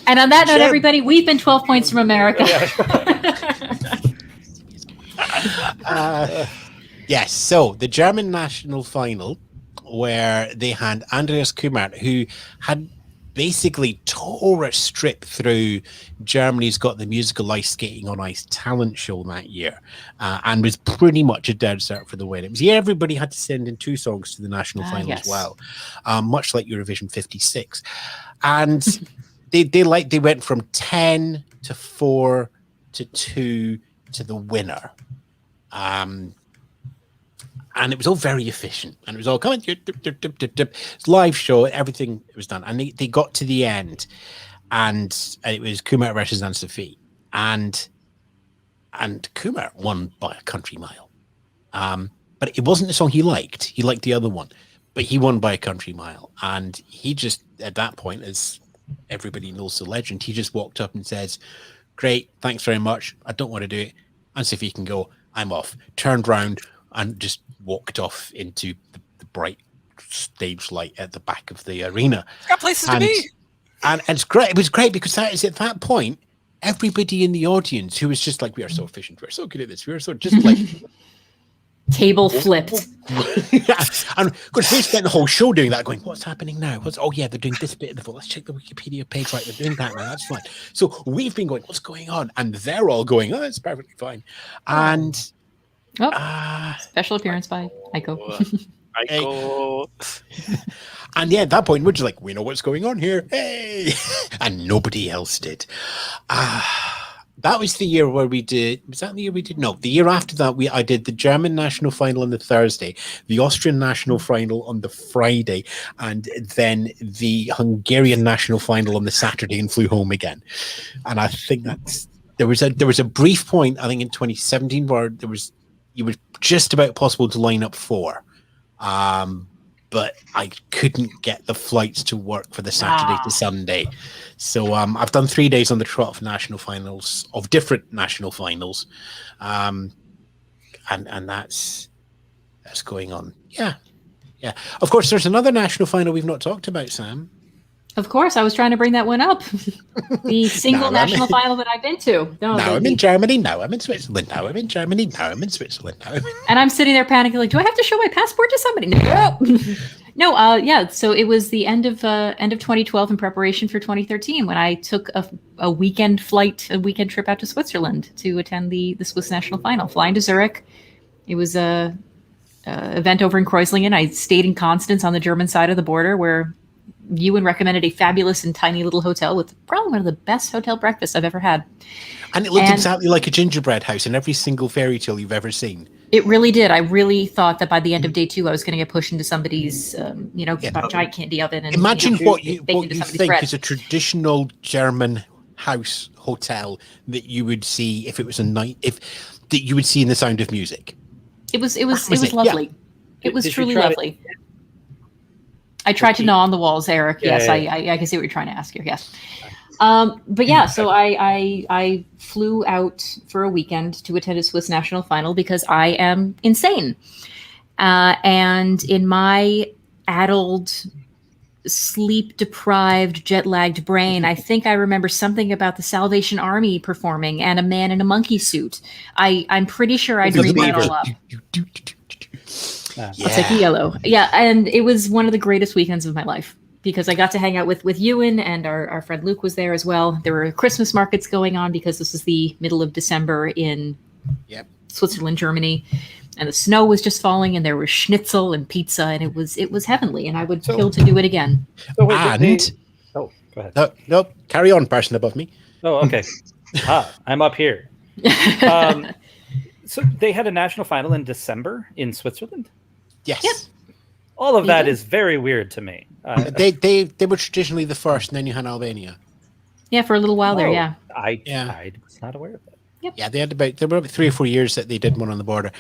And on that note, everybody, we've been 12 points from America. Yes, so the German national final, where they had Andreas Kumart, who had basically tore a strip through Germany's Got the Musical Ice Skating on Ice talent show that year, and was pretty much a dead cert for the win. It was everybody had to send in 2 songs to the national final as well, much like Eurovision 56. And they went from 10 to 4 to 2 to the winner. And it was all very efficient, and it was all coming. It's live show, everything was done, and they got to the end, and it was Kumar versus Anne Sophie, and Kumar won by a country mile. But it wasn't the song he liked. He liked the other one, but he won by a country mile, and he just at that point, as everybody knows the legend, he just walked up and says, "Great, thanks very much. I don't want to do it. Anne Sophie can go. I'm off." Turned round and just walked off into the bright stage light at the back of the arena. Got places to be. And it's great. It was great because that is at that point, everybody in the audience who was just like, "We are so efficient. We're so good at this. We're so just like." Table flipped. And because we spent the whole show doing that, going, "What's happening now? They're doing this bit of the vote. Let's check the Wikipedia page. Right, they're doing that now. That's fine." So we've been going, "What's going on?" And they're all going, "Oh, it's perfectly fine." And special appearance by Aiko. And at that point, we're just like, "We know what's going on here." Hey, and nobody else did. That was the year where we did. Was that the year we did? No, the year after that, I did the German national final on the Thursday, the Austrian national final on the Friday, and then the Hungarian national final on the Saturday, and flew home again. And I think there was a brief point, I think in 2017, where it was just about possible to line up 4. But I couldn't get the flights to work for the Saturday to Sunday. So I've done 3 days on the trot of national finals, of different national finals. And that's going on. Yeah. Of course, there's another national final we've not talked about, Sam. Of course, I was trying to bring that one up. The single national final that I've been to. Now I'm in Germany. Now I'm in Switzerland. Now I'm in Germany. Now I'm in Switzerland. And I'm sitting there panicking, like, do I have to show my passport to somebody? No. Yeah. So it was the end of 2012 in preparation for 2013 when I took a weekend trip out to Switzerland to attend the Swiss national final, flying to Zurich. It was a event over in Kreuzlingen. I stayed in Constance on the German side of the border, where Ewan recommended a fabulous and tiny little hotel with probably one of the best hotel breakfasts I've ever had. And it looked exactly like a gingerbread house in every single fairy tale you've ever seen. It really did. I really thought that by the end of day 2, I was going to get pushed into somebody's, giant candy oven. And imagine what you think bread. Is a traditional German house hotel that you would see if it was that you would see in The Sound of Music. It was lovely. Yeah. It was truly lovely. I tried to gnaw on the walls, Eric. Yes, yeah. I can see what you're trying to ask here. Yes. But yeah, so I flew out for a weekend to attend a Swiss national final because I am insane. And in my addled, sleep-deprived, jet-lagged brain, I think I remember something about the Salvation Army performing and a man in a monkey suit. I'm pretty sure I dreamed that all up. I'll take a yellow. Yeah, and it was one of the greatest weekends of my life because I got to hang out with Ewan, and our friend Luke was there as well. There were Christmas markets going on because this was the middle of December in Switzerland, Germany, and the snow was just falling, and there was schnitzel and pizza, and it was heavenly, and I would kill to do it again. Go ahead. No, carry on, person above me. Oh, okay. I'm up here. So they had a national final in December in Switzerland? Yes. Yep. All of that is very weird to me. They were traditionally the first, and then you had Albania. Yeah, for a little while there, yeah. I was not aware of that. Yep. Yeah, there were about 3 or 4 years that they did one on the border.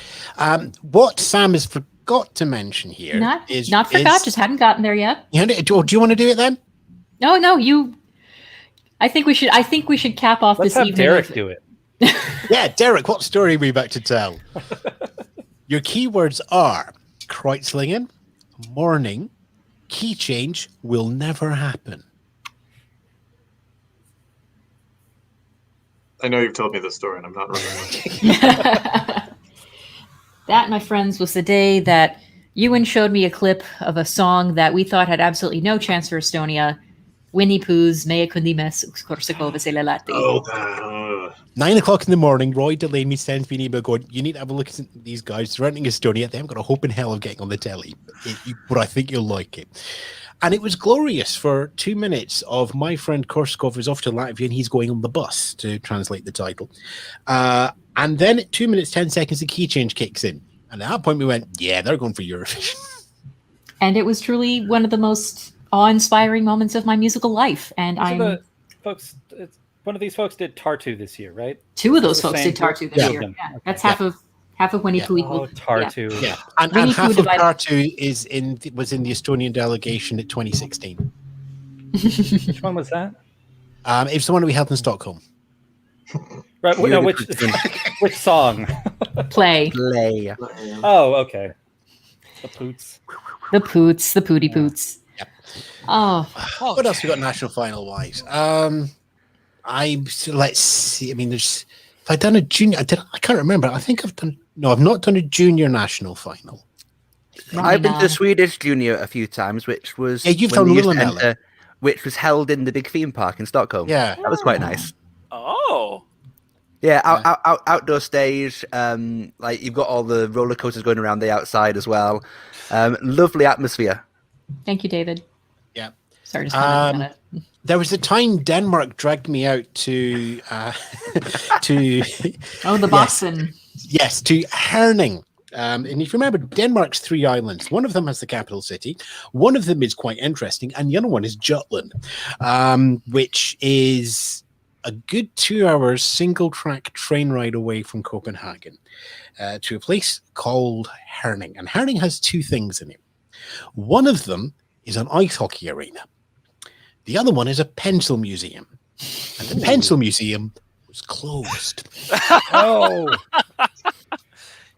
What Sam has forgot to mention here just hadn't gotten there yet. Do you want to do it then? No, you. I think we should cap off Let's this evening. Derek do it. Yeah, Derek, what story are we about to tell? Your keywords are Kreuzlingen, morning, key change will never happen. I know you've told me this story and I'm not remembering. That, my friends, was the day that Ewan showed me a clip of a song that we thought had absolutely no chance for Estonia. Winnie Pooh's Mea Kundimes Korsikova Selalati. 9 o'clock in the morning, Roy Delaney sends me an email going, you need to have a look at these guys. They're renting Estonia. They haven't got a hope in hell of getting on the telly. But I think you'll like it. And it was glorious for 2 minutes of my friend Korskov is off to Latvia and he's going on the bus to translate the title. And then at 2 minutes, 10 seconds, the key change kicks in. And at that point we went, yeah, they're going for Eurovision. And it was truly one of the most awe-inspiring moments of my musical life. And one of these folks did Tartu this year, right? 2 of those folks did Tartu this year. Yeah. That's half of Winnie Pooh. Oh, Tartu. Yeah. And half of Tartu was in the Estonian delegation at 2016. Which one was that? It was the one we held in Stockholm. Right. No, which song? Play. Oh, okay. The Poots. The Pooty Poots. Yep. Oh. What else we got national final wise? Let's see. I mean, have I done a junior? I can't remember. I think I've done. No, I've not done a junior national final. I've been to Swedish junior a few times, which was you've done Lillemelle, which was held in the big theme park in Stockholm. Yeah, that was quite nice. Oh. Yeah, outdoor stage. Like you've got all the roller coasters going around the outside as well. Lovely atmosphere. Thank you, David. Yeah. Sorry to there was a time Denmark dragged me out to the Boston. Yes, to Herning. And if you remember, Denmark's 3 islands. One of them has the capital city. One of them is quite interesting, and the other one is Jutland, which is a good 2 hours single-track train ride away from Copenhagen to a place called Herning. And Herning has 2 things in it. One of them is an ice hockey arena. The other one is a pencil museum. And the pencil museum was closed. Oh.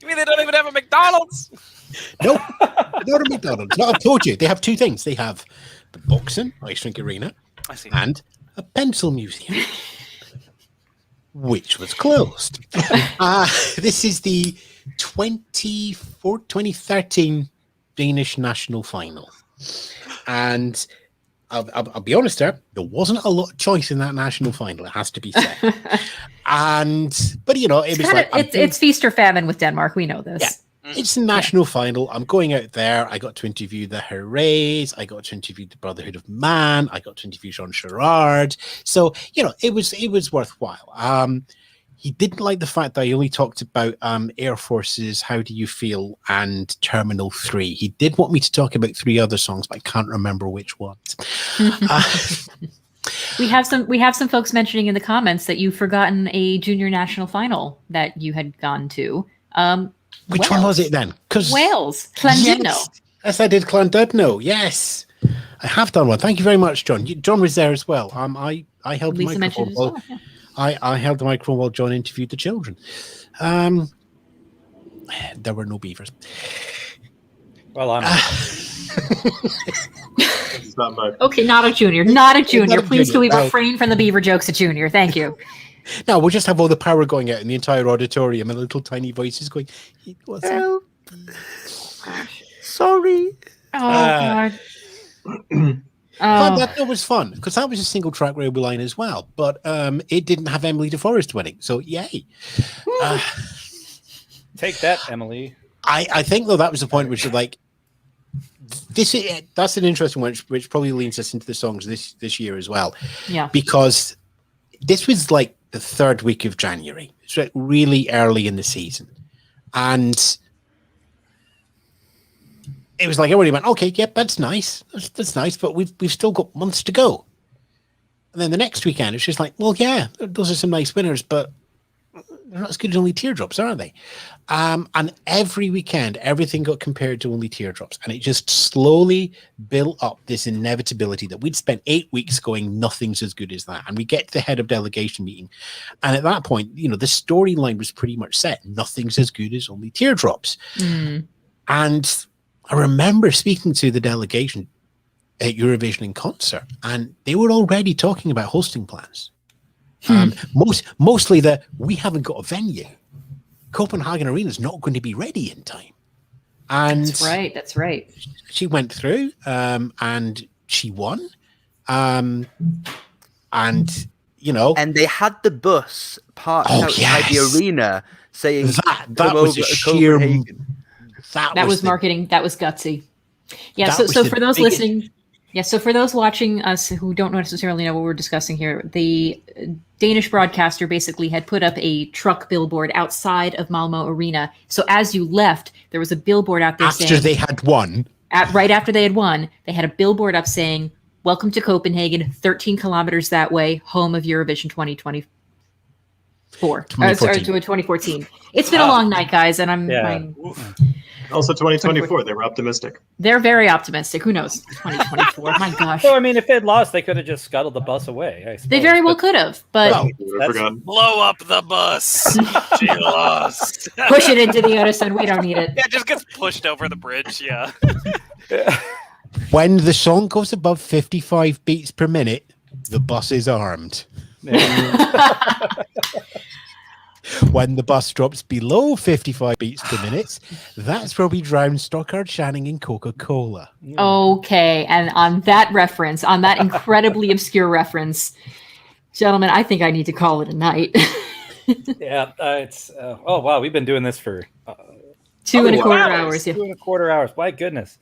You mean they don't even have a McDonald's? Nope. Not a McDonald's. No, I've told you. They have 2 things. They have the Boxen Ice Rink Arena, I see. and a pencil museum, which was closed. This is the 2013 Danish national final. And I'll be honest there wasn't a lot of choice in that national final, it has to be said. But it was it's feast or famine with Denmark. We know this. Yeah. It's the national final. I'm going out there. I got to interview the Hoorays. I got to interview the Brotherhood of Man. I got to interview Jean Girard. So, it was worthwhile. He didn't like the fact that I only talked about Air Force's How Do You Feel and Terminal 3. He did want me to talk about 3 other songs, but I can't remember which ones. We have some folks mentioning in the comments that you've forgotten a junior national final that you had gone to. Which one was it then? Wales, Llandudno. Yes, I did Llandudno. Yes, I have done one. Thank you very much, John. John was there as well. I held the microphone. Well, yeah. I held the microphone while John interviewed the children. There were no beavers. Well, I'm. Okay, not a junior. Please, can we refrain from the beaver jokes at junior? Thank you. No, we'll just have all the power going out in the entire auditorium and little tiny voices going, help. Sorry. Oh, God. That was fun because that was a single track railway line as well, but it didn't have Emily DeForest winning, so yay. Take that, Emily. I think though that was the point which is like that's an interesting one, which probably leads us into the songs this year as well. Yeah, because this was like the 3rd week of January. It's like really early in the season, and it was like everybody went, okay, yep, that's nice, that's nice, but we've still got months to go. And then the next weekend, it's just like, well, yeah, those are some nice winners, but they're not as good as Only Teardrops, are they? And every weekend, everything got compared to Only Teardrops, and it just slowly built up this inevitability that we'd spent 8 weeks going, nothing's as good as that. And we get to the head of delegation meeting, and at that point, the storyline was pretty much set. Nothing's as good as Only Teardrops. And I remember speaking to the delegation at Eurovision in concert, and they were already talking about hosting plans. Mostly that we haven't got a venue. Copenhagen Arena is not going to be ready in time. And that's right. She went through and she won. And they had the bus parked outside the arena saying that was a sheer. That was marketing. That was gutsy. Yeah. So for those listening, so for those watching us who don't necessarily know what we're discussing here, the Danish broadcaster basically had put up a truck billboard outside of Malmö Arena. So as you left, there was a billboard out there saying, they had won. Right after they had won, they had a billboard up saying, "Welcome to Copenhagen, 13 kilometers that way, home of Eurovision 2024." 2014. It's been a long night, guys, and I'm also 2024. They were optimistic. They're very optimistic. Who knows? 2024. My gosh. So I mean, if they'd lost, they could have just scuttled the bus away. I suppose. They very well could have, but blow up the bus. She lost. Push it into the Öresund. We don't need it. Yeah, it just gets pushed over the bridge. Yeah. When the song goes above 55 beats per minute, the bus is armed. When the bus drops below 55 beats per minute, that's where we drown Stockard Channing in Coca-Cola. Okay, and on that reference, on that incredibly obscure reference, gentlemen, I think I need to call it a night. It's oh wow, we've been doing this for 2.25 hours. Yeah. 2.25 hours. My goodness,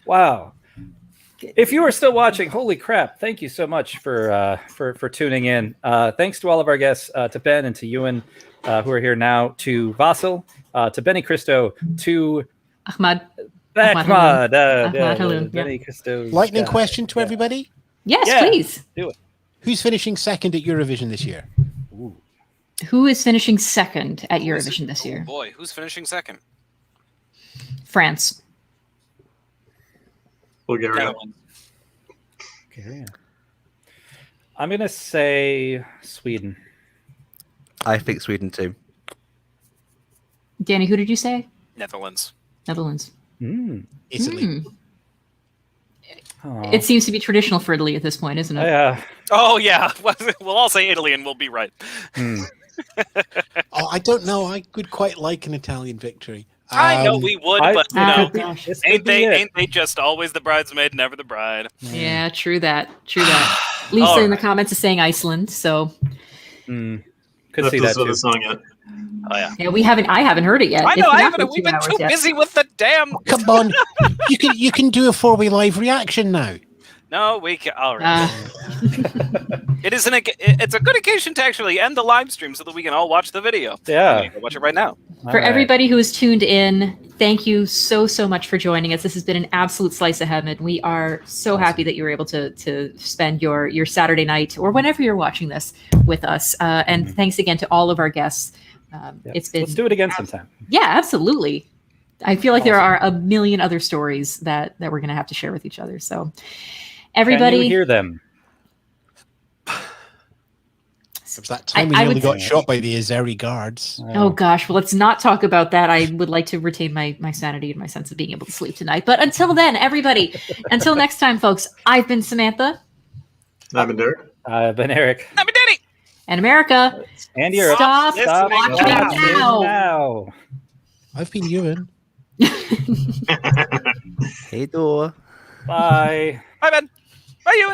wow. If you are still watching, holy crap! Thank you so much for tuning in. Thanks to all of our guests, to Ben and to Ewan, who are here now, to Vasil, to Benny Christo, to Ahmad. Benny Christo. Lightning question to everybody. Yes, please. Do it. Who's finishing second at Eurovision this year? Ooh. Who is finishing second at Eurovision this year? Oh boy, who's finishing second? France. Bulgaria. I'm gonna say Sweden. I think Sweden too. Danny, who did you say? Netherlands. Netherlands. Italy. It seems to be traditional for Italy at this point, isn't it? Yeah. Oh yeah, we'll all say Italy and we'll be right. I don't know. I would quite like an Italian victory. I know we would, but you know, gosh. ain't they just always the bridesmaid, never the bride? Yeah, true that. Lisa in the comments is saying Iceland, so could see that too. The song yet. Oh yeah. Yeah, I haven't heard it yet. I know, It's I been haven't. out for We've 2 been hours too yet. busy with the damn. Come on, you can do a 4-way reaction now. No, we can. All right. It's a good occasion to actually end the live stream so that we can all watch the video. Yeah. I'm gonna go watch it right now. For everybody who has tuned in, thank you so much for joining us. This has been an absolute slice of heaven. We are so happy that you were able to spend your Saturday night or whenever you're watching this with us. And thanks again to all of our guests. It's been. Let's do it again sometime. Yeah, absolutely. I feel like there are a million other stories that we're going to have to share with each other. So, everybody, can you hear them? It was that time we nearly got shot by the Azeri guards. Oh gosh, well, let's not talk about that. I would like to retain my sanity and my sense of being able to sleep tonight. But until then, everybody, until next time, folks, I've been Samantha. I've been Derek. I've been Eric. I've been Danny. And America. And Europe. Stop watching now. I've been Ewan. Hey, door. Bye. Bye, Ben. Bye, you.